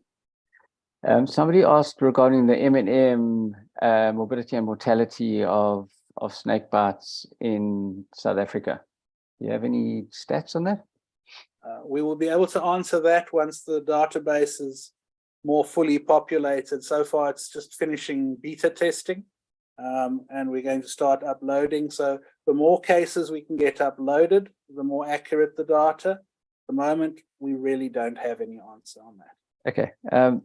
Somebody asked regarding the M&M morbidity and mortality of snake bites in South Africa. Do you have any stats on that? We will be able to answer that once the database is more fully populated. So far, it's just finishing beta testing, and we're going to start uploading. So the more cases we can get uploaded, the more accurate the data. At the moment, we really don't have any answer on that. Okay,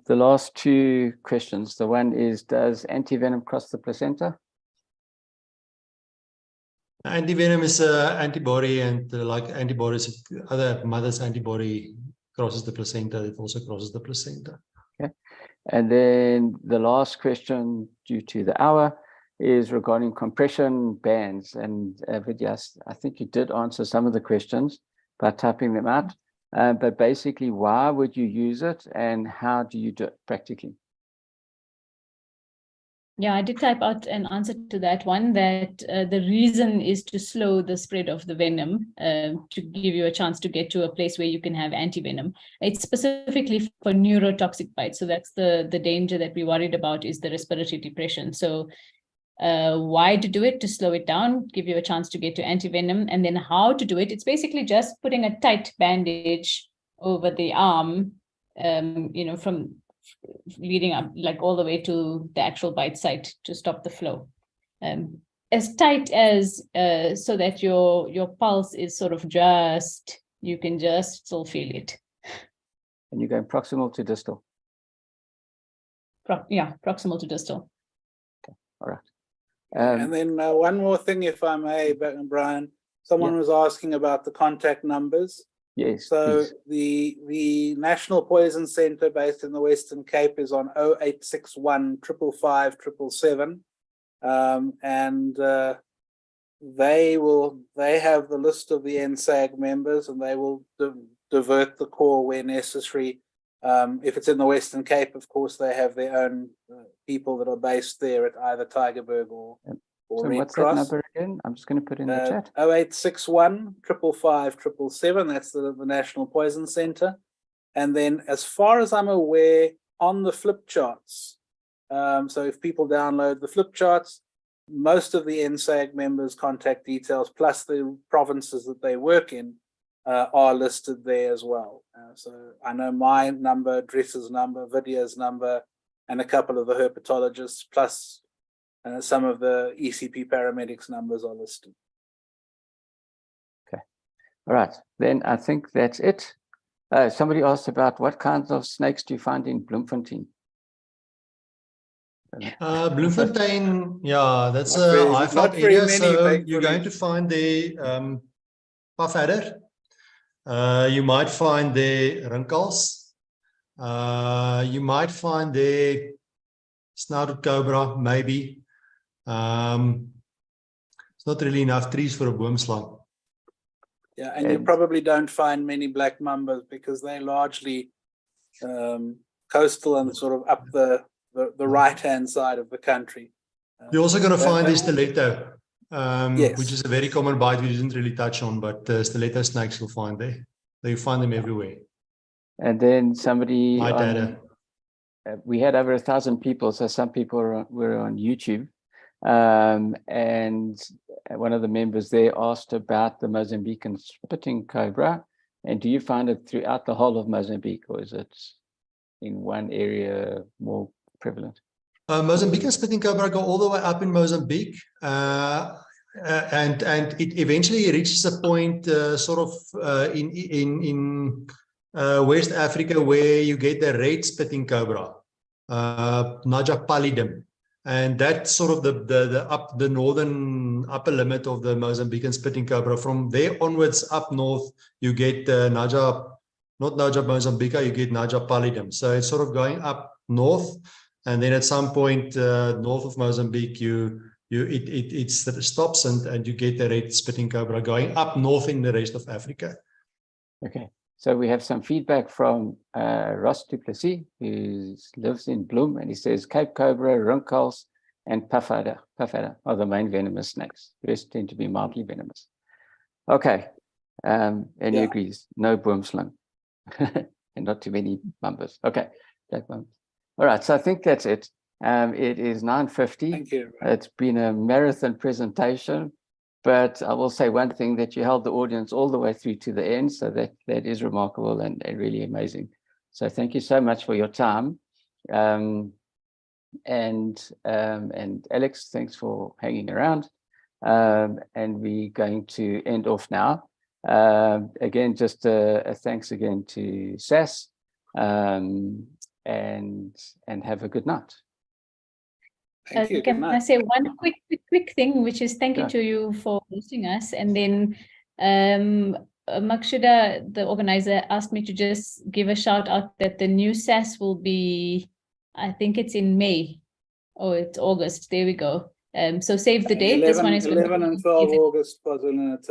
the last two questions. The one is, does antivenom cross the placenta? Antivenom is an antibody, and like antibodies, other mother's antibody crosses the placenta, it also crosses the placenta. Okay, and then the last question, due to the hour, is regarding compression bands. And Vidyas, I think you did answer some of the questions by typing them out. But basically, why would you use it and how do you do it practically? Yeah, I did type out an answer to that one, that the reason is to slow the spread of the venom, to give you a chance to get to a place where you can have antivenom. It's specifically for neurotoxic bites. So that's the danger that we're worried about, is the respiratory depression. So why to do it? To slow it down, give you a chance to get to antivenom. And then how to do it? It's basically just putting a tight bandage over the arm, from leading up like all the way to the actual bite site to stop the flow. As tight as so that your pulse is sort of just, you can just still feel it. And you're going proximal to distal? Proximal to distal. Okay, all right. And then one more thing, if I may, Brian, someone was asking about the contact numbers. Yes. So the National Poison Centre based in the Western Cape is on 0861 555 777. And they have the list of the NSAG members, and they will divert the call where necessary. If it's in the Western Cape, of course, they have their own people that are based there at either Tygerberg or So Red what's Cross. that number again? I'm just going to put in the chat. 0861 555 777. That's the National Poison Centre. And then, as far as I'm aware, on the flip charts, so if people download the flip charts, most of the NSAG members' contact details, plus the provinces that they work in, are listed there as well. So I know my number, Dress's number, Vidya's number, and a couple of the herpetologists, plus some of the ECP paramedics' numbers are listed. Okay, all right. Then I think that's it. Somebody asked about what kinds of snakes do you find in Bloemfontein? Bloemfontein, yeah, that's a high-fight area. So you're going to find the puffadder. You might find the rinkels. You might find the snouted cobra, maybe. It's not really enough trees for a boomslang. Yeah, and you probably don't find many black mambas because they're largely coastal and sort of up the right-hand side of the country. You're also going to find the stiletto, yes, which is a very common bite we didn't really touch on, but stiletto snakes you'll find there. You find them everywhere. And then somebody, we had over 1,000 people, so some people were on YouTube. And one of the members there asked about the Mozambican spitting cobra. And do you find it throughout the whole of Mozambique, or is it in one area more prevalent? Mozambican spitting cobra go all the way up in Mozambique, and it eventually reaches a point sort of in West Africa where you get the red spitting cobra, Naja pallidum, and that's sort of the northern upper limit of the Mozambican spitting cobra. From there onwards up north, you get Naja, not Naja mozambica, you get Naja pallidum. So it's sort of going up north. And then at some point north of Mozambique, it stops and you get the red spitting cobra going up north in the rest of Africa. Okay, so we have some feedback from Ross Duplessis, who lives in Bloem, and he says Cape cobra, rinkels, and puffadder are the main venomous snakes. The rest tend to be mildly venomous. Okay, and he agrees, no boomslang, and not too many mambas. Okay, all right, so I think that's it. It is 9:50. Thank you. It's been a marathon presentation. But I will say one thing, that you held the audience all the way through to the end. So that is remarkable and really amazing. So thank you so much for your time. And Alex, thanks for hanging around. And we're going to end off now. Again, just a thanks again to SAS, and have a good night. Thank you. Good Can I night. say one quick thing, which is thank you Yeah. to you for hosting us, and then Makshuda, the organizer, asked me to just give a shout out that the new SAS will be, I think it's in May. Oh, it's August. There we go. So save the date. This one is going 11 and 12 August, KwaZulu-Natal.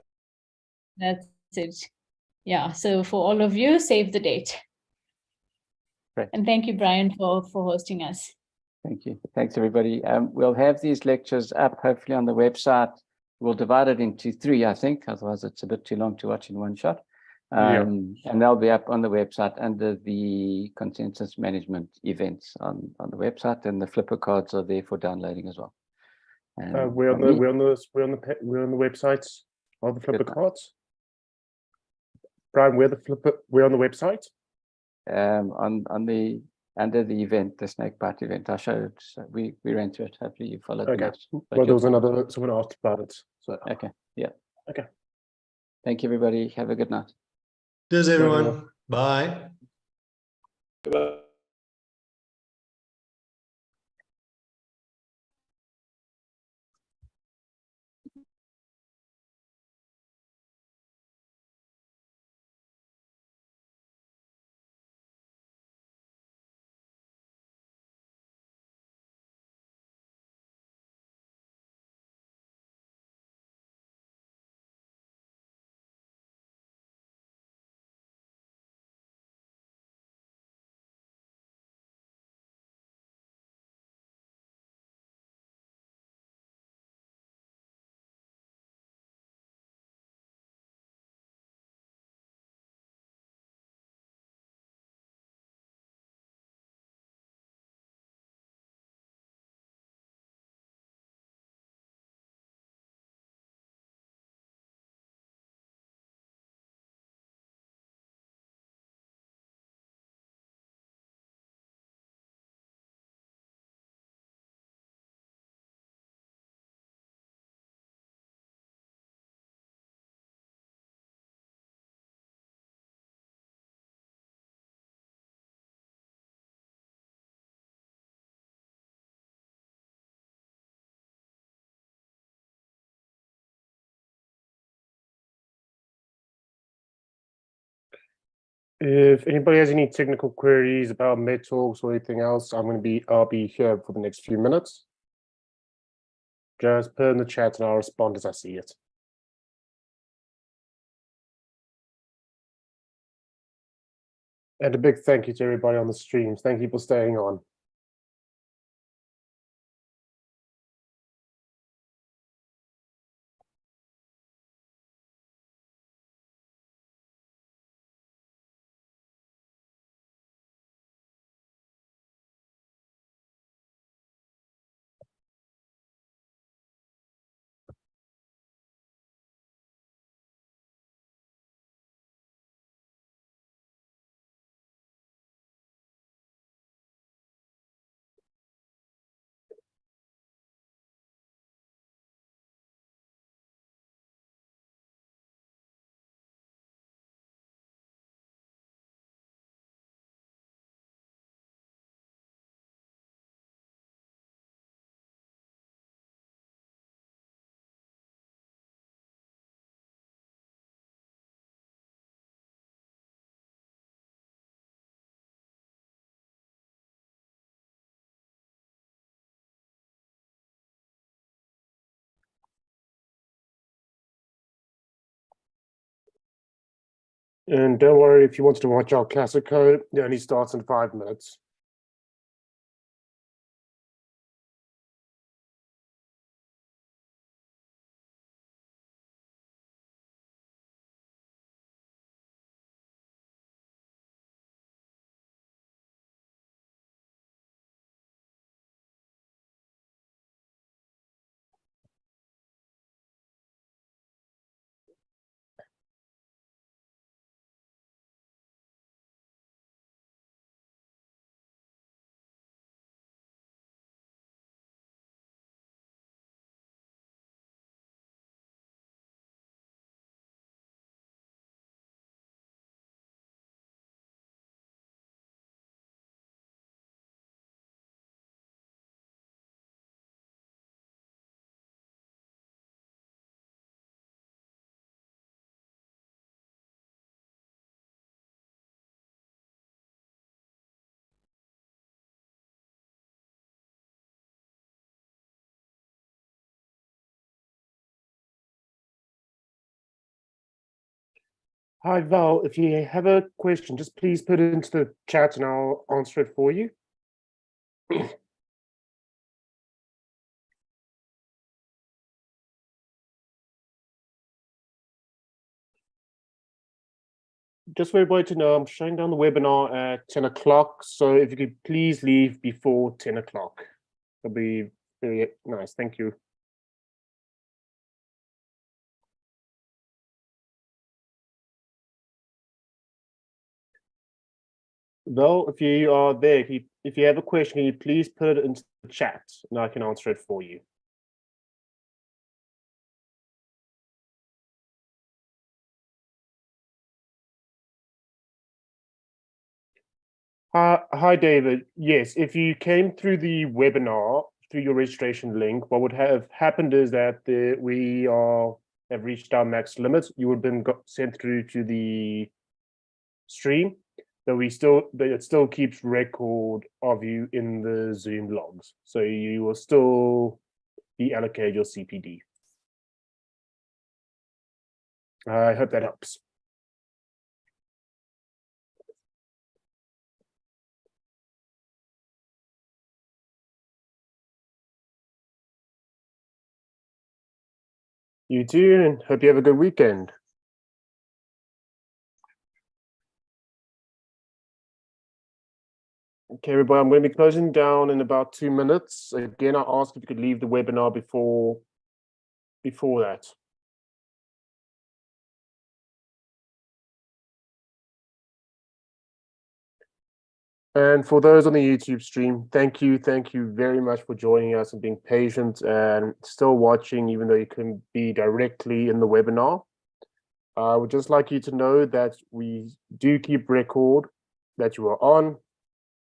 That's it. Yeah. So for all of you, save the date. Great. And thank you, Brian, for hosting us. Thank you. Thanks, everybody. We'll have these lectures up, hopefully, on the website. We'll divide it into 3, I think. Otherwise, it's a bit too long to watch in one shot. And they'll be up on the website under the consensus management events on the website, and the flipper cards are there for downloading as well. We're on the website. Are the flipper cards? Brian, we're on the website. Under the event, the Snakebite event, I showed. So we ran through it. Hopefully, you followed. Okay. Well, there was someone asked about it. So. Okay. Yeah. Okay. Thank you, everybody. Have a good night. Cheers, everyone. Bye. Goodbye. If anybody has any technical queries about MedTalks or anything else, I'll be here for the next few minutes. Just put in the chat and I'll respond as I see it. And a big thank you to everybody on the streams. Thank you for staying on. And don't worry, if you want to watch our classic code, it only starts in 5 minutes. Hi, Val. If you have a question, just please put it into the chat and I'll answer it for you. Just for everybody to know, I'm shutting down the webinar at 10 o'clock. So if you could please leave before 10 o'clock, that'll be very nice. Thank you. Val, if you are there, if you have a question, can you please put it into the chat and I can answer it for you. Hi, David. Yes, if you came through the webinar, through your registration link, what would have happened is that we have reached our max limit. You would have been sent through to the stream, but it still keeps record of you in the Zoom logs. So you will still be allocated your CPD. I hope that helps. You too, and hope you have a good weekend. Okay, everybody, I'm going to be closing down in about 2 minutes. Again, I ask if you could leave the webinar before that. And for those on the YouTube stream, thank you very much for joining us and being patient and still watching, even though you couldn't be directly in the webinar. I would just like you to know that we do keep record that you are on.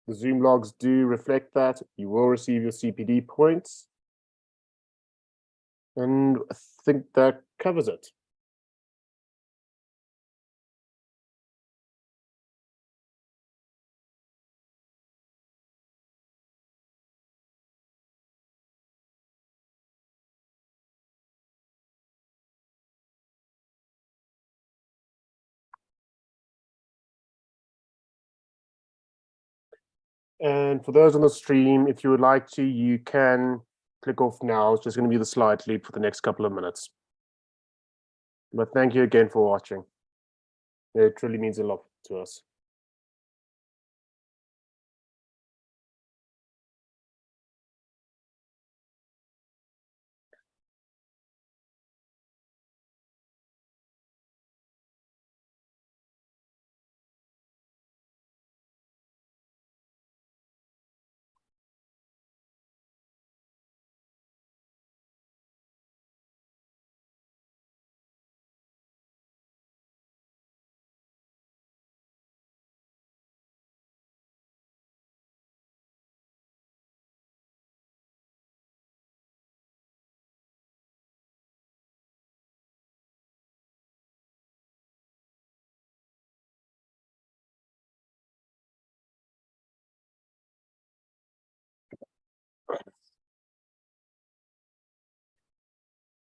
The Zoom logs do reflect that. You will receive your CPD points. And I think that covers it. And for those on the stream, if you would like to, you can click off now. It's just going to be the slide lead for the next couple of minutes. But thank you again for watching. It truly means a lot to us.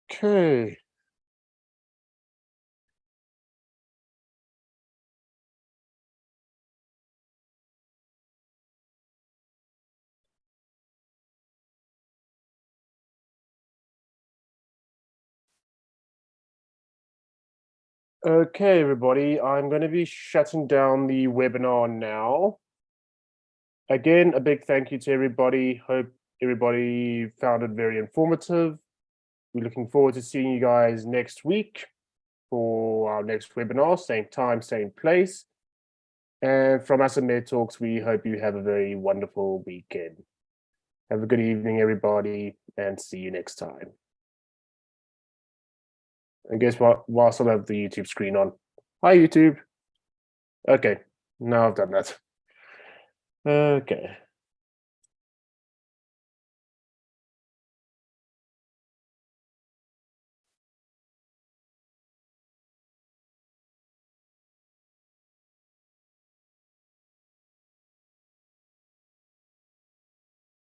Okay. Okay, everybody, I'm going to be shutting down the webinar now. Again, a big thank you to everybody. Hope everybody found it very informative. We're looking forward to seeing you guys next week for our next webinar, same time, same place. And from us at Med Talks, we hope you have a very wonderful weekend. Have a good evening, everybody, and see you next time. And guess what? Whilst I have the YouTube screen on. Hi, YouTube. Okay, now I've done that. Okay.